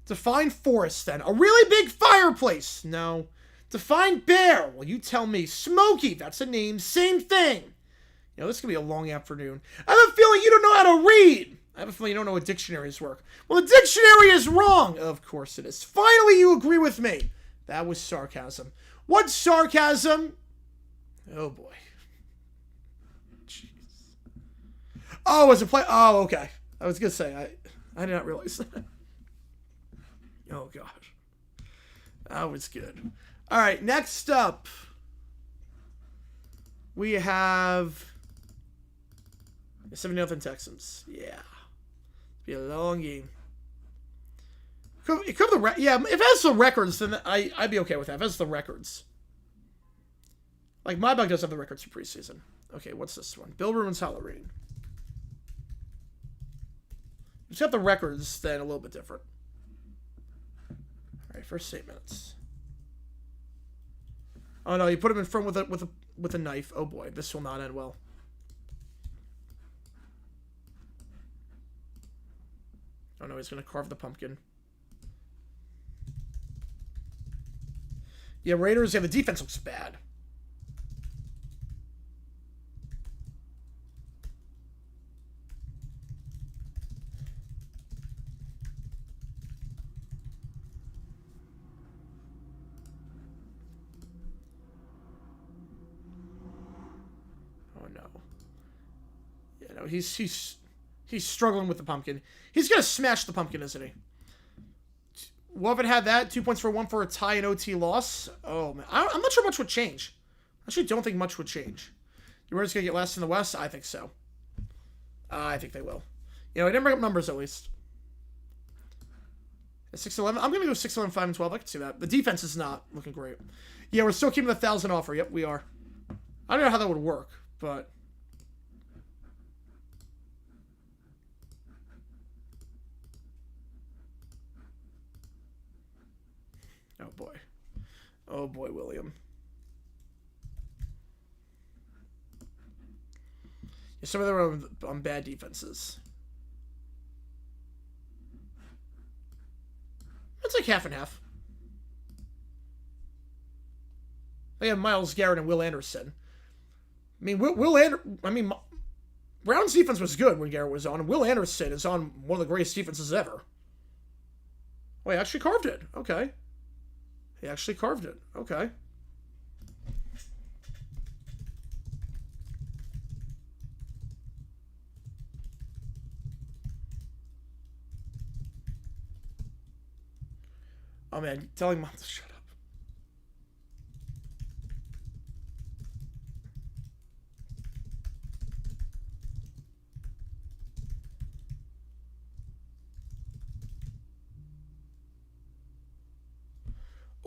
Define forest, then. A really big fireplace. No. Define bear. Well, you tell me. Smokey. That's a name. Same thing. You know, this could be a long afternoon. I have a feeling you don't know how to read. I have a feeling you don't know what dictionaries work. Well, the dictionary is wrong. Of course it is. Finally, you agree with me. That was sarcasm. What's sarcasm? Oh, boy. Jeez. Oh, was it play? Oh, okay. I was going to say, I did not realize that. Oh, gosh. That was good. All right, next up, we have 7-0 Texans. Yeah. Be a long game. It could have yeah, if it has the records, then I'd be okay with that. If it has the records. Like, my bug does have the records for preseason. Okay, what's this one? Bill Ruins Halloween. If it's got the records, then a little bit different. Alright, first 8 minutes. Oh no, you put him in front with a knife. Oh boy, this will not end well. Oh no, he's gonna carve the pumpkin. Yeah, Raiders, yeah, the defense looks bad. Oh no. Yeah, no, he's struggling with the pumpkin. He's gonna smash the pumpkin, isn't he? Wolven had that. 2 points for 1 for a tie and OT loss. Oh, man. I'm not sure much would change. I actually don't think much would change. The Warriors going to get last in the West? I think so. I think they will. You know, I didn't bring up numbers, at least. 6-11. I'm going to go 6-11, 5-12. I can see that. The defense is not looking great. Yeah, we're still keeping the 1,000 offer. Yep, we are. I don't know how that would work, but... Oh, boy. Oh, boy, William. Yeah, some of them are on bad defenses. It's like half and half. They have Myles Garrett and Will Anderson. I mean, Brown's defense was good when Garrett was on, and Will Anderson is on one of the greatest defenses ever. Oh, he actually carved it. Okay. He actually carved it. Okay. Oh, man. Telling Mom to shut up.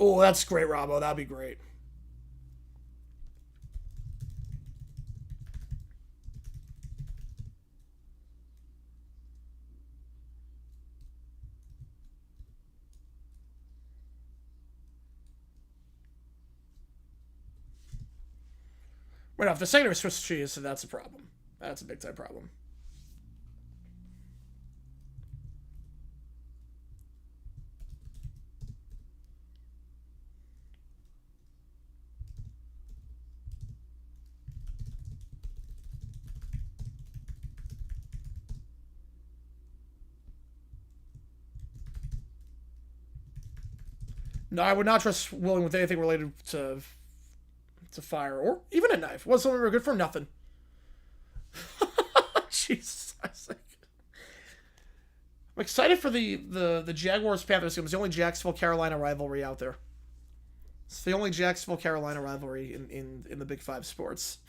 Oh, that's great, Robbo. That'd be great. Wait, no, if the secondary Swiss cheese, so that's a problem. That's a big-time problem. No, I would not trust William with anything related to fire or even a knife. What's something we're good for? Nothing. Jesus, I'm excited for the Jaguars Panthers game. It's the only Jacksonville Carolina rivalry out there. It's the only Jacksonville Carolina rivalry in the Big Five sports.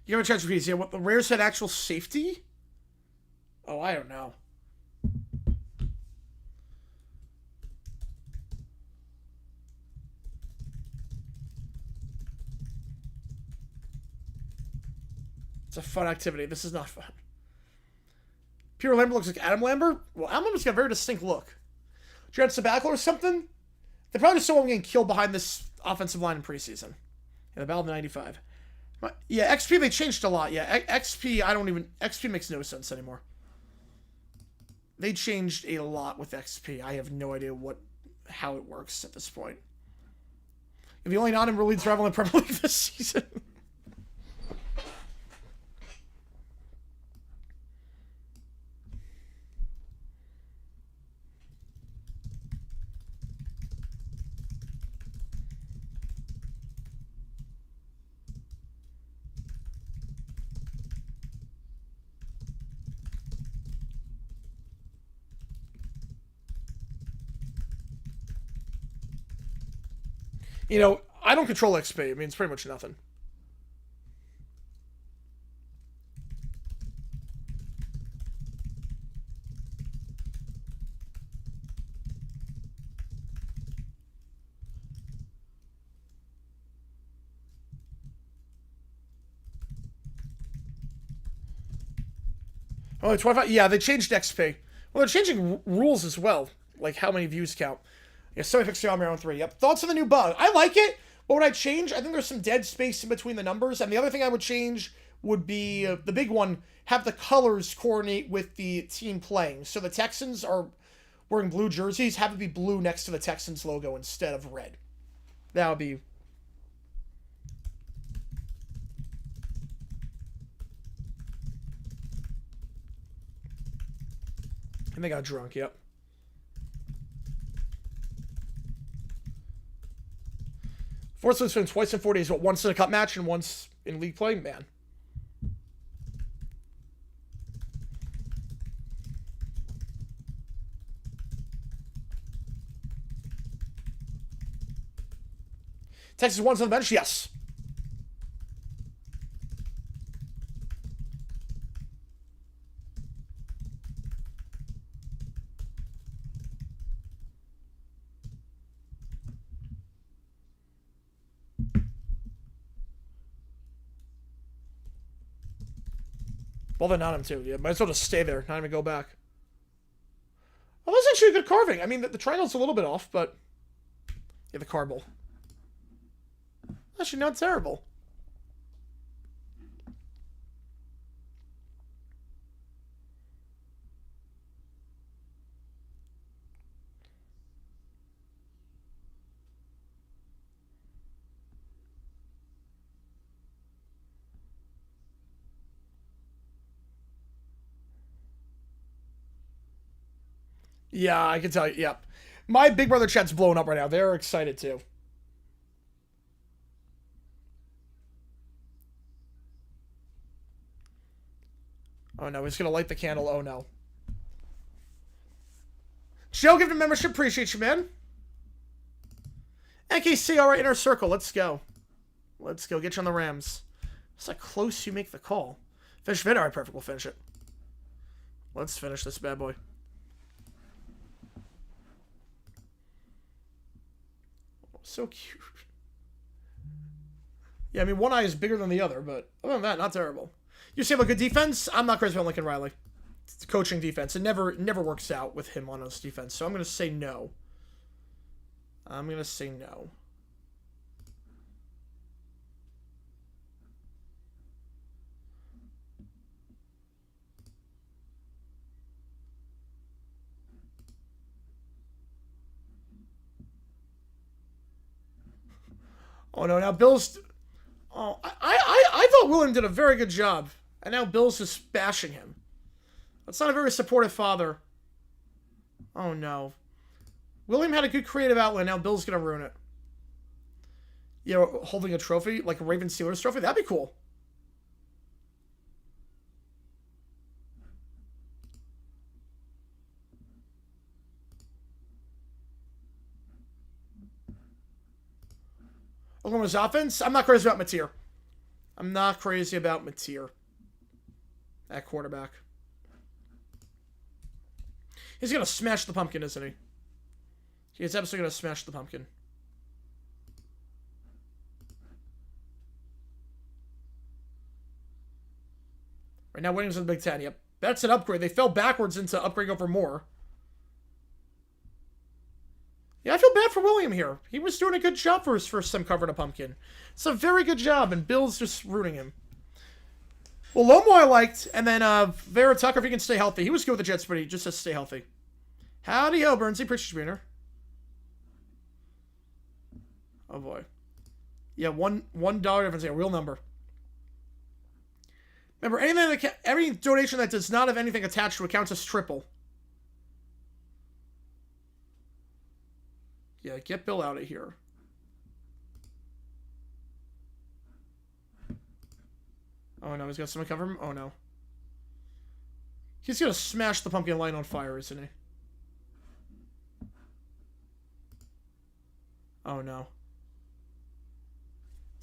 You have a chance to repeat. Yeah, what the Raiders had actual safety? Oh, I don't know. It's a fun activity. This is not fun. Pierre Lambert looks like Adam Lambert? Well, Adam Lambert's got a very distinct look. Jared Sabbatical or something? They probably just saw him getting killed behind this offensive line in preseason. In the Battle of 95. Yeah, XP, they changed a lot. Yeah, XP, XP makes no sense anymore. They changed a lot with XP. I have no idea how it works at this point. If the only non-him leads rival in Premier League this season. You know, I don't control XP. I mean, it's pretty much nothing. Oh, 25. Yeah, they changed XP. Well, they're changing rules as well, like how many views count. Yeah, so I fixed the armor on 3. Yep. Thoughts on the new bug? I like it. What would I change? I think there's some dead space in between the numbers, and the other thing I would change would be the big one: have the colors coordinate with the team playing. So the Texans are wearing blue jerseys, have it be blue next to the Texans logo instead of red. That would be. And they got drunk, yep. Fortunately, been twice in 4 days, but once in a cup match and once in league play, man. Texas once on the bench, yes. Well, then not him too. Yeah, might as well just stay there, not even go back. Well, that's actually a good carving. I mean, the triangle's a little bit off, but yeah, the carball. Actually, not terrible. Yeah, I can tell you. Yep. My big brother chat's blowing up right now. They're excited too. Oh no, he's gonna light the candle. Oh no. Joe, give him membership. Appreciate you, man. NKC, alright, inner circle. Let's go. Let's go. Get you on the Rams. It's like close you make the call. Finish vid. Alright, perfect. We'll finish it. Let's finish this bad boy. So cute. Yeah, I mean, one eye is bigger than the other, but other than that, not terrible. You say, have a good defense? I'm not crazy about Lincoln Riley. It's coaching defense. It never works out with him on his defense, so I'm going to say no. I'm going to say no. Oh no, now Bill's... Oh, I thought William did a very good job. And now Bill's just bashing him. That's not a very supportive father. Oh no. William had a good creative outlet, now Bill's gonna ruin it. You know, holding a trophy, like a Raven Steelers trophy, that'd be cool. Oklahoma's offense? I'm not crazy about Mateer. I'm not crazy about Mateer at quarterback. He's going to smash the pumpkin, isn't he? He's absolutely going to smash the pumpkin. Right now, winning's in the Big Ten. Yep. That's an upgrade. They fell backwards into upgrade over more. Yeah, I feel bad for William here. He was doing a good job for his first time covering a pumpkin. It's a very good job, and Bill's just ruining him. Well, Lomo I liked, and then Vera Tucker, if he can stay healthy. He was good with the Jets, but he just has to stay healthy. Howdy ho, Burnsy. Appreciate you being here. Oh, boy. Yeah, $1 difference. Yeah, real number. Remember, any donation that does not have anything attached to it counts as triple. Yeah, get Bill out of here. Oh no, he's got someone cover him? Oh no. He's gonna smash the pumpkin light on fire, isn't he? Oh no.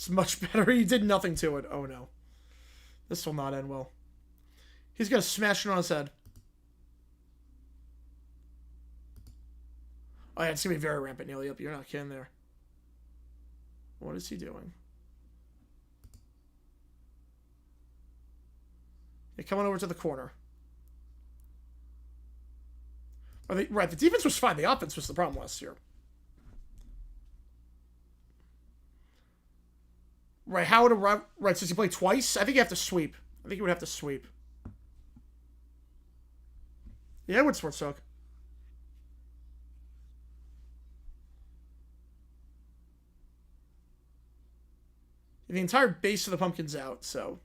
It's much better. He did nothing to it. Oh, no. This will not end well. He's going to smash it on his head. Oh, yeah, it's going to be very rampant, Neil. Yep, you're not kidding there. What is he doing? Yeah, coming over to the corner. Right, the defense was fine. The offense was the problem last year. Right, how would a... Right, since he played twice, I think you have to sweep. I think you would have to sweep. Yeah, it would sports talk. The entire base of the pumpkin's out, so...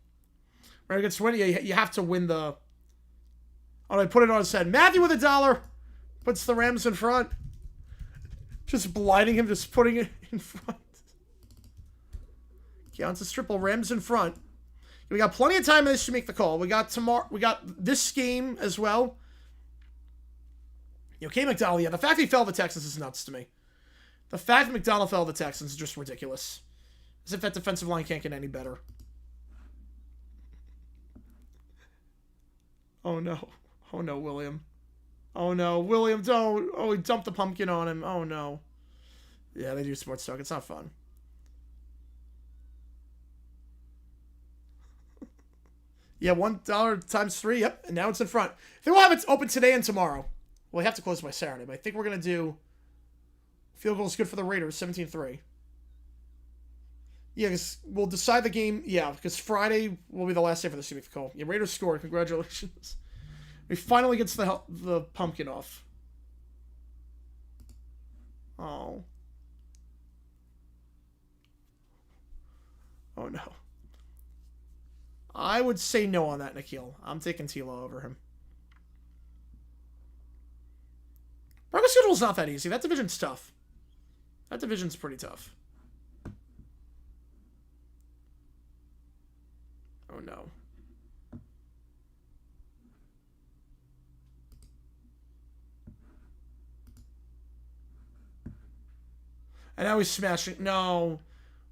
Right against winning, you have to win the... Oh, I put it on his head. Matthew with $1! Puts the Rams in front. Just blinding him, just putting it in front. Counts as triple. Rams in front. We got plenty of time in this to make the call. We got tomorrow. We got this game as well. You know, K. McDonald, yeah, the fact he fell to the Texans is nuts to me. The fact that McDonald fell to the Texans is just ridiculous. As if that defensive line can't get any better. Oh, no. Oh, no, William. Oh, no. William, don't. Oh, he dumped the pumpkin on him. Oh, no. Yeah, they do sports talk. It's not fun. Yeah, $1 times 3. Yep, and now it's in front. I think we'll have it open today and tomorrow. Well, we have to close by Saturday, but I think we're going to do... Field goal is good for the Raiders, 17-3. Yeah, because we'll decide the game... Yeah, because Friday will be the last day for the Super call. Yeah, Raiders scored. Congratulations. He finally gets the pumpkin off. Oh. Oh, no. I would say no on that, Nikhil. I'm taking Tilo over him. Broncos schedule's not that easy. That division's tough. That division's pretty tough. Oh, no. And now he's smashing. No.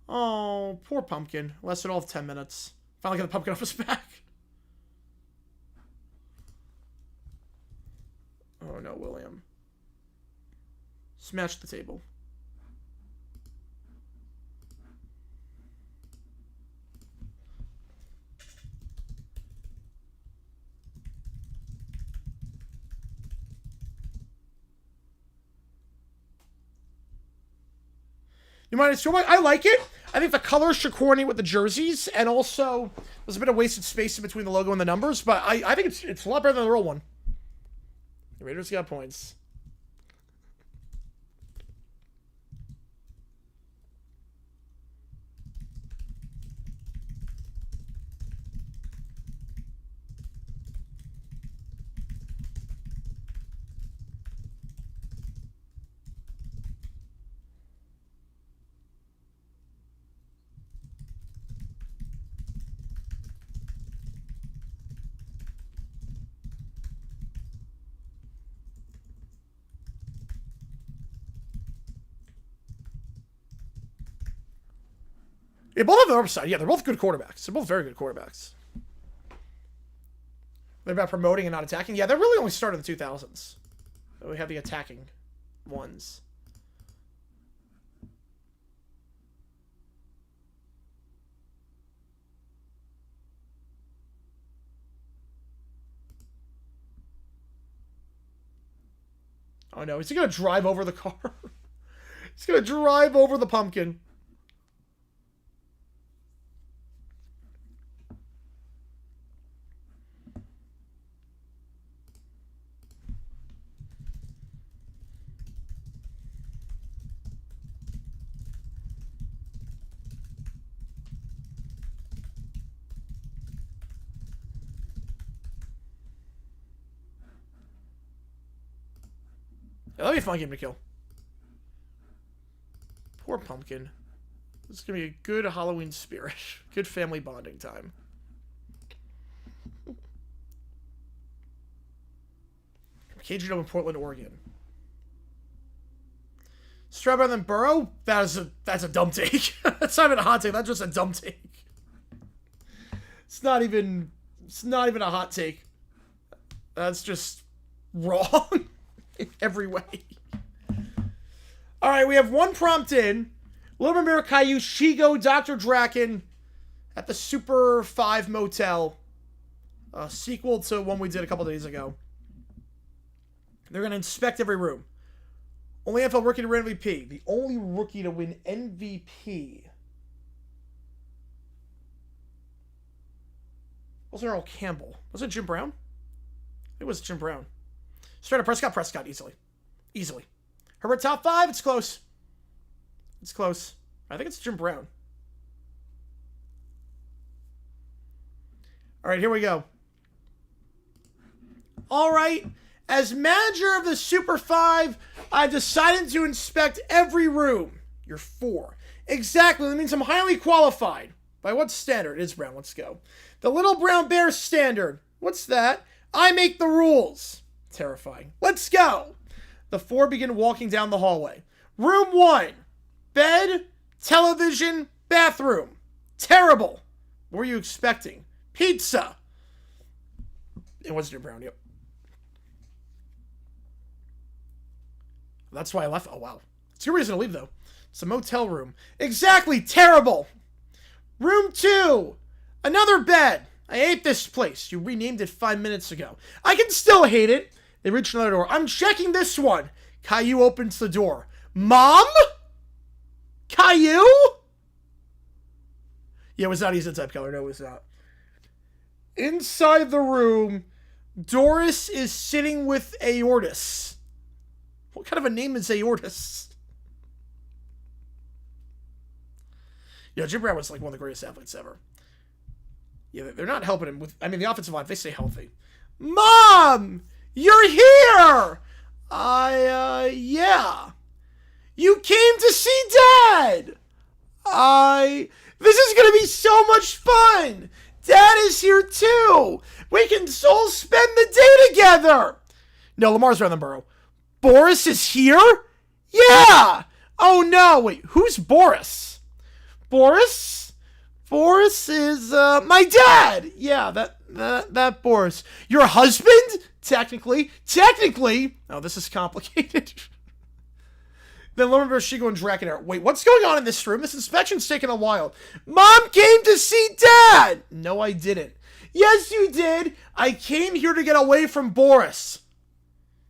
Oh, poor pumpkin. Lasted all of 10 minutes. Finally got the pumpkin off his back. Oh, no, William. Smash the table. You mind? I like it. I think the colors should coordinate with the jerseys, and also there's a bit of wasted space in between the logo and the numbers, but I think it's a lot better than the real one. The Raiders got points. Yeah, both have the upside. Yeah, they're both good quarterbacks. They're both very good quarterbacks. They're about promoting and not attacking. Yeah, they're really only started in the 2000s. We have the attacking ones. Oh no, is he going to drive over the car? He's going to drive over the pumpkin. Yeah, that'd be a fun game to kill. Poor pumpkin. This is going to be a good Halloween spirit. Good family bonding time. KG9 in Portland, Oregon. Stroud better than Burrow? That's a dumb take. That's not even a hot take. That's just a dumb take. It's not even a hot take. That's just wrong in every way. All right, we have one prompt in. Little Mermaid, Caillou, Shigo, Dr. Draken at the Super 5 Motel. A sequel to one we did a couple days ago. They're going to inspect every room. Only NFL rookie to win MVP. The only rookie to win MVP. Wasn't Earl Campbell. Was it Jim Brown? It was Jim Brown. Straight up Prescott, easily. Easily. Herbert top 5, it's close. It's close. I think it's Jim Brown. All right, here we go. All right. As manager of the Super 5, I've decided to inspect every room. You're 4. Exactly. That means I'm highly qualified. By what standard? It is Brown. Let's go. The Little Brown Bear standard. What's that? I make the rules. Terrifying. Let's go. The 4 begin walking down the hallway. Room 1. Bed, television, bathroom. Terrible. What were you expecting? Pizza. It was Jim Brown, yep. That's why I left. Oh, wow. It's a good reason to leave, though. It's a motel room. Exactly. Terrible. Room 2. Another bed. I hate this place. You renamed it 5 minutes ago. I can still hate it. They reach another door. I'm checking this one. Caillou opens the door. Mom? Caillou? Yeah, it was not easy to type color. No, it was not. Inside the room, Doris is sitting with Aortus. What kind of a name is Aortus? Yeah, Jim Brown was like one of the greatest athletes ever. Yeah, they're not helping him with... I mean, the offensive line, they stay healthy. Mom! You're here! Yeah. You came to see Dad! This is gonna be so much fun! Dad is here too! We can all spend the day together! No, Lamar's rather than Burrow. Boris is here? Yeah! Oh no, wait, who's Boris? Boris? Boris is, my dad! Yeah, that Boris. Your husband? Technically. Oh, this is complicated. Then Lumber Shigo and Draken are, wait, what's going on in this room? This inspection's taking a while. Mom came to see Dad! No, I didn't. Yes, you did! I came here to get away from Boris.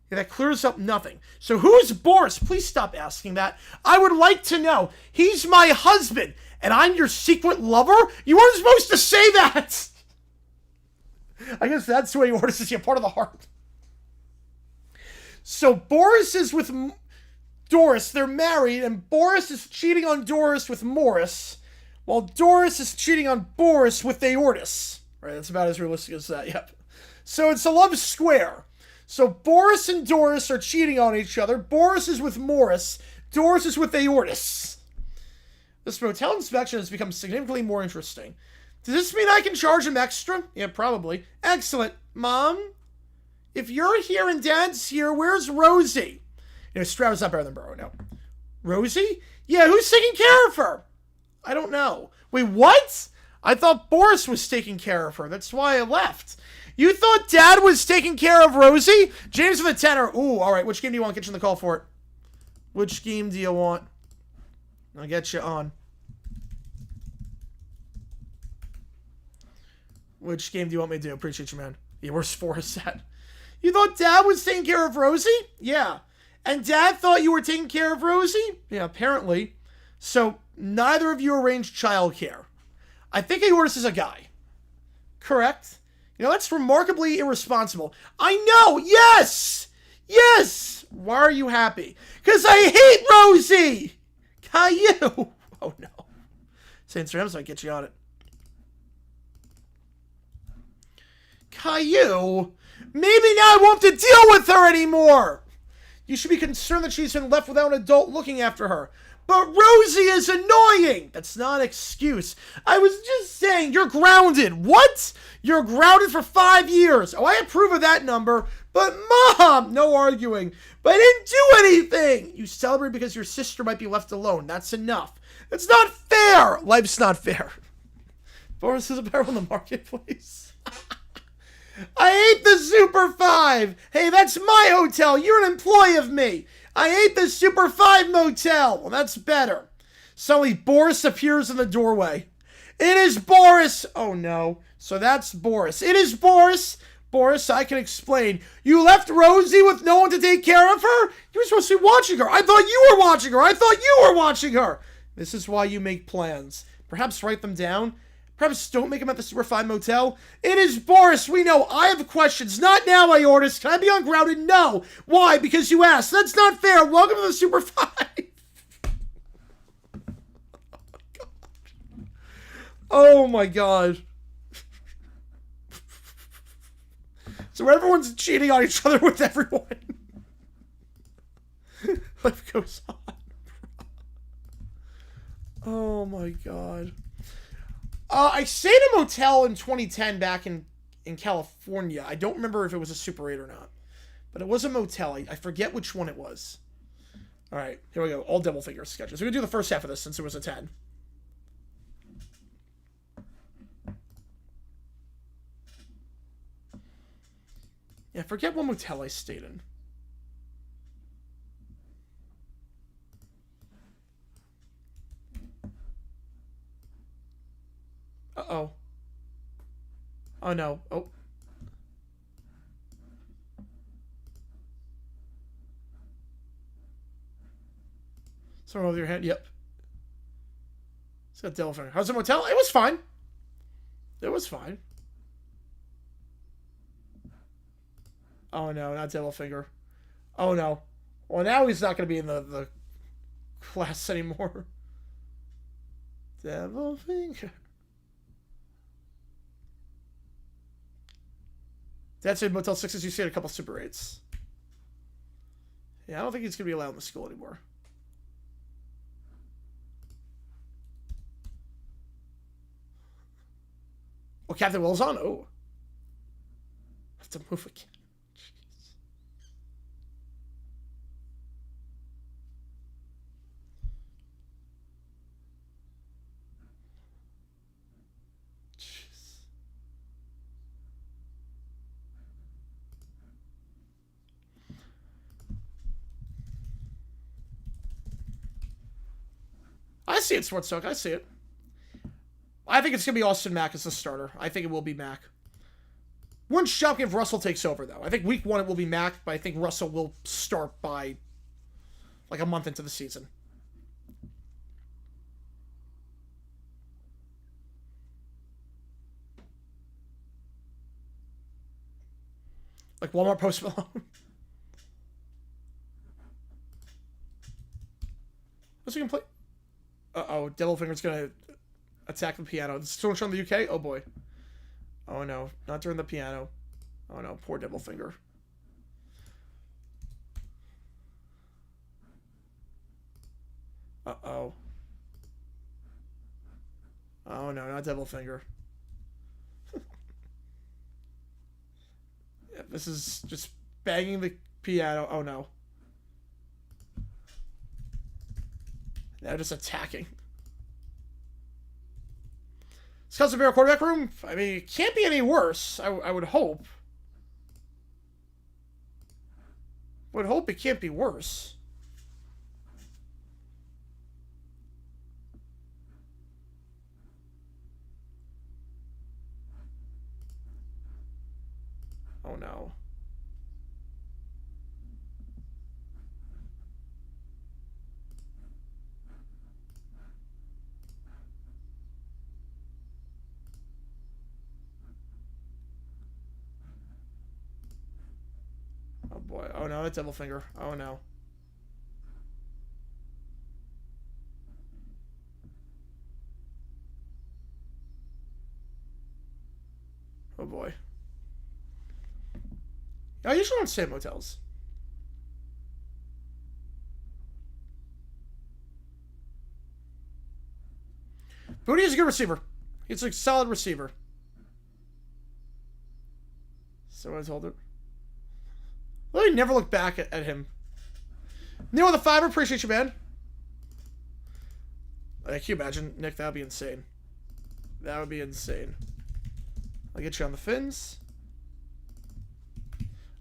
Yeah, that clears up nothing. So who's Boris? Please stop asking that. I would like to know. He's my husband, and I'm your secret lover? You weren't supposed to say that! I guess that's the way Boris is. You're part of the heart. So Boris is with Doris. They're married, and Boris is cheating on Doris with Morris, while Doris is cheating on Boris with Aortus. Right, that's about as realistic as that, yep. So it's a love square. So Boris and Doris are cheating on each other. Boris is with Morris. Doris is with Aortus. This motel inspection has become significantly more interesting. Does this mean I can charge him extra? Yeah, probably. Excellent. Mom? If you're here and Dad's here, where's Rosie? You know, Stroud's not better than Burrow, no. Rosie? Yeah, who's taking care of her? I don't know. Wait, what? I thought Boris was taking care of her. That's why I left. You thought Dad was taking care of Rosie? James with a tenor. Ooh, all right. Which game do you want? Get you in the call for it. Which game do you want? I'll get you on. Which game do you want me to do? Appreciate you, man. Yeah, where's Forrest at? You thought Dad was taking care of Rosie? Yeah. And Dad thought you were taking care of Rosie? Yeah, apparently. So, neither of you arranged childcare. I think Aortus is a guy. Correct? You know, that's remarkably irresponsible. I know! Yes! Yes! Why are you happy? Because I hate Rosie! Caillou! Oh, no. Saints Rams might get you on it. Caillou? Maybe now I won't have to deal with her anymore! You should be concerned that she's been left without an adult looking after her. But Rosie is annoying! That's not an excuse. I was just saying, you're grounded. What? You're grounded for 5 years. Oh, I approve of that number. But Mom! No arguing. But I didn't do anything! You celebrate because your sister might be left alone. That's enough. It's not fair! Life's not fair. Boris is a bear on the marketplace. I hate the Super 5! Hey, that's my hotel! You're an employee of me! I hate the Super 5 motel! Well, that's better. Suddenly, Boris appears in the doorway. It is Boris! Oh, no. So that's Boris. It is Boris! Boris, I can explain. You left Rosie with no one to take care of her? You were supposed to be watching her. I thought you were watching her. I thought you were watching her. This is why you make plans. Perhaps write them down. Perhaps don't make them at the Super 5 motel. It is Boris. We know. I have questions. Not now, Aortus. Can I be ungrounded? No. Why? Because you asked. That's not fair. Welcome to the Super 5. Oh my god. So everyone's cheating on each other with everyone. Life goes on. Oh my god. I stayed in a motel in 2010 back in California. I don't remember if it was a Super 8 or not. But it was a motel. I forget which one it was. Alright, here we go. All double figure sketches. We're going to do the first half of this since it was a 10. Yeah, I forget what motel I stayed in. Uh-oh. Oh, no. Oh. Someone with your hand? Yep. It's got devil finger. How's the motel? It was fine. It was fine. Oh no, not devil finger. Oh no. Well, now he's not going to be in the class anymore. Devil finger. That's in Motel 6s. You see a couple Super 8s. Yeah, I don't think he's going to be allowed in the school anymore. Oh, Captain Will's on? Oh. I have to move again. I see it, Sports Talk. I see it. I think it's going to be Austin Mack as the starter. I think it will be Mack. Wouldn't shock me if Russell takes over, though. I think week 1 it will be Mack, but I think Russell will start by like a month into the season. Like Walmart Post Malone. What's he going to play? Uh-oh, Devilfinger's gonna attack the piano. Is someone showing the UK? Oh boy. Oh no, not during the piano. Oh no, poor Devilfinger. Uh-oh. Oh no, not Devilfinger. Yeah, this is just banging the piano. Oh no. Now just attacking. This Cousin Bear quarterback room? I mean, it can't be any worse. I would hope. Would hope it can't be worse. Oh no. Oh boy. Oh no, that's Devilfinger. Oh no. Oh boy. I usually don't stay at motels. Booty is a good receiver. He's a solid receiver. So I told him. Well, I never look back at him. Neil with a 5, appreciate you, man. Can you imagine, Nick? That would be insane. That would be insane. I'll get you on the fins.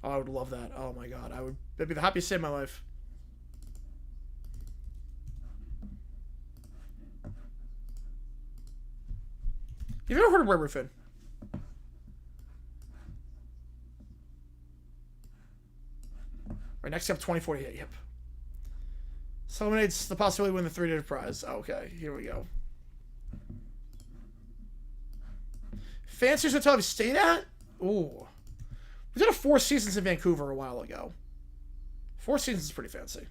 Oh, I would love that. Oh my god. That'd be the happiest day of my life. Have you ever heard of rubber fin? Right, next up, 2048. Yep. So eliminates the possibility of winning the 3-day prize. Okay, here we go. Fanciest hotel I've stayed at? Ooh. We did a 4 Seasons in Vancouver a while ago. 4 Seasons is pretty fancy.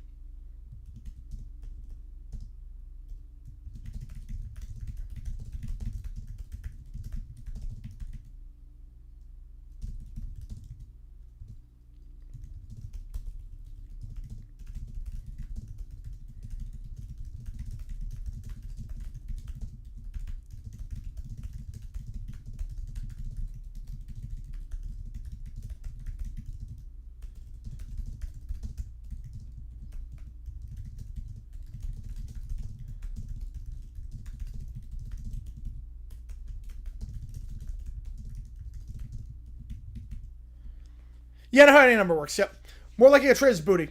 Yeah, no, how any number works. Yep. More likely to trade his booty.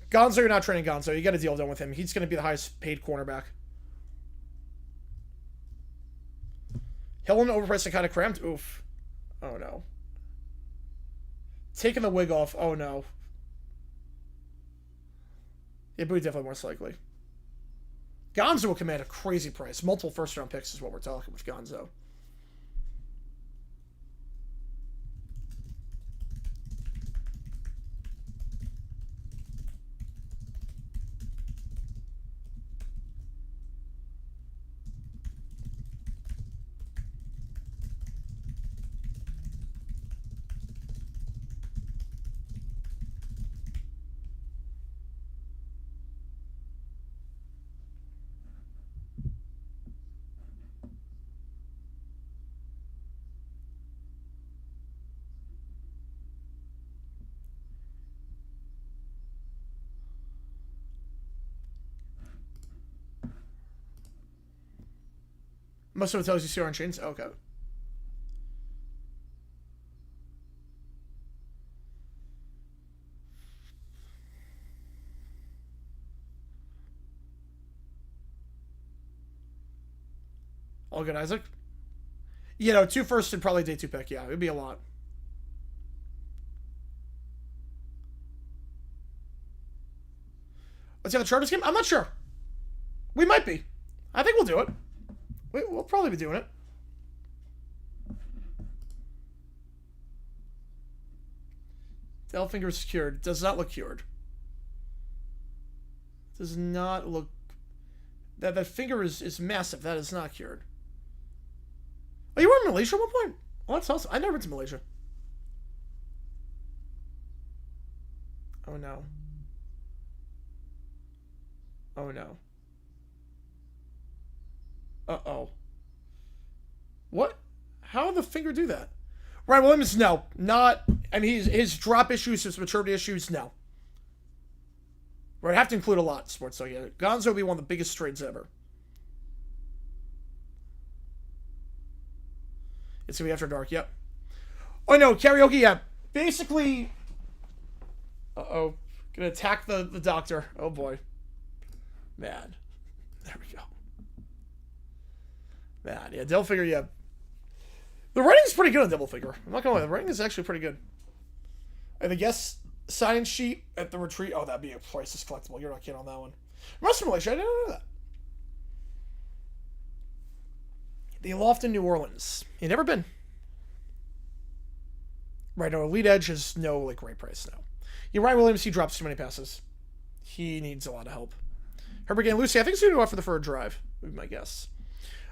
Gonzo, you're not trading Gonzo. You got a deal done with him. He's going to be the highest paid cornerback. Hillen overpriced and kind of cramped. Oof. Oh, no. Taking the wig off. Oh, no. Yeah, booty definitely most likely. Gonzo will command a crazy price. Multiple first-round picks is what we're talking with Gonzo. Most of the hotels you see are on chains? Okay. All good, Isaac? You know, 2 first and probably day 2 pick. Yeah, it'd be a lot. Let's have the Chargers game? I'm not sure. We might be. I think we'll do it. We'll probably be doing it. The L finger is cured. It does not look cured. Does not look... That finger is massive. That is not cured. Oh, you were in Malaysia at one point? Oh, that's awesome. I've never been to Malaysia. Oh, no. Oh, no. Uh-oh. What? How did the finger do that? Ryan Williams, no. Not... I mean, his drop issues, his maturity issues, no. Right, I have to include a lot in sports, so yeah. Gonzo will be one of the biggest trades ever. It's going to be after dark, yep. Oh, no, karaoke, yeah. Basically... Uh-oh. Gonna attack the doctor. Oh, boy. Man. There we go. Man, yeah, Devil Figure, yeah. The writing is pretty good on Devil Figure. I'm not gonna lie, the writing is actually pretty good. And the guest sign sheet at the retreat, oh, that'd be a priceless collectible. You're not kidding on that one. Rust Malaysia, I didn't know that. The Loft in New Orleans. You never been. Right, no, Elite Edge has no, like, great price now. Yeah, Ryan Williams, he drops too many passes. He needs a lot of help. Herbert and Lucy, I think he's going to go out for the third drive, would be my guess.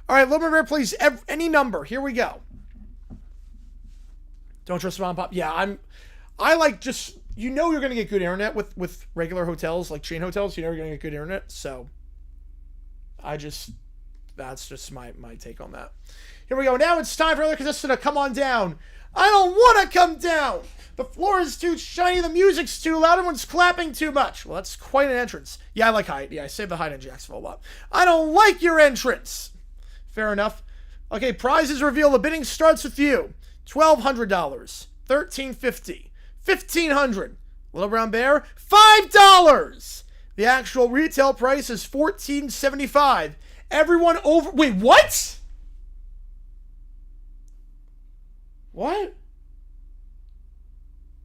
All right, Little Rare, please. Any number. Here we go. Don't trust mom and pop. Yeah, I like just, you know you're going to get good internet with regular hotels, like chain hotels. You know you're going to get good internet. So I just That's just my take on that. Here we go. Now it's time for another contestant to come on down. I don't want to come down. The floor is too shiny. The music's too loud. Everyone's clapping too much. Well, that's quite an entrance. Yeah, I like Hyde. Yeah, I saved the Hyde in Jacksonville a lot. I don't like your entrance. Fair enough. Okay, prizes reveal. The bidding starts with you. $1,200. $1,350. $1,500. Little Brown Bear, $5. The actual retail price is $14.75. Everyone over... Wait, what? What?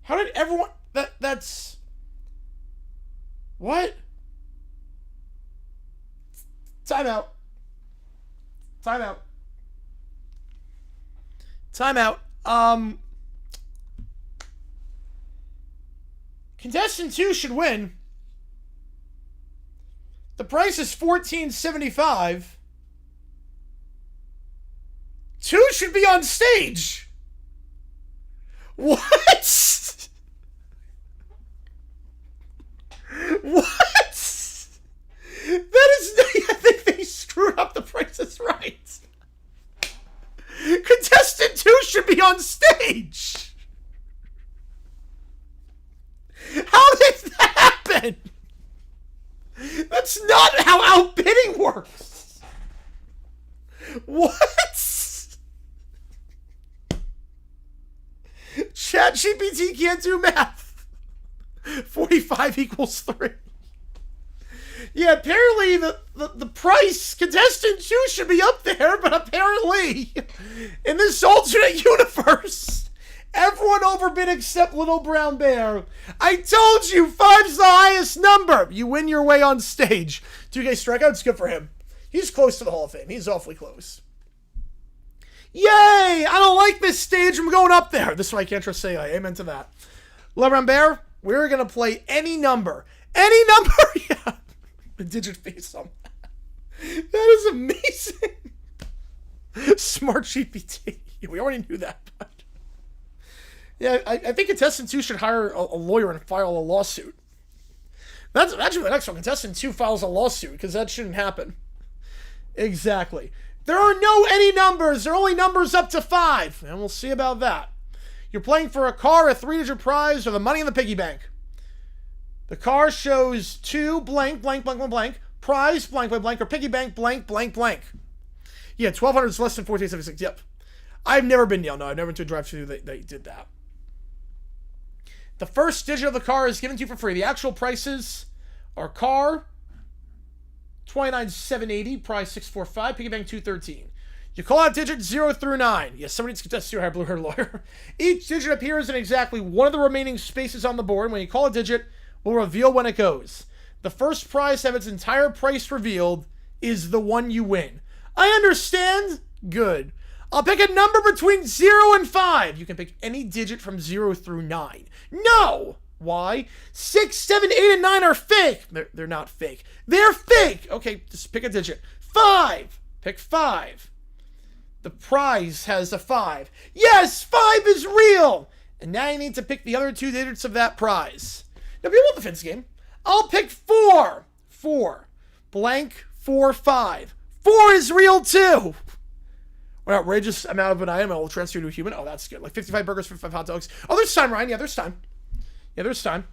How did everyone... That's... What? Time out. Time out. Time out. Contestant 2 should win. The price is $14.75. 2 should be on stage. What? What? That is... I think they screwed up the prices right. Contestant 2 should be on stage. How did that happen? That's not how outbidding works. What? ChatGPT can't do math. 45 equals 3. Yeah, apparently the price, contestant 2 should be up there, but apparently in this alternate universe, everyone overbid except Little Brown Bear. I told you, 5's the highest number. You win your way on stage. 2K strikeouts, good for him. He's close to the Hall of Fame. He's awfully close. Yay! I don't like this stage. I'm going up there. This is why I can't trust AI. Amen to that. Little Brown Bear, we're going to play any number. Any number? Yeah. The digit face on that. That is amazing. Smart GPT. We already knew that, but... Yeah, I think contestant 2 should hire a lawyer and file a lawsuit. That's actually the next one. Contestant 2 files a lawsuit, because that shouldn't happen. Exactly. There are no any numbers. There are only numbers up to 5. And we'll see about that. You're playing for a car, a 3-digit prize, or the money in the piggy bank. The car shows 2 blank, blank, blank, blank, blank. Prize, blank, blank, blank, or piggy bank, blank, blank, blank. Yeah, 1,200 is less than 1476. Yep. I've never been, no, I've never been to a drive-thru that did that. The first digit of the car is given to you for free. The actual prices are car, $29,780, prize $645, piggy bank $213. You call out digit 0 through 9. Yes, somebody needs to contest to hire blue-haired lawyer. Each digit appears in exactly one of the remaining spaces on the board. When you call a digit, we'll reveal when it goes. The first prize to have its entire price revealed is the one you win. I understand? Good. I'll pick a number between 0 and 5. You can pick any digit from 0 through 9. No! Why? 6, 7, 8, and 9 are fake. They're not fake. They're fake! Okay, just pick a digit. 5. Pick 5. The prize has a 5. Yes, 5 is real! And now you need to pick the other 2 digits of that prize. Now, people want the fence game. I'll pick 4. 4. Blank, 4, 5. 4 is real, too! What outrageous amount of an item will transfer you to a human? Oh, that's good. Like 55 burgers, 55 hot dogs. Oh, there's time, Ryan. Yeah, there's time. Yeah, there's time.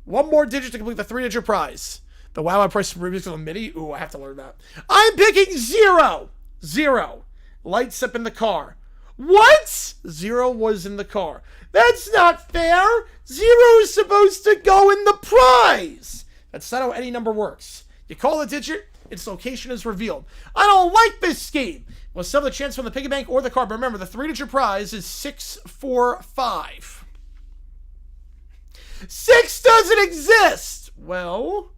One more digit to complete the 3-digit prize. The wow price of rubies of the MIDI. Ooh, I have to learn that. I'm picking 0. 0. Lights up in the car. What? 0 was in the car. That's not fair. 0 is supposed to go in the prize. That's not how any number works. You call a digit, its location is revealed. I don't like this game. Well, some of the chance from the piggy bank or the car. But remember, the 3-digit prize is 645. 6 doesn't exist. Well,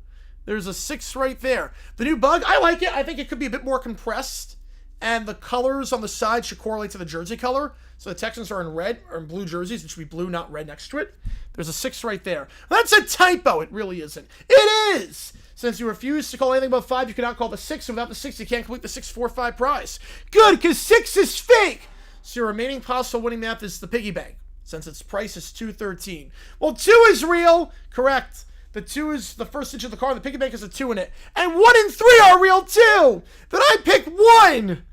there's a 6 right there. The new bug, I like it. I think it could be a bit more compressed. And the colors on the side should correlate to the jersey color. So the Texans are in red or in blue jerseys. It should be blue, not red next to it. There's a 6 right there. That's a typo. It really isn't. It is. Since you refuse to call anything above 5, you cannot call the 6. And without the 6, you can't complete the 645 prize. Good, because 6 is fake. So your remaining possible winning math is the piggy bank, since its price is $213. Well, 2 is real. Correct. The 2 is the first digit of the card. The piggy bank has a 2 in it. And 1 and 3 are real too! Then I picked 1!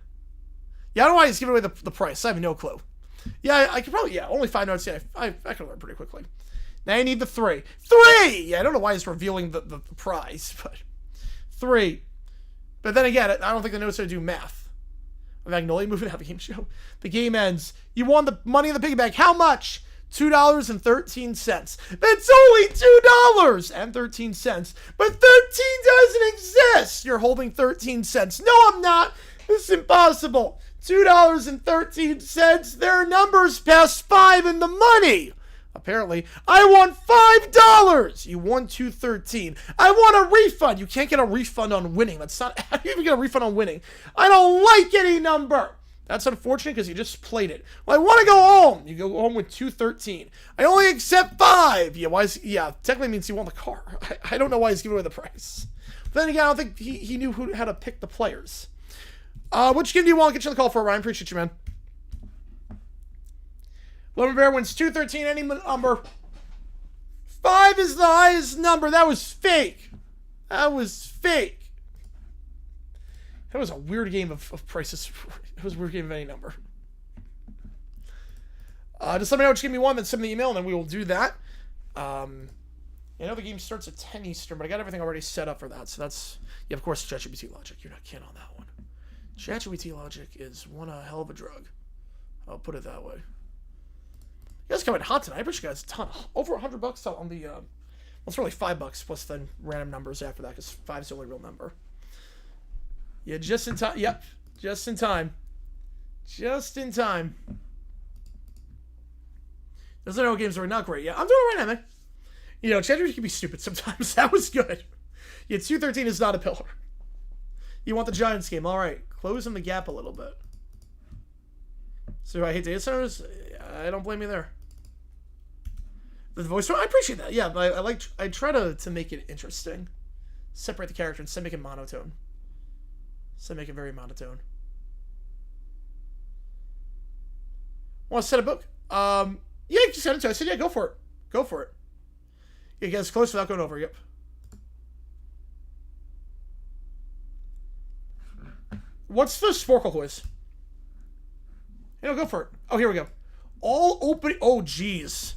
Yeah, I don't know why he's giving away the price. I have no clue. Yeah, I could probably, only 5 notes. Yeah, I can learn pretty quickly. Now you need the 3. 3! Yeah, I don't know why he's revealing the prize, but 3. But then again, I don't think the notes are to do math. Magnolia moving out of the game show. The game ends. You won the money in the piggy bank. How much? $2.13. That's only $2.13. But 13 doesn't exist. You're holding 13 cents. No, I'm not. This is impossible. $2.13. There are numbers past 5 in the money. Apparently, I won $5. You won $2.13. I want a refund. You can't get a refund on winning. That's not. How do you even get a refund on winning? I don't like any number. That's unfortunate because you just played it. Well, I want to go home. You go home with $2.13. I only accept 5. Yeah, technically means he won the car. I don't know why he's giving away the price. But then again, I don't think he knew how to pick the players. Which game do you want? I'll get you on the call for, Ryan. Appreciate you, man. Lemon Bear wins $2.13, any number. 5 is the highest number. That was fake. That was fake. That was a weird game of prices. It was a weird game of any number. Just let me know which game you want, then send me the email, and then we will do that. I know the game starts at 10 Eastern, but I got everything already set up for that. So that's, yeah, of course, ChatGPT logic. You're not kidding on that one. ChatGPT logic is one hell of a drug. I'll put it that way. You guys coming hot tonight. I appreciate you guys a ton. Over $100 on the, well, it's really $5 plus then random numbers after that, because 5 is the only real number. Yeah, just in time. Yep, just in time. Just in time. Those are no games that are not great. Yeah, I'm doing it right now, man. You know, ChatGPT can be stupid sometimes. That was good. Yeah, 213 is not a pillar. You want the Giants game. All right. Closing the gap a little bit. So I hate data centers. I don't blame you there. The voice, I appreciate that. Yeah, but I try to make it interesting. Separate the character instead of make it monotone. Instead of make it very monotone. Want to set a book? Yeah, you just sent it to me. I said, yeah, go for it. Go for it. Yeah, get as close without going over. Yep. What's the Sporkle quiz? Yeah, go for it. Oh, here we go. All open. Oh, geez.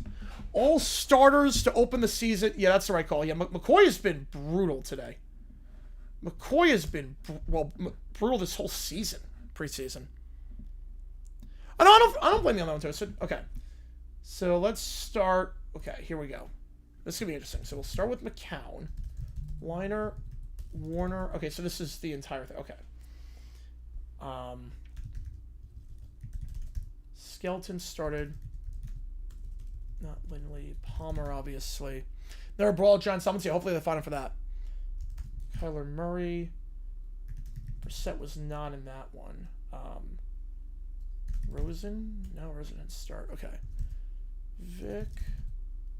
All starters to open the season. Yeah, that's the right call. Yeah, McCoy has been brutal today. McCoy has been, brutal this whole season. Preseason. I don't blame you on that one, Toasted. Okay. So let's start. Okay, here we go. This is going to be interesting. So we'll start with McCown. Liner. Warner. Okay, so this is the entire thing. Okay. Skelton started. Not Lindley. Palmer, obviously. They're a brawl. John Summons. Yeah, hopefully they find him for that. Kyler Murray. Brissett was not in that one. Rosen? No, Rosen didn't start. Okay. Vic.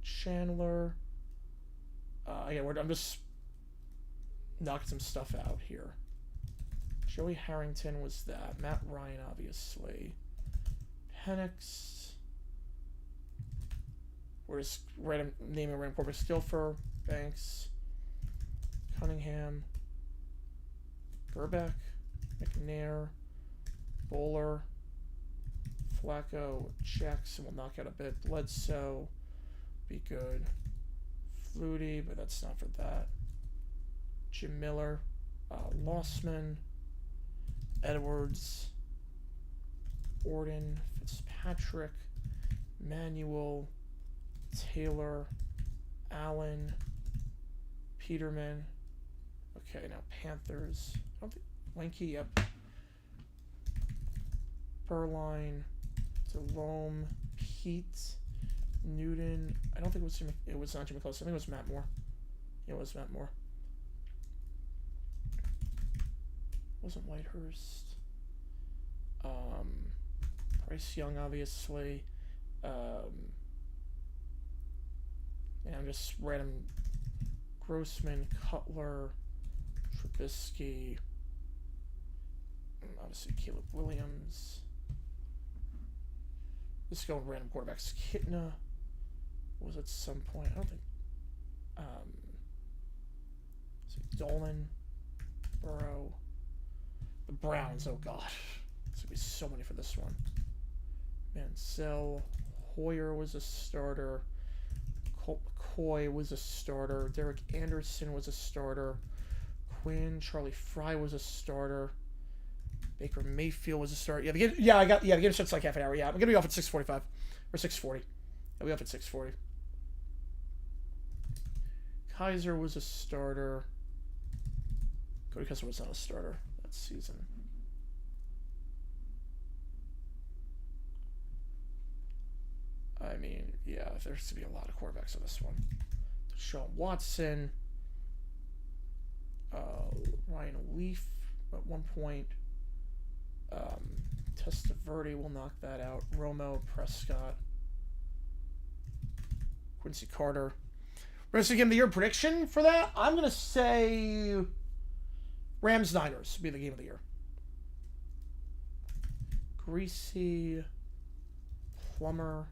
Chandler. Yeah, I'm just knocking some stuff out here. Joey Harrington was that. Matt Ryan, obviously. Penix. We're just naming random quarterback. Skilfer. Banks. Cunningham. Gerbeck. McNair. Bowler. Flacco. Jackson will knock out a bit. Bledsoe. Be good. Flutie, but that's not for that. Jim Miller. Lossman. Edwards. Orden. Fitzpatrick. Manuel. Taylor. Allen. Peterman. Okay, now Panthers. I don't think Lanky, yep. Berline. Delome. Pete. Newton. I don't think it was not Jimmy Close. I think it was Matt Moore. Yeah, it was Matt Moore. Wasn't Whitehurst. Bryce Young, obviously. And I'm just random. Grossman, Cutler, Trubisky. Obviously, Caleb Williams. Let's go with random quarterbacks. Kitna was at some point. I don't think. Dolan, Burrow, the Browns. Oh god, there's gonna be so many for this one. Mansell, Hoyer was a starter. Colt McCoy was a starter. Derek Anderson was a starter. Quinn, Charlie Fry was a starter. Baker Mayfield was a starter. The game starts like half an hour. Yeah, I'm gonna be off at 6:45 or 6:40. I'll be off at 6:40. Kaiser was a starter. Cody Kessler was not a starter that season. I mean, yeah, there's to be a lot of quarterbacks on this one. Deshaun Watson, Ryan Leaf at one point. Testaverde will knock that out. Romo, Prescott, Quincy Carter. Rest of the game of the year prediction for that, I'm gonna say Rams Niners will be the game of the year. Greasy, Plummer,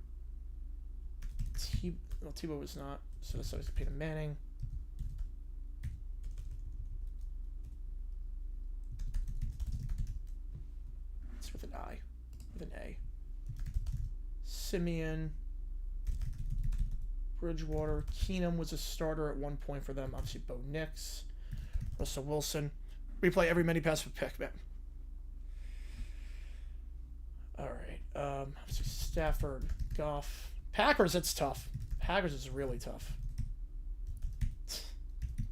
Tebow was not, so that's always Peyton Manning. It's with an I, with an A. Simeon, Bridgewater, Keenum was a starter at one point for them. Obviously, Bo Nix, Russell Wilson. Replay every mini pass with pick, man. All right. Obviously, Stafford, Goff. Packers, that's tough. Packers is really tough.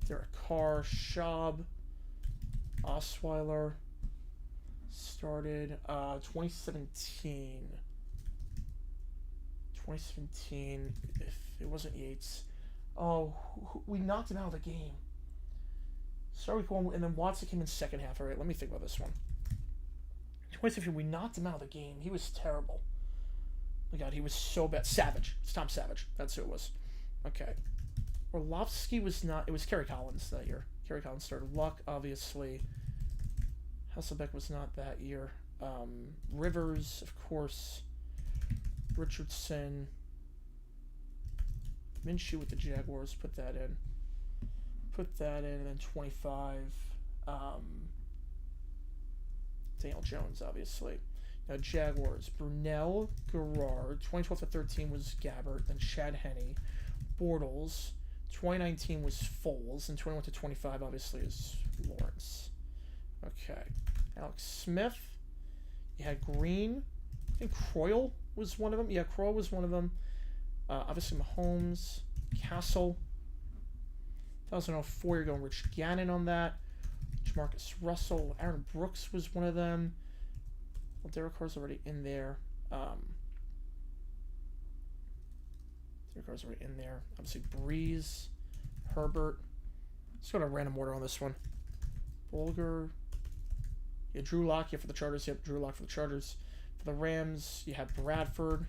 Derek Carr, Schaub, Osweiler. Started 2017. 2017, if it wasn't Yates. Oh, we knocked him out of the game. Started week 1, and then Watson came in second half. All right, let me think about this one. 2017, we knocked him out of the game. He was terrible. Oh my God, he was so bad. Savage. It's Tom Savage. That's who it was. Okay. Orlovsky was not... It was Kerry Collins that year. Kerry Collins started. Luck, obviously. Hasselbeck was not that year. Rivers, of course. Richardson. Minshew with the Jaguars. Put that in. And then 25. Daniel Jones, obviously. Now, Jaguars. Brunell, Garrard. 2012 to 13 was Gabbert. Then Chad Henne. Bortles. 2019 was Foles. And 21 to 25, obviously, is Lawrence. Okay. Alex Smith. You had Green. I think Croyle was one of them. Yeah, Croyle was one of them. Obviously, Mahomes. Castle. 2004, you're going Rich Gannon on that. Jamarcus Russell. Aaron Brooks was one of them. Well, Derek Carr's already in there. Derek Carr's already in there. Obviously, Breeze. Herbert. Let's go to random order on this one. Bolger. Yeah, Drew Lock. Yeah, for the Chargers. Yep, Drew Lock for the Chargers. For the Rams, you had Bradford.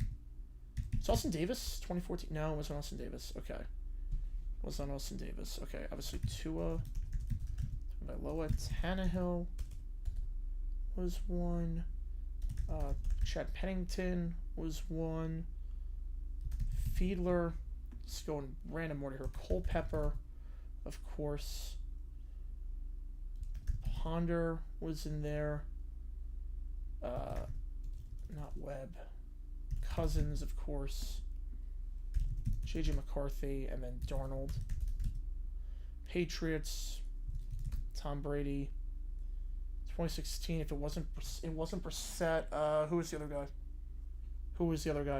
It's Austin Davis, 2014. No, it wasn't Austin Davis. Okay. It was on Austin Davis. Okay, obviously Tua. Loa. Tannehill was one. Chad Pennington was one. Fiedler. Let's go in random order here. Culpepper, of course. Ponder was in there. Not Webb. Cousins, of course. JJ McCarthy, and then Darnold. Patriots. Tom Brady. 2016. If it wasn't Brissett. Who was the other guy?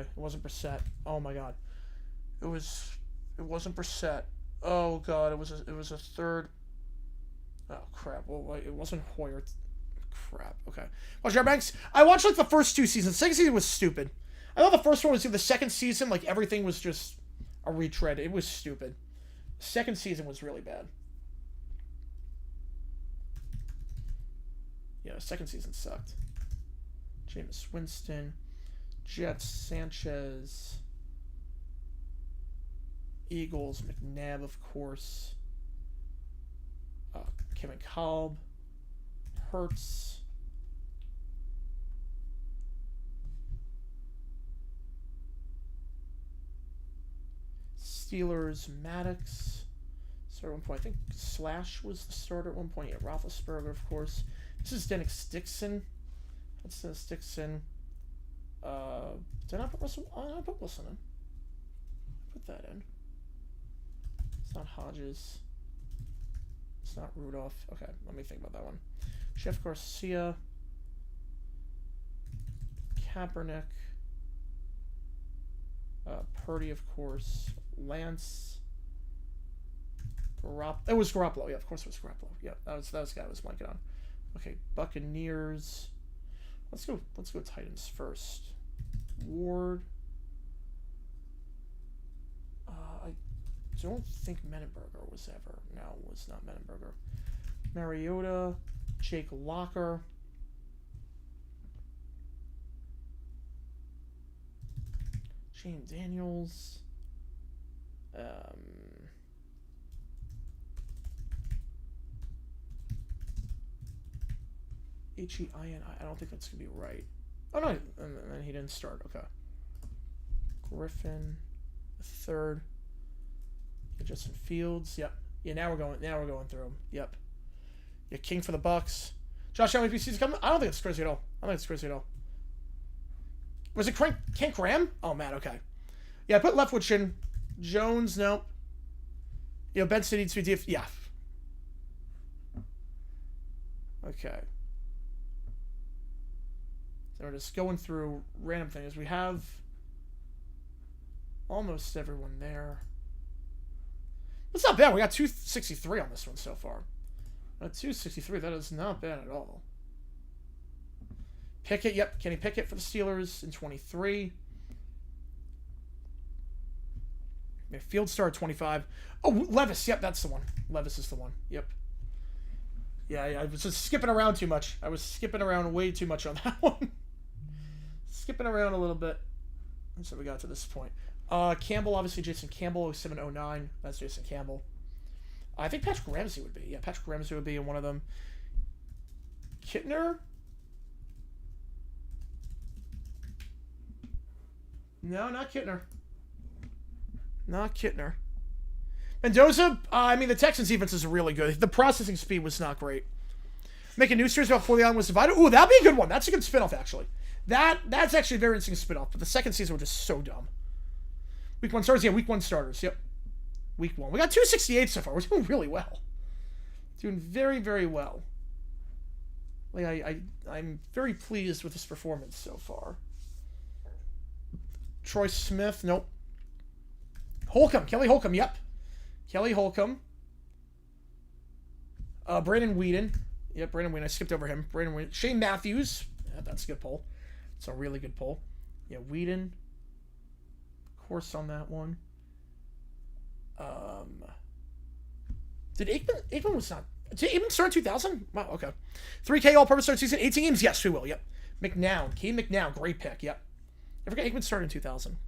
It wasn't Brissett. Oh my God. It wasn't Brissett. Oh God. It was a third. Oh crap. Well, wait, it wasn't Hoyer. Crap. Okay. Watch our banks. I watched like the first 2 seasons. The second season was stupid. I thought the first one was good. The second season, like everything was just a retread. It was stupid. The second season was really bad. Yeah, the second season sucked. Jameis Winston, Jets, Sanchez, Eagles, McNabb, of course. Kevin Kolb, Hurts. Steelers, Maddox. Started at one point. I think Slash was the starter at one point. Yeah, Roethlisberger, of course. This is Dennis Dixon. That's Dennis Dixon. Did I put Russell? I put Wilson in. Put that in. It's not Hodges. It's not Rudolph. Okay, let me think about that one. Jeff Garcia. Kaepernick. Purdy, of course. Lance. It was Garoppolo. Yeah, of course it was Garoppolo. Yeah, that was the guy I was blanking on. Okay, Buccaneers. Let's go Titans first. Ward. I don't think Menenberger was ever. No, it was not Menenberger. Mariota. Jake Locker. James Daniels. H-E-I-N-I. I don't think that's going to be right. Oh, no. And then he didn't start. Okay. Griffin. The third. Justin Fields. Yep. Yeah, now we're going through them. Yep. Yeah, King for the Bucks. Josh Allen PC's coming. I don't think it's crazy at all. Was it Kent Graham? Oh, man, okay. Yeah, I put Leftwich in. Jones, no. You know, Ben City needs to be yeah. Okay. So we're just going through random things. We have almost everyone there. That's not bad. We got 263 on this one so far. 263, that is not bad at all. Pickett, yep. Kenny Pickett for the Steelers in 23. Field star at 25. Oh, Levis, yep, that's the one. Levis is the one, yep. Yeah, I was just skipping around too much. I was skipping around way too much on that one. Skipping around a little bit. So we got to this point. Campbell, obviously Jason Campbell, 0709. That's Jason Campbell. I think Patrick Ramsey would be. Yeah, Patrick Ramsey would be in one of them. Kittner? No, not Kittner. Not Kittner. Mendoza, I mean, the Texans defense is really good. The processing speed was not great. Making news stories about before the island was divided. Ooh, that'd be a good one. That's a good spinoff, actually. That's actually a very interesting spinoff, but the second season were just so dumb. Week 1 starters? Yeah, week 1 starters. Yep. Week 1. We got 268 so far. We're doing really well. Doing very, very well. Like, I'm very pleased with this performance so far. Troy Smith, nope. Holcomb, Kelly Holcomb, yep. Kelly Holcomb. Brandon Whedon. Yep, Brandon Whedon. I skipped over him. Brandon Whedon. Shane Matthews. Yeah, that's a good pull. It's a really good pull. Yeah, Whedon. Of course on that one. Did Aikman was not... Did Aikman start in 2000? Wow, okay. 3K all-purpose start season, 18 games? Yes, we will, yep. McNown. Key McNown, great pick, yep. I forget Aikman started in 2000.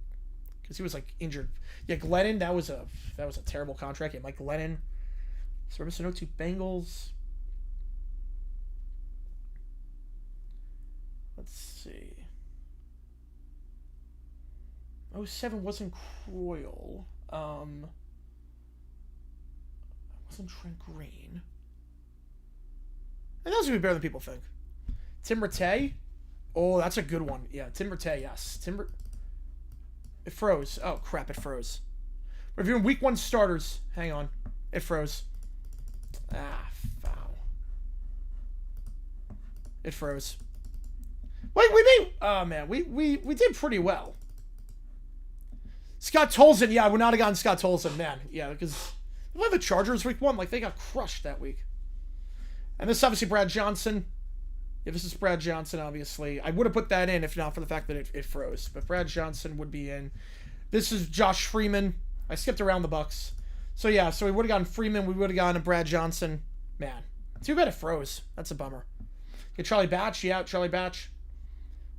Because he was, like, injured. Yeah, Glennon, that was a terrible contract. Yeah, Mike Glennon. Service to 02 Bengals. Let's see. 07 wasn't Croyle. Wasn't Trent Green. And those would be better than people think. Tim Rattay. Oh, that's a good one. Yeah, Tim Rattay, yes. It froze. Oh, crap, it froze. Reviewing week 1 starters. Hang on. It froze. Ah, foul. It froze. Wait, we made... Oh, man. We did pretty well. Scott Tolzien. Yeah, I would not have gotten Scott Tolzien, man. Yeah, because... Look at the Chargers week 1. Like, they got crushed that week. And this is obviously Brad Johnson. Yeah, this is Brad Johnson, obviously. I would have put that in if not for the fact that it froze. But Brad Johnson would be in. This is Josh Freeman. I skipped around the Bucks. So, yeah, so we would have gotten Freeman. We would have gotten Brad Johnson. Man, too bad it froze. That's a bummer. Get Charlie Batch. Yeah, Charlie Batch.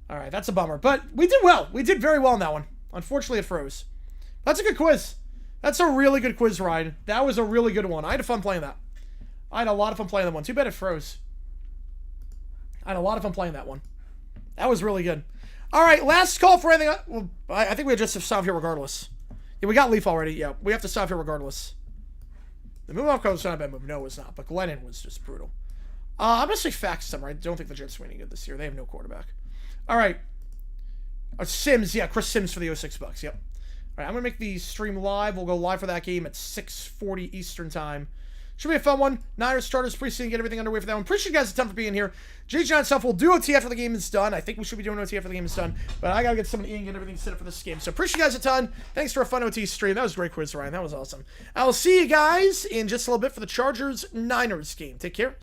All right, that's a bummer. But we did well. We did very well in that one. Unfortunately, it froze. That's a good quiz. That's a really good quiz, Ryan. That was a really good one. I had fun playing that. I had a lot of fun playing that one. Too bad it froze. I had a lot of fun playing that one. That was really good. All right, last call for anything. Well, I think we just have to stop here regardless. Yeah, we got Leaf already. Yeah, we have to stop here regardless. The move off code was not a bad move. No, it was not. But Glennon was just brutal. I'm going to say fax summer. I don't think the Jets are any good this year. They have no quarterback. All right. Sims. Yeah, Chris Sims for the 06 Bucks. Yep. All right, I'm going to make the stream live. We'll go live for that game at 6:40 Eastern time. Should be a fun one. Niners starters preseason, get everything underway for that one. Appreciate you guys a ton for being here. JG9 stuff. We'll do OT after the game is done. I think we should be doing OT after the game is done. But I got to get someone in and get everything set up for this game. So appreciate you guys a ton. Thanks for a fun OT stream. That was a great quiz, Ryan. That was awesome. I will see you guys in just a little bit for the Chargers-Niners game. Take care.